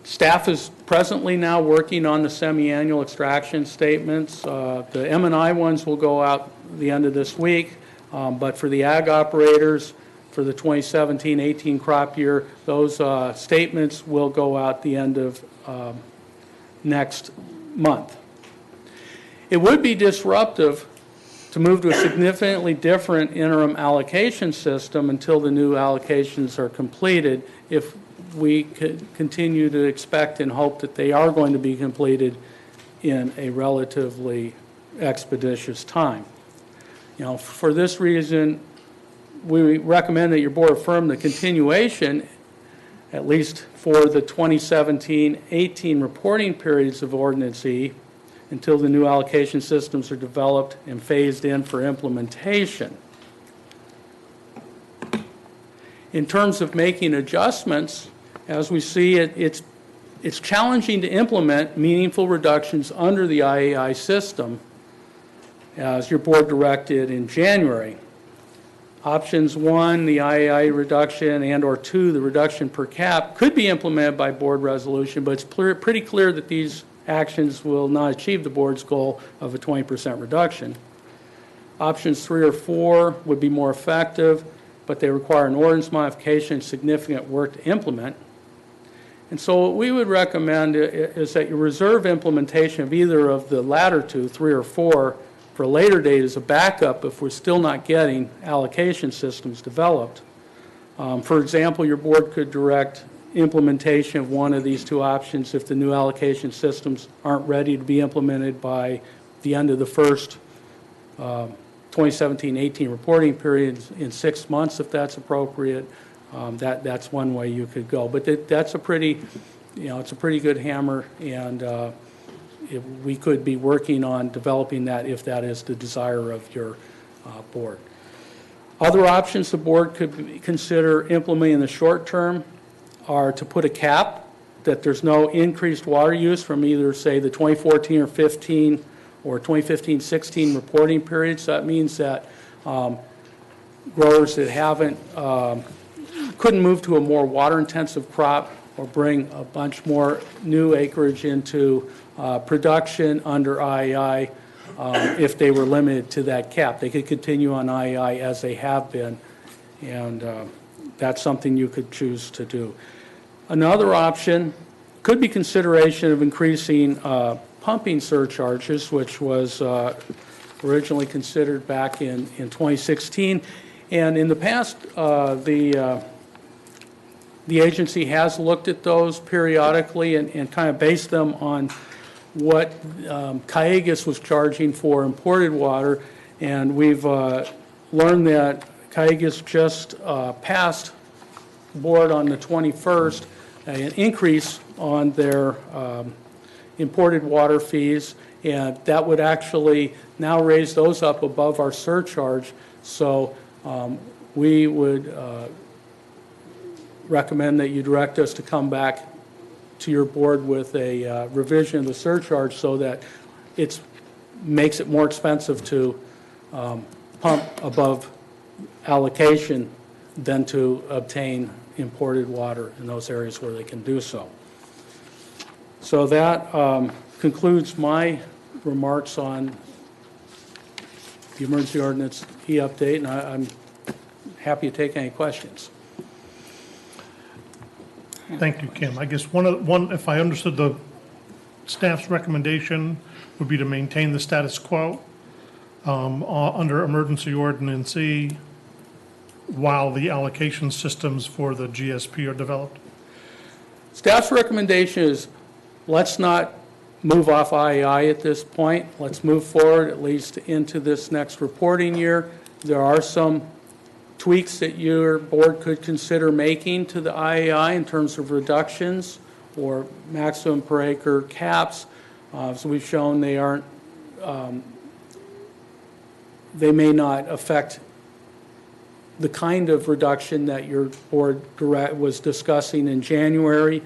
Staff is presently now working on the semi-annual extraction statements. The M&I ones will go out the end of this week, but for the ag operators, for the 2017-18 crop year, those statements will go out the end of next month. It would be disruptive to move to a significantly different interim allocation system until the new allocations are completed if we continue to expect and hope that they are going to be completed in a relatively expeditious time. You know, for this reason, we recommend that your board affirm the continuation, at least for the 2017-18 reporting periods of Ordinance E, until the new allocation systems are developed and phased in for implementation. In terms of making adjustments, as we see it, it's challenging to implement meaningful reductions under the IAI system, as your board directed in January. Options 1, the IAI reduction, and or 2, the reduction per cap, could be implemented by board resolution, but it's pretty clear that these actions will not achieve the board's goal of a 20% reduction. Options 3 or 4 would be more effective, but they require an ordinance modification and significant work to implement. And so what we would recommend is that you reserve implementation of either of the latter two, 3 or 4, for a later date as a backup if we're still not getting allocation systems developed. For example, your board could direct implementation of one of these two options if the new allocation systems aren't ready to be implemented by the end of the first 2017-18 reporting period in 6 months, if that's appropriate. That's one way you could go. But that's a pretty, it's a pretty good hammer, and we could be working on developing that if that is the desire of your board. Other options the board could consider implementing in the short term are to put a cap that there's no increased water use from either, say, the 2014 or 15 or 2015-16 reporting periods. That means that growers that haven't couldn't move to a more water-intensive crop or bring a bunch more new acreage into production under IAI if they were limited to that cap. They could continue on IAI as they have been, and that's something you could choose to do. Another option could be consideration of increasing pumping surcharges, which was originally considered back in 2016. And in the past, the agency has looked at those periodically and kind of based them on what Cayugas was charging for imported water. And we've learned that Cayugas just passed board on the 21st an increase on their imported water fees, and that would actually now raise those up above our surcharge. So we would recommend that you direct us to come back to your board with a revision of the surcharge so that it makes it more expensive to pump above allocation than to obtain imported water in those areas where they can do so. So that concludes my remarks on the emergency ordinance e-update, and I'm happy to take any questions. Thank you, Kim. I guess one, if I understood the staff's recommendation, would be to maintain the status quo under Emergency Ordinance E while the allocation systems for the GSP are developed? Staff's recommendation is, let's not move off IEI at this point. Let's move forward at least into this next reporting year. There are some tweaks that your board could consider making to the IEI in terms of reductions or maximum per acre caps. So we've shown they aren't, they may not affect the kind of reduction that your board was discussing in January.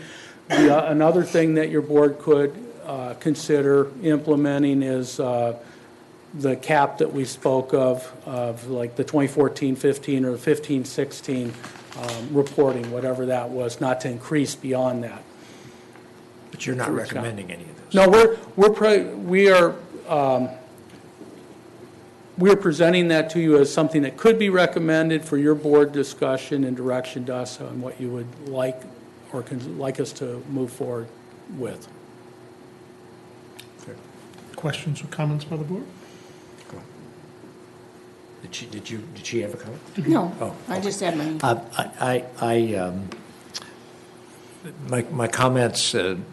Another thing that your board could consider implementing is the cap that we spoke of like the 2014-15 or 15-16 reporting, whatever that was, not to increase beyond that. But you're not recommending any of those? No, we're presenting that to you as something that could be recommended for your board discussion and direction to us on what you would like or like us to move forward with. Questions or comments by the board? Did she have a comment? No, Oh, I just had my comments, and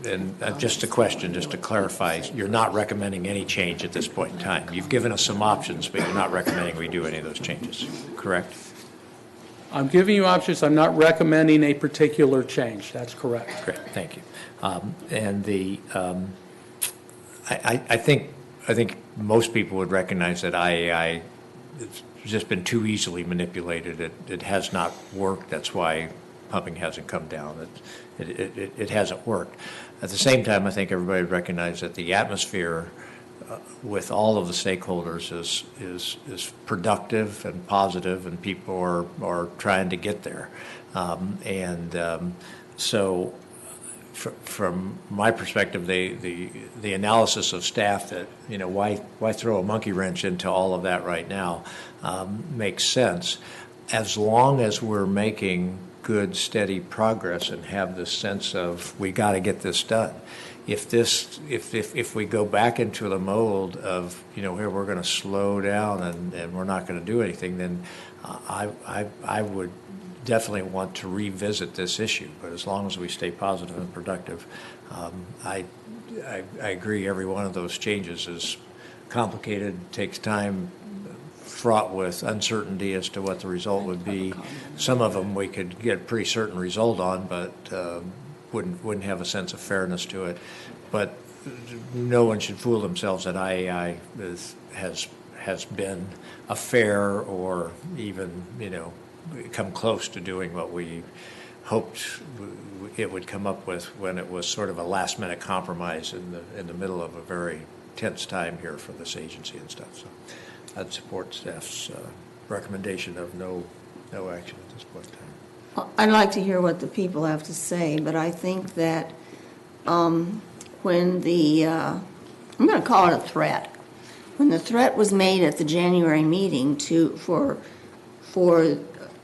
just a question, just to clarify, you're not recommending any change at this point in time. You've given us some options, but you're not recommending we do any of those changes, correct? I'm giving you options. I'm not recommending a particular change. That's correct. Great, thank you. I think most people would recognize that IAI has just been too easily manipulated. It has not worked. That's why pumping hasn't come down. It hasn't worked. At the same time, I think everybody recognizes that the atmosphere with all of the stakeholders is productive and positive, and people are trying to get there. So from my perspective, the analysis of staff that, why throw a monkey wrench into all of that right now makes sense, as long as we're making good, steady progress and have this sense of we got to get this done. If we go back into the mold of here we're going to slow down and we're not going to do anything, then I would definitely want to revisit this issue. But as long as we stay positive and productive, I agree. Every one of those changes is complicated, takes time, fraught with uncertainty as to what the result would be. Some of them we could get a pretty certain result on, but wouldn't have a sense of fairness to it. But no one should fool themselves that IAI has been a fair or even come close to doing what we hoped it would come up with when it was sort of a last-minute compromise in the middle of a very tense time here for this agency and stuff. So I'd support staff's recommendation of no action at this point in time. I'd like to hear what the people have to say, but I think that when I'm going to call it a threat, when the threat was made at the January meeting for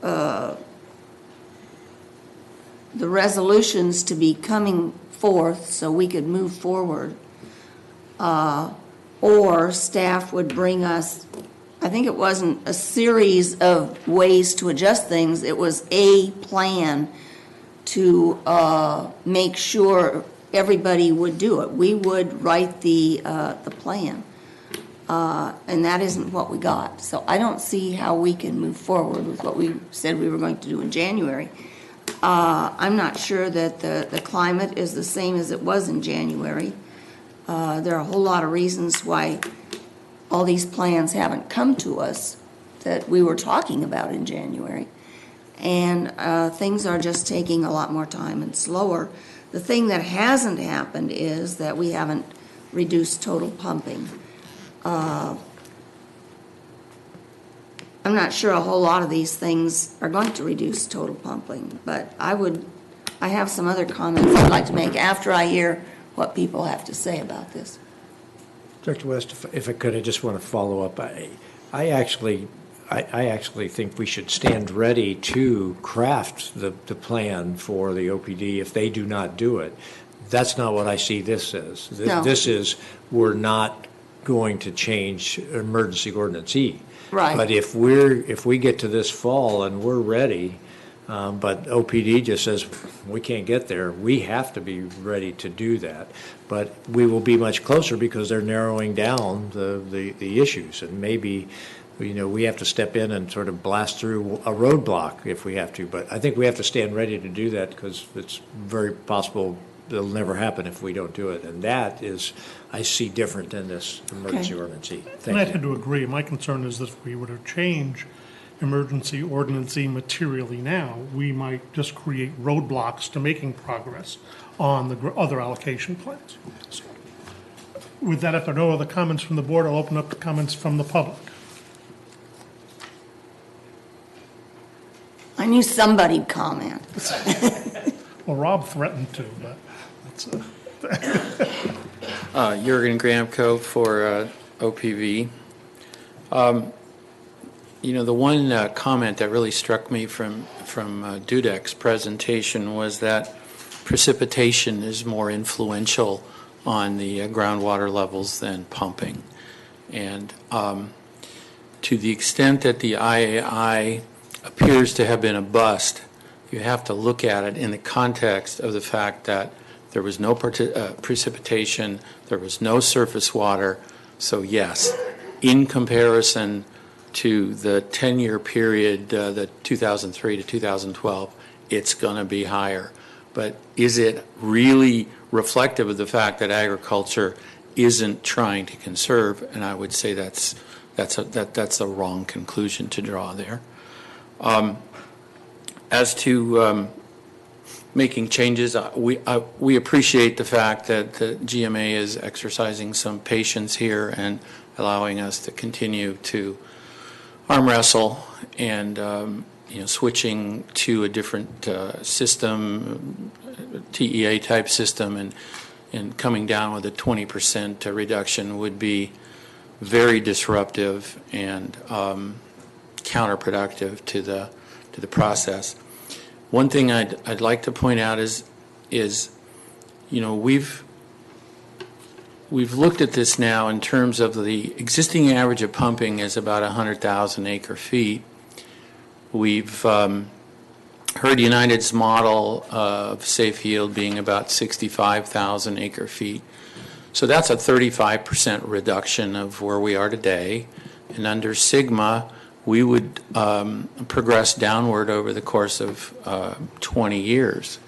the resolutions to be coming forth so we could move forward, or staff would bring us, I think it wasn't a series of ways to adjust things, it was a plan to make sure everybody would do it. We would write the plan, and that isn't what we got. So I don't see how we can move forward with what we said we were going to do in January. I'm not sure that the climate is the same as it was in January. There are a whole lot of reasons why all these plans haven't come to us that we were talking about in January. And things are just taking a lot more time and slower. The thing that hasn't happened is that we haven't reduced total pumping. I'm not sure a whole lot of these things are going to reduce total pumping, but I have some other comments I'd like to make after I hear what people have to say about this. Dr. West, if I could, I just want to follow up. I actually think we should stand ready to craft the plan for the OPD if they do not do it. That's not what I see this as. No. This is, we're not going to change emergency ordinance E. Right. But if we get to this fall and we're ready, but OPD just says we can't get there, we have to be ready to do that. But we will be much closer because they're narrowing down the issues, and maybe, we have to step in and sort of blast through a roadblock if we have to. But I think we have to stand ready to do that because it's very possible it'll never happen if we don't do it. And that is, I see different than this emergency ordinance E. And I Thank tend you. to agree. My concern is that if we were to change emergency ordinance E materially now, we might just create roadblocks to making progress on the other allocation plans. So, with that, if there are no other comments from the board, I'll open up to comments from the public. I knew somebody'd comment. Well, Rob threatened to, but that's Jurgen Gramko for OPV. The one comment that really struck me from Dudek's presentation was that precipitation is more influential on the groundwater levels than pumping. And to the extent that the IAI appears to have been a bust, you have to look at it in the context of the fact that there was no precipitation, there was no surface water. So yes, in comparison to the 10-year period, the 2003 to 2012, it's going to be higher. But is it really reflective of the fact that agriculture isn't trying to conserve? And I would say that's the wrong conclusion to draw there. As to making changes, we appreciate the fact that the GMA is exercising some patience here and allowing us to continue to arm wrestle and switching to a different system, TEA type system, and coming down with a 20% reduction would be very disruptive and counterproductive to the process. One thing I'd like to point out is we've looked at this now in terms of the existing average of pumping is about 100,000 acre feet. We've heard United's model of safe yield being about 65,000 acre feet. So that's a 35% reduction of where we are today. And under Sigma, we would progress downward over the course of 20 years.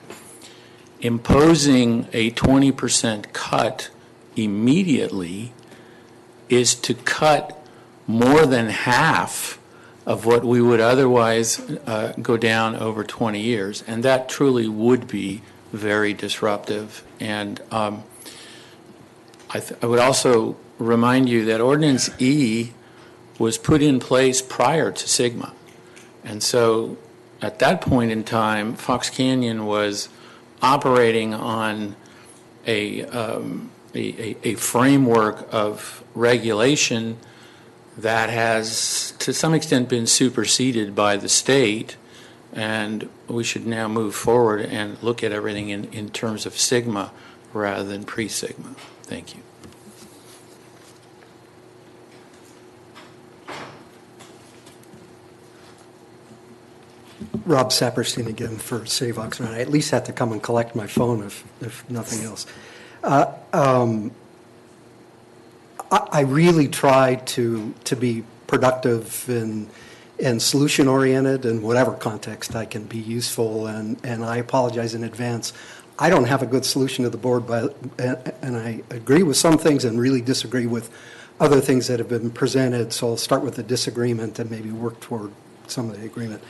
Imposing a 20% cut immediately is to cut more than half of what we would otherwise go down over 20 years. And that truly would be very disruptive. And I would also remind you that Ordinance E was put in place prior to Sigma. And so at that point in time, Fox Canyon was operating on a framework of regulation that has to some extent been superseded by the state, and we should now move forward and look at everything in terms of Sigma rather than pre-Sigma. Thank you. Rob Saperstein again for City of Oxnard. I at least had to come and collect my phone if nothing else. I really try to be productive and solution-oriented in whatever context I can be useful, and I apologize in advance. I don't have a good solution to the board, and I agree with some things and really disagree with other things that have been presented, so I'll start with the disagreement and maybe work toward some of the agreement.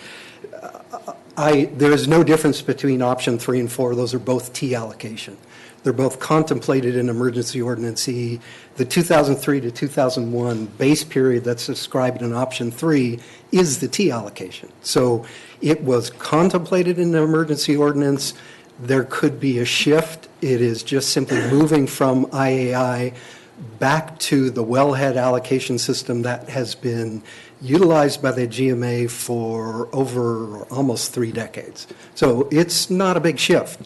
There is no difference between option 3 and 4. Those are both T allocation. They're both contemplated in Emergency Ordinance E. The 2003 to 2001 base period that's described in option 3 is the T allocation. So it was contemplated in the Emergency Ordinance. There could be a shift. It is just simply moving from IAI back to the wellhead allocation system that has been utilized by the GMA for over almost 3 decades. So it's not a big shift.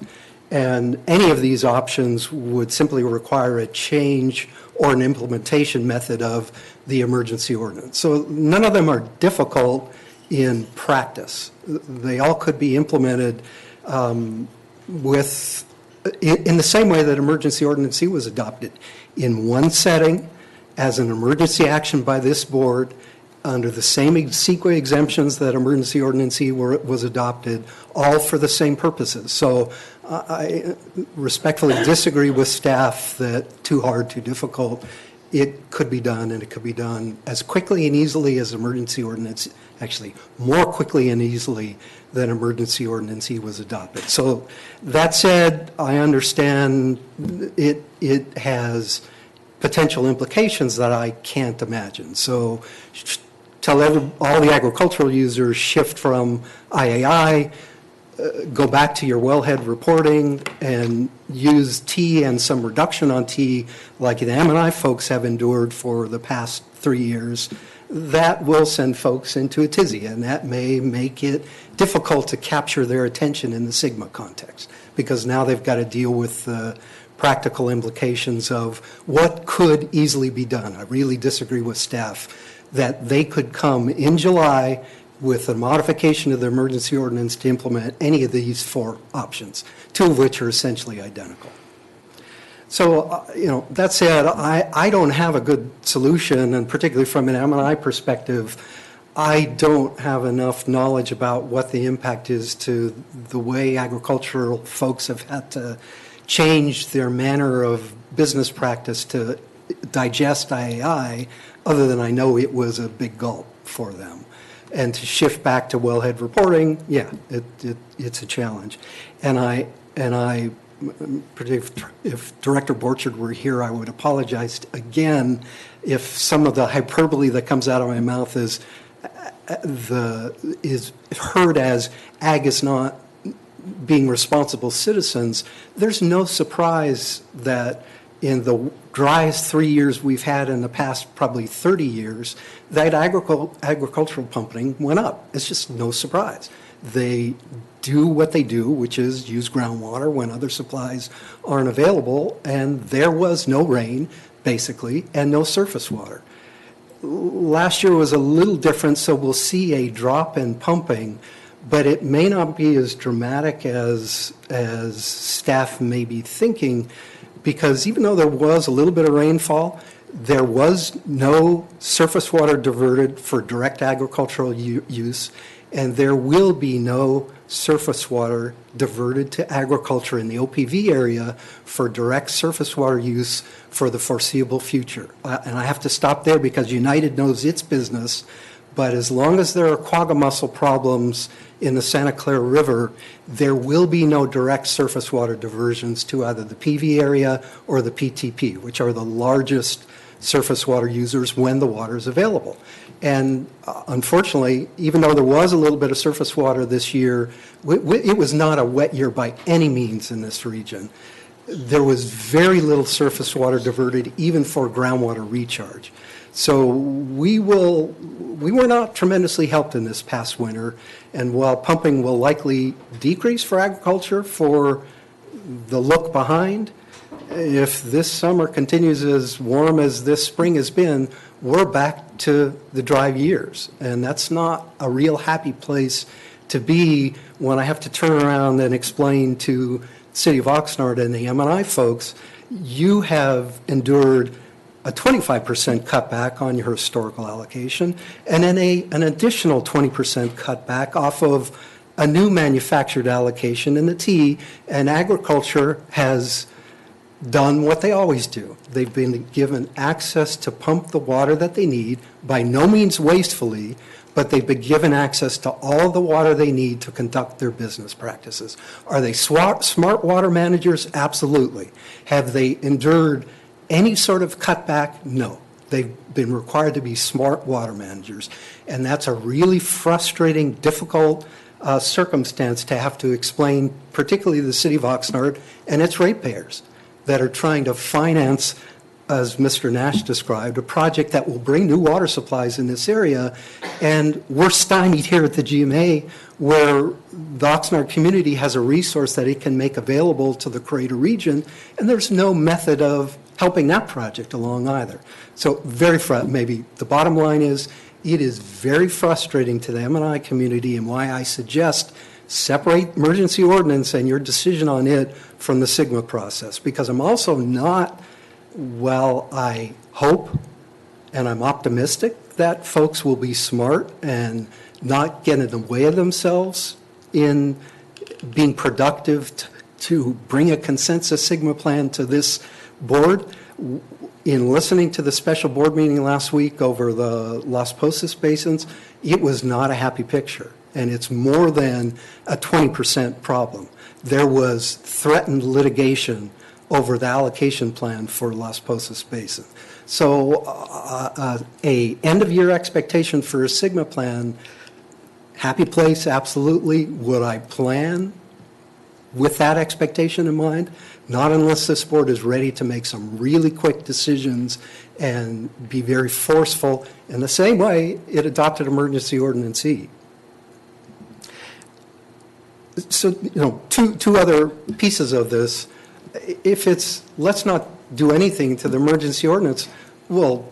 And any of these options would simply require a change or an implementation method of the emergency ordinance. So none of them are difficult in practice. They all could be implemented in the same way that emergency ordinance C was adopted, in one setting as an emergency action by this board under the same CEQA exemptions that emergency ordinance C was adopted, all for the same purposes. So I respectfully disagree with staff that too hard, too difficult. It could be done, and it could be done as quickly and easily as emergency ordinance, actually more quickly and easily than emergency ordinance E was adopted. So that said, I understand it has potential implications that I can't imagine. So tell all the agricultural users, shift from IAI, go back to your wellhead reporting and use T and some reduction on T like the M&I folks have endured for the past 3 years. That will send folks into a tizzy, and that may make it difficult to capture their attention in the Sigma context, because now they've got to deal with the practical implications of what could easily be done. I really disagree with staff that they could come in July with a modification of the emergency ordinance to implement any of these 4 options, 2 of which are essentially identical. So, that said, I don't have a good solution, and particularly from an M&I perspective, I don't have enough knowledge about what the impact is to the way agricultural folks have had to change their manner of business practice to digest IAI, other than I know it was a big gulp for them. And to shift back to wellhead reporting, yeah, it's a challenge. And I, if Director Borchard were here, I would apologize again if some of the hyperbole that comes out of my mouth is heard as ag is not being responsible citizens. There's no surprise that in the driest 3 years we've had in the past probably 30 years, that agricultural pumping went up. It's just no surprise. They do what they do, which is use groundwater when other supplies aren't available, and there was no rain, basically, and no surface water. Last year was a little different, so we'll see a drop in pumping, but it may not be as dramatic as staff may be thinking, because even though there was a little bit of rainfall, there was no surface water diverted for direct agricultural use, and there will be no surface water diverted to agriculture in the OPV area for direct surface water use for the foreseeable future. And I have to stop there because United knows its business, but as long as there are quagga mussel problems in the Santa Clara River, there will be no direct surface water diversions to either the PV area or the PTP, which are the largest surface water users when the water is available. And unfortunately, even though there was a little bit of surface water this year, it was not a wet year by any means in this region. There was very little surface water diverted even for groundwater recharge. So we were not tremendously helped in this past winter, and while pumping will likely decrease for agriculture for the look behind, if this summer continues as warm as this spring has been, we're back to the dry years. And that's not a real happy place to be when I have to turn around and explain to the City of Oxnard and the M&I folks, you have endured a 25% cutback on your historical allocation, and then an additional 20% cutback off of a new manufactured allocation in the T, and agriculture has done what they always do. They've been given access to pump the water that they need, by no means wastefully, but they've been given access to all the water they need to conduct their business practices. Are they smart water managers? Absolutely. Have they endured any sort of cutback? No. They've been required to be smart water managers. And that's a really frustrating, difficult circumstance to have to explain, particularly the City of Oxnard and its ratepayers that are trying to finance, as Mr. Nash described, a project that will bring new water supplies in this area. And we're stymied here at the GMA, where the Oxnard community has a resource that it can make available to the greater region, and there's no method of helping that project along either. So maybe the bottom line is, it is very frustrating to the M&I community, and why I suggest separate emergency ordinance and your decision on it from the SIGMA process. Because I'm also not, well, I hope and I'm optimistic that folks will be smart and not get in the way of themselves in being productive to bring a consensus SIGMA plan to this board. In listening to the special board meeting last week over the Las Posas basins, it was not a happy picture, and it's more than a 20% problem. There was threatened litigation over the allocation plan for Las Posas Basin. So a end-of-year expectation for a SIGMA plan, happy place, absolutely. Would I plan with that expectation in mind? Not unless this board is ready to make some really quick decisions and be very forceful in the same way it adopted emergency ordinance E. So, two other pieces of this. If it's, let's not do anything to the emergency ordinance, well,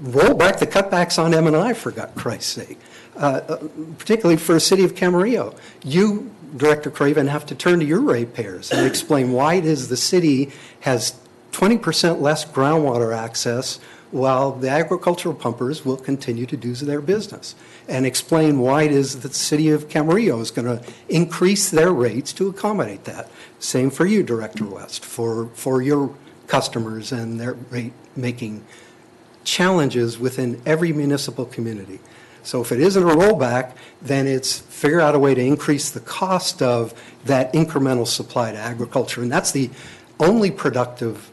roll back the cutbacks on M&I, for Christ's sake, particularly for the city of Camarillo. You, Director Craven, have to turn to your ratepayers and explain why it is the city has 20% less groundwater access while the agricultural pumpers will continue to do their business, and explain why it is that the city of Camarillo is going to increase their rates to accommodate that. Same for you, Director West, for your customers and their rate-making challenges within every municipal community. So if it isn't a rollback, then it's figure out a way to increase the cost of that incremental supply to agriculture. And that's the only productive,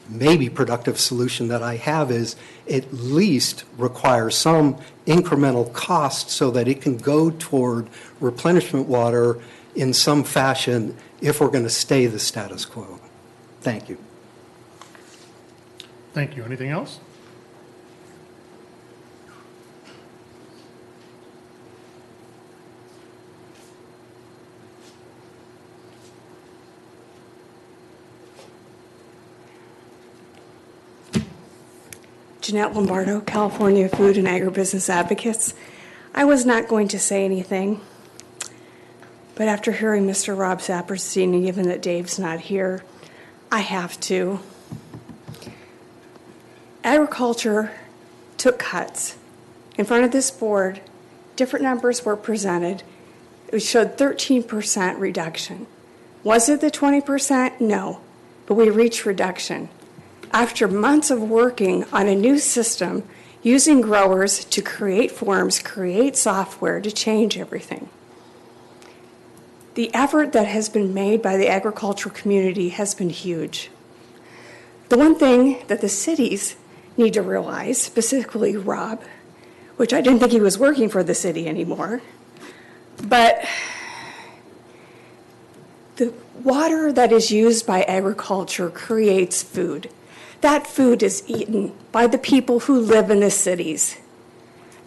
maybe productive solution that I have, is at least require some incremental cost so that it can go toward replenishment water in some fashion if we're going to stay the status quo. Thank you. Thank you. Anything else? Jeanette Lombardo, California Food and Agribusiness Advocates. I was not going to say anything, but after hearing Mr. Rob Saperstein, and given that Dave's not here, I have to. Agriculture took cuts. In front of this board, different numbers were presented. It showed 13% reduction. Was it the 20%? No, but we reached reduction. After months of working on a new system, using growers to create forms, create software to change everything. The effort that has been made by the agricultural community has been huge. The one thing that the cities need to realize, specifically Rob, which I didn't think he was working for the city anymore, but the water that is used by agriculture creates food. That food is eaten by the people who live in the cities.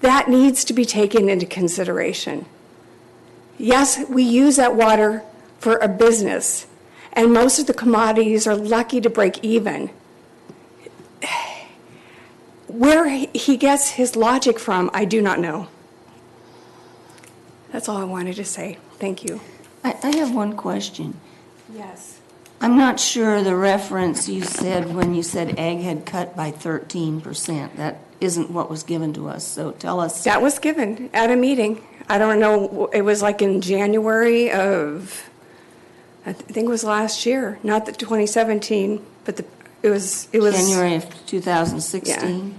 That needs to be taken into consideration. Yes, we use that water for a business, and most of the commodities are lucky to break even. Where he gets his logic from, I do not know. That's all I wanted to say. Thank you. I have one question. Yes. I'm not sure the reference you said when you said ag had cut by 13%. That isn't what was given to us, so tell us. That was given at a meeting. I don't know, it was like in January of, I think it was last year, not the 2017, but it was January of 2016? Yeah.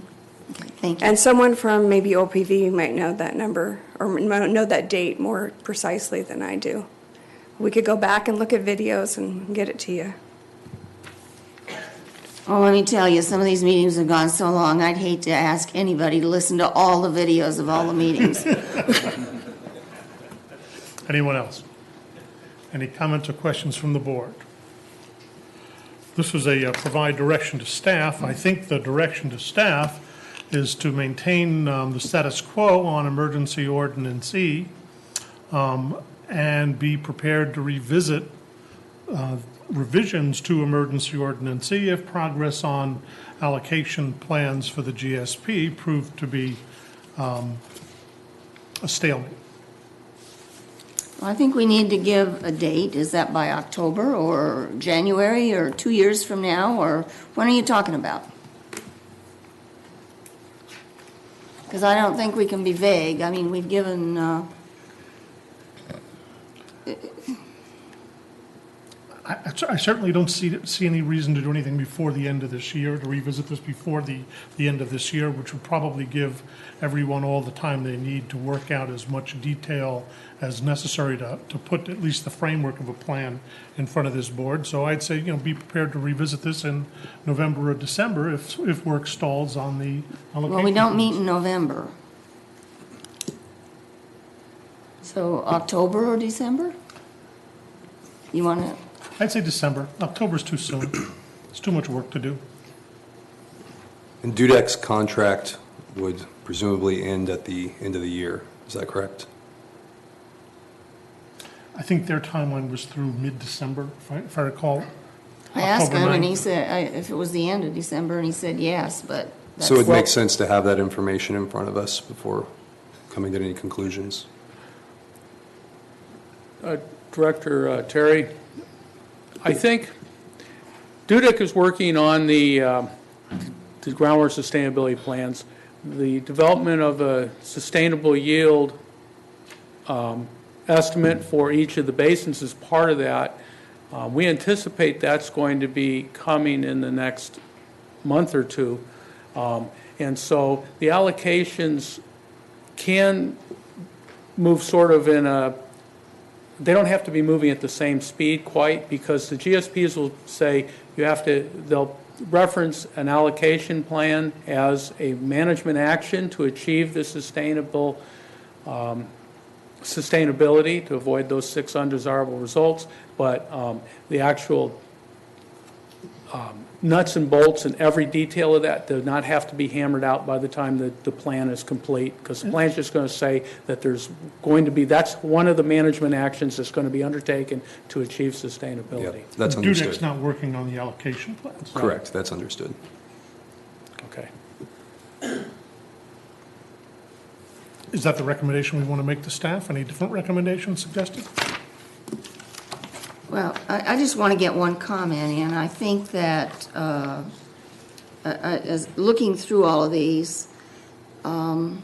Okay, thank you. And someone from maybe OPV might know that number, or might know that date more precisely than I do. We could go back and look at videos and get it to you. Well, let me tell you, some of these meetings have gone so long, I'd hate to ask anybody to listen to all the videos of all the meetings. Anyone else? Any comments or questions from the board? This was a provide direction to staff. I think the direction to staff is to maintain the status quo on emergency ordinance E, and be prepared to revisit revisions to emergency ordinance E if progress on allocation plans for the GSP proved to be a stalemate. I think we need to give a date. Is that by October or January or 2 years from now, or when are you talking about? Because I don't think we can be vague. I mean, we've given, I certainly don't see any reason to do anything before the end of this year, to revisit this before the end of this year, which would probably give everyone all the time they need to work out as much detail as necessary to put at least the framework of a plan in front of this board. So I'd say, be prepared to revisit this in November or December if work stalls on the allocation. well, we don't meet in November. So October or December? You want to? I'd say December. October's too soon. It's too much work to do. And Dudek's contract would presumably end at the end of the year. Is that correct? I think their timeline was through mid-December, if I recall. I asked October him, and 9th. he said, if it was the end of December, and he said yes, but that's... So it makes sense to have that information in front of us before coming to any conclusions. Director Terry, I think Dudek is working on the groundwater sustainability plans. The development of a sustainable yield estimate for each of the basins is part of that. We anticipate that's going to be coming in the next month or two. And so the allocations can move sort of in a, they don't have to be moving at the same speed quite, because the GSPs will say they'll reference an allocation plan as a management action to achieve the sustainability, to avoid those 6 undesirable results, but the actual nuts and bolts and every detail of that do not have to be hammered out by the time the plan is complete, because the plan is just going to say that there's going to be, that's one of the management actions that's going to be undertaken to achieve sustainability. Yeah, that's understood. Dudek's not working on the allocation plans. Correct, that's understood. Okay. Is that the recommendation we want to make to staff? Any different recommendations suggested? Well, I just want to get one comment in. I think that as looking through all of these, my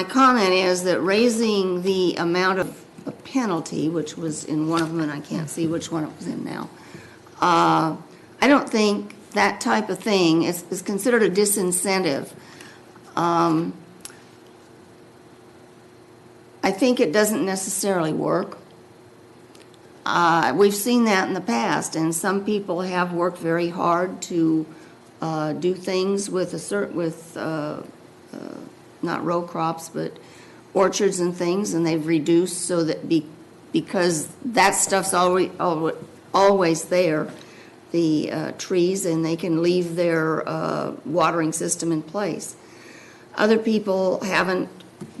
comment is that raising the amount of a penalty, which was in one of them, and I can't see which one it was in now, I don't think that type of thing is considered a disincentive. I think it doesn't necessarily work. We've seen that in the past, and some people have worked very hard to do things with not row crops, but orchards and things, and they've reduced so that because that stuff's always there, the trees, and they can leave their watering system in place. Other people haven't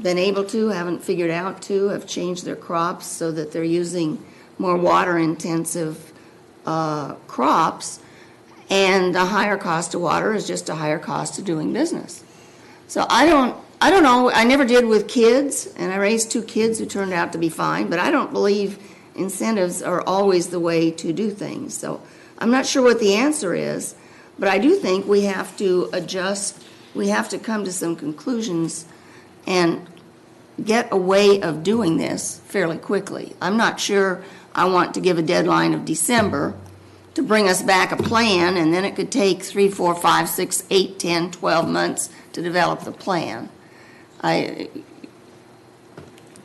been able to, haven't figured out to, have changed their crops so that they're using more water-intensive crops, and a higher cost of water is just a higher cost of doing business. So I don't know, I never did with kids, and I raised 2 kids who turned out to be fine, but I don't believe incentives are always the way to do things. So I'm not sure what the answer is, but I do think we have to adjust, we have to come to some conclusions and get a way of doing this fairly quickly. I'm not sure I want to give a deadline of December to bring us back a plan, and then it could take 3, 4, 5, 6, 8, 10, 12 months to develop the plan.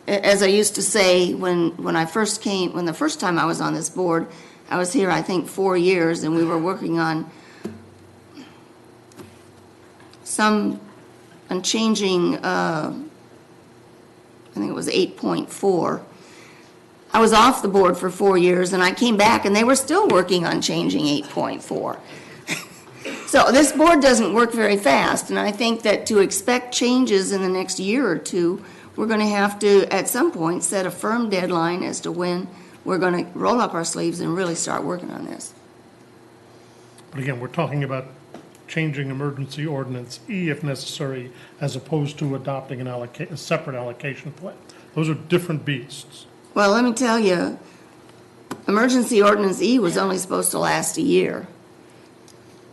As I used to say when the first time I was on this board, I was here, I think, 4 years, and we were working on changing, I think it was 8.4. I was off the board for 4 years, and I came back, and they were still working on changing 8.4. So this board doesn't work very fast, and I think that to expect changes in the next year or two, we're going to have to, at some point, set a firm deadline as to when we're going to roll up our sleeves and really start working on this. But again, we're talking about changing emergency ordinance E if necessary, as opposed to adopting a separate allocation plan. Those are different beasts. Well, let me tell you, emergency ordinance E was only supposed to last a year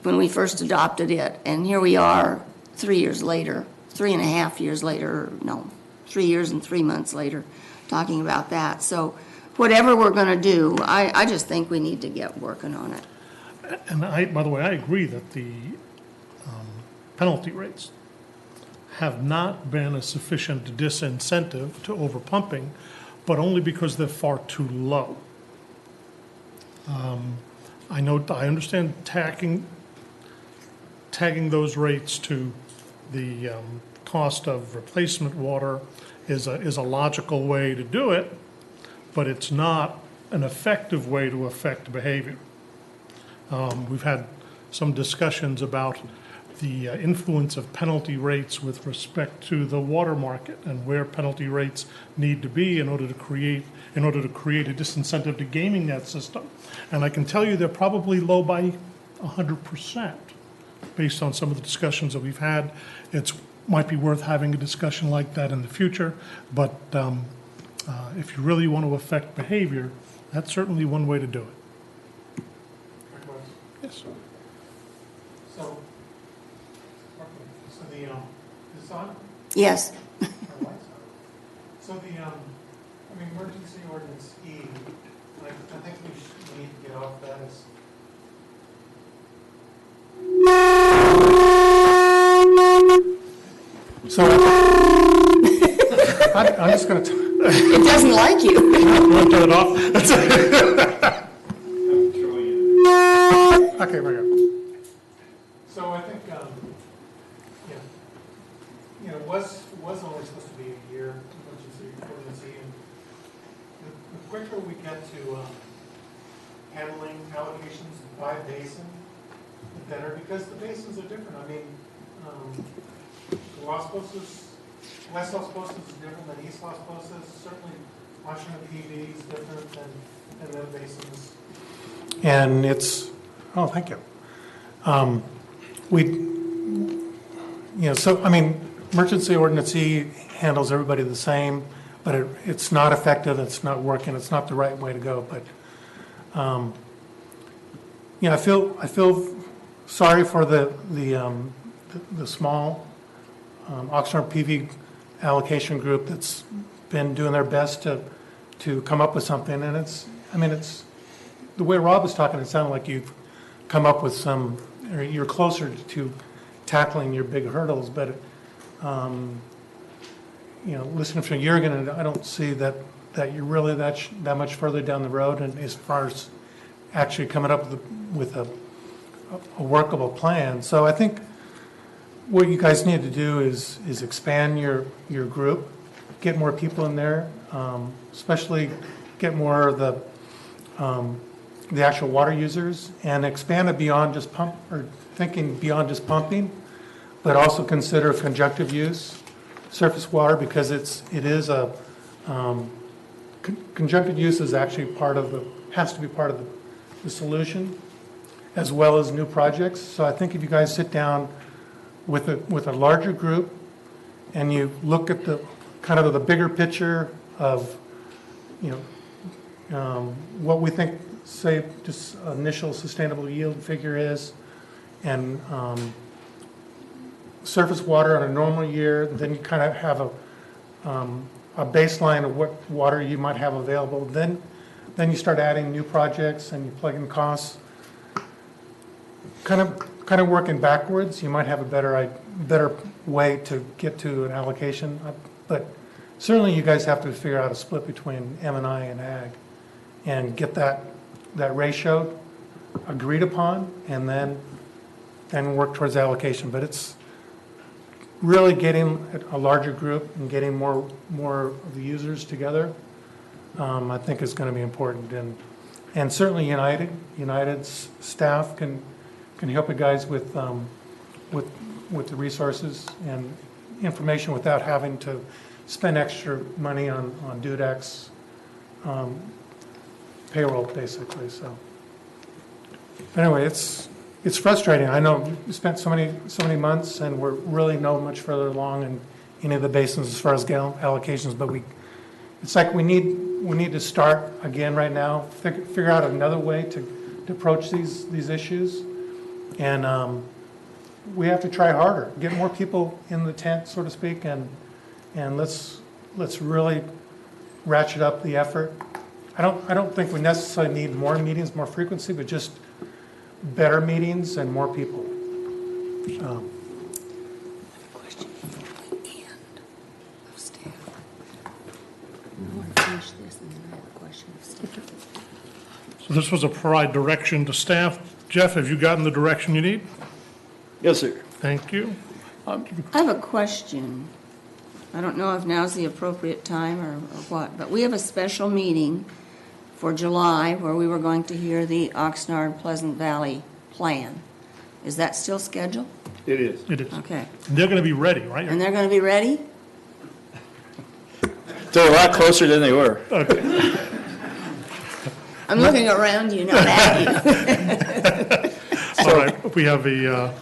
when we first adopted it, and here we are 3 years later, 3.5 years later, no, 3 years and 3 months later, talking about that. So whatever we're going to do, I just think we need to get working on it. And by the way, I agree that the penalty rates have not been a sufficient disincentive to overpumping, but only because they're far too low. I understand tagging those rates to the cost of replacement water is a logical way to do it, but it's not an effective way to affect behavior. We've had some discussions about the influence of penalty rates with respect to the water market and where penalty rates need to be in order to create a disincentive to gaming that system. And I can tell you they're probably low by 100% based on some of the discussions that we've had. It might be worth having a discussion like that in the future, but if you really want to affect behavior, that's certainly one way to do it. Yes. So the, is this on? Yes. So the, emergency ordinance E, I think we need to get off that as. So I'm just going to. It doesn't like you. Want to turn it off? Okay, we're good. So I think, was only supposed to be a year, emergency ordinance, and the quicker we get to handling allocations by basin, the better, because the basins are different. The Los Posos, West Los Posos is different than East Los Posos. Certainly, Washington PV is different than the basins. And it's, oh, thank you. Emergency ordinance E handles everybody the same, but it's not effective, it's not working, it's not the right way to go. But, I feel sorry for the small Oxnard PV allocation group that's been doing their best to come up with something. And it's the way Rob was talking, it sounded like you've come up with or you're closer to tackling your big hurdles. But, listening from Jurgen, I don't see that you're really that much further down the road, and as far as actually coming up with a workable plan. So I think what you guys need to do is expand your group, get more people in there, especially get more of the actual water users, and expand it beyond just thinking beyond just pumping, but also consider conjunctive use, surface water, because conjunctive use is actually has to be part of the solution, as well as new projects. So I think if you guys sit down with a larger group and you look at the kind of the bigger picture of what we think, say, just initial sustainable yield figure is, and surface water on a normal year, then you kind of have a baseline of what water you might have available. Then you start adding new projects and you plug in costs. Kind of working backwards, you might have a better way to get to an allocation. But certainly you guys have to figure out a split between M&I and ag and get that ratio agreed upon, and then work towards allocation. But it's really getting a larger group and getting more of the users together, I think is going to be important. And certainly United's staff can can help you guys with the resources and information without having to spend extra money on Dudek's payroll, basically, so. Anyway, it's frustrating. I know we spent so many months, and we're really no much further along in any of the basins as far as allocations, but it's like we need to start again right now, figure out another way to approach these issues, and we have to try harder, get more people in the tent, so to speak, and let's really ratchet up the effort. I don't think we necessarily need more meetings, more frequency, but just better meetings and more people. Question before we end of staff. I want to finish this and then I have a question of staff. So this was a provide direction to staff. Jeff, have you gotten the direction you need? Yes, sir. Thank you. I have a question. I don't know if now's the appropriate time or what, but we have a special meeting for July where we were going to hear the Oxnard Pleasant Valley plan. Is that still scheduled? It is. It is. Okay. They're going to be ready, right? And they're going to be ready? They're a lot closer than they were. Okay. I'm looking around you, not at you. All right, we have a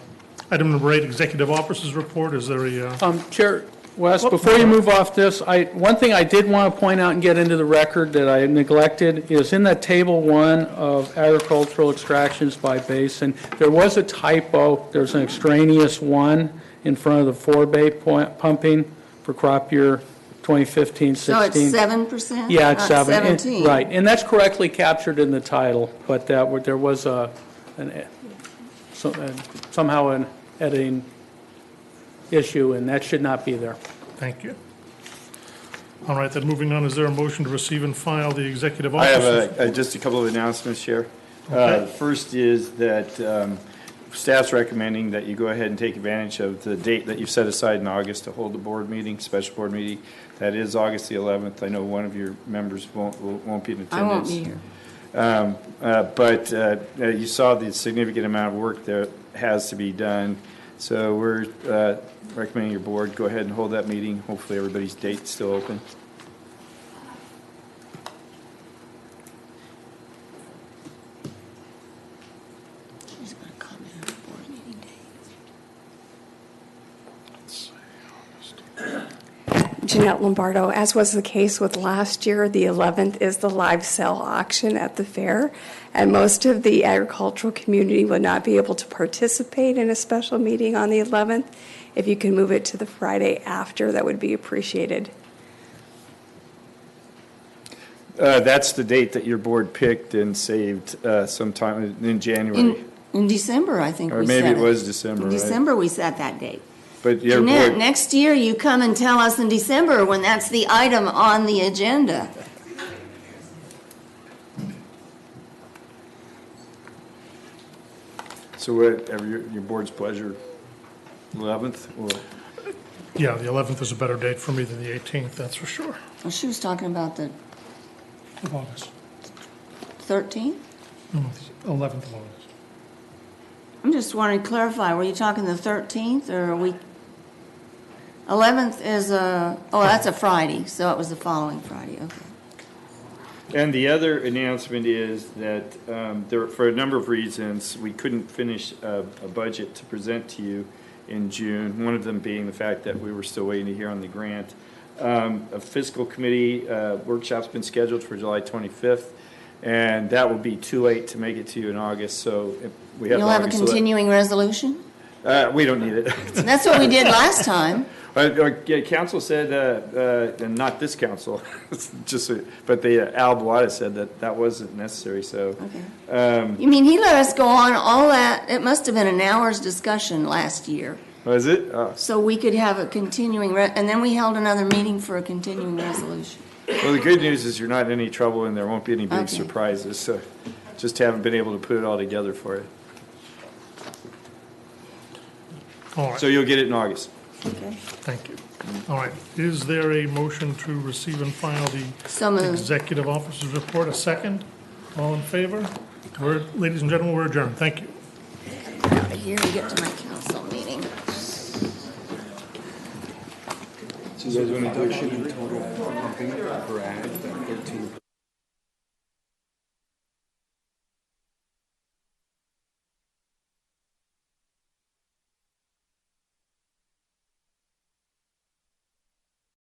item number 8, Executive Officers Report. Is there a... Chair West, before you move off this, one thing I did want to point out and get into the record that I neglected is in that table 1 of agricultural extractions by basin, there was a typo. There's an extraneous 1 in front of the forebay pumping for crop year 2015-16. So it's 7%? Yeah, it's not 7. 17. Right, and that's correctly captured in the title, but there was somehow an editing issue, and that should not be there. Thank you. All right, then moving on, is there a motion to receive and file the executive I officers? have just a couple of announcements, Chair. Okay. First is that staff's recommending that you go ahead and take advantage of the date that you've set aside in August to hold the board meeting, special board meeting. That is August the 11th. I know one of your members won't be in attendance. I won't be here. But you saw the significant amount of work that has to be done. So we're recommending your board go ahead and hold that meeting. Hopefully everybody's date's still open. She's going to comment on the board meeting date. Jeanette Lombardo, as was the case with last year, the 11th is the live sale auction at the fair, and most of the agricultural community would not be able to participate in a special meeting on the 11th. If you can move it to the Friday after, that would be appreciated. That's the date that your board picked and saved sometime in January. In December, I think Or we set it. maybe it was December, In right? December, we set that date. But your Jeanette, board, next year you come and tell us in December when that's the item on the agenda. so whatever your board's pleasure, 11th? Or Yeah, the 11th is a better date for me than the 18th, that's for sure. Well, she was talking about the Of August. 13th? No, the 11th of August. I'm just wanting to clarify, were you talking the 13th or are we? 11th is that's a Friday, so it was the following Friday, okay. And the other announcement is that for a number of reasons, we couldn't finish a budget to present to you in June, one of them being the fact that we were still waiting to hear on the grant. A fiscal committee workshop's been scheduled for July 25th, and that will be too late to make it to you in August, so if we have You'll have a August continuing resolution? we don't need it. That's what we did last time. Council said, and not this council, but the Al Boada said that wasn't necessary, so. Okay. You mean he let us go on all that, it must have been an hour's discussion last year. Was it? Oh. So we could have a continuing, and then we held another meeting for a continuing resolution. Well, the good news is you're not in any trouble and there won't be any big Okay. surprises, so just haven't been able to put it all together for you. All right. So you'll get it in August. Okay. Thank you. All right, is there a motion to receive and file So the moved. executive officers report? A second? All in favor? Ladies and gentlemen, we're adjourned. Thank you. here and get to my council meeting. So there's a reduction in total pumping for ag, that 13%.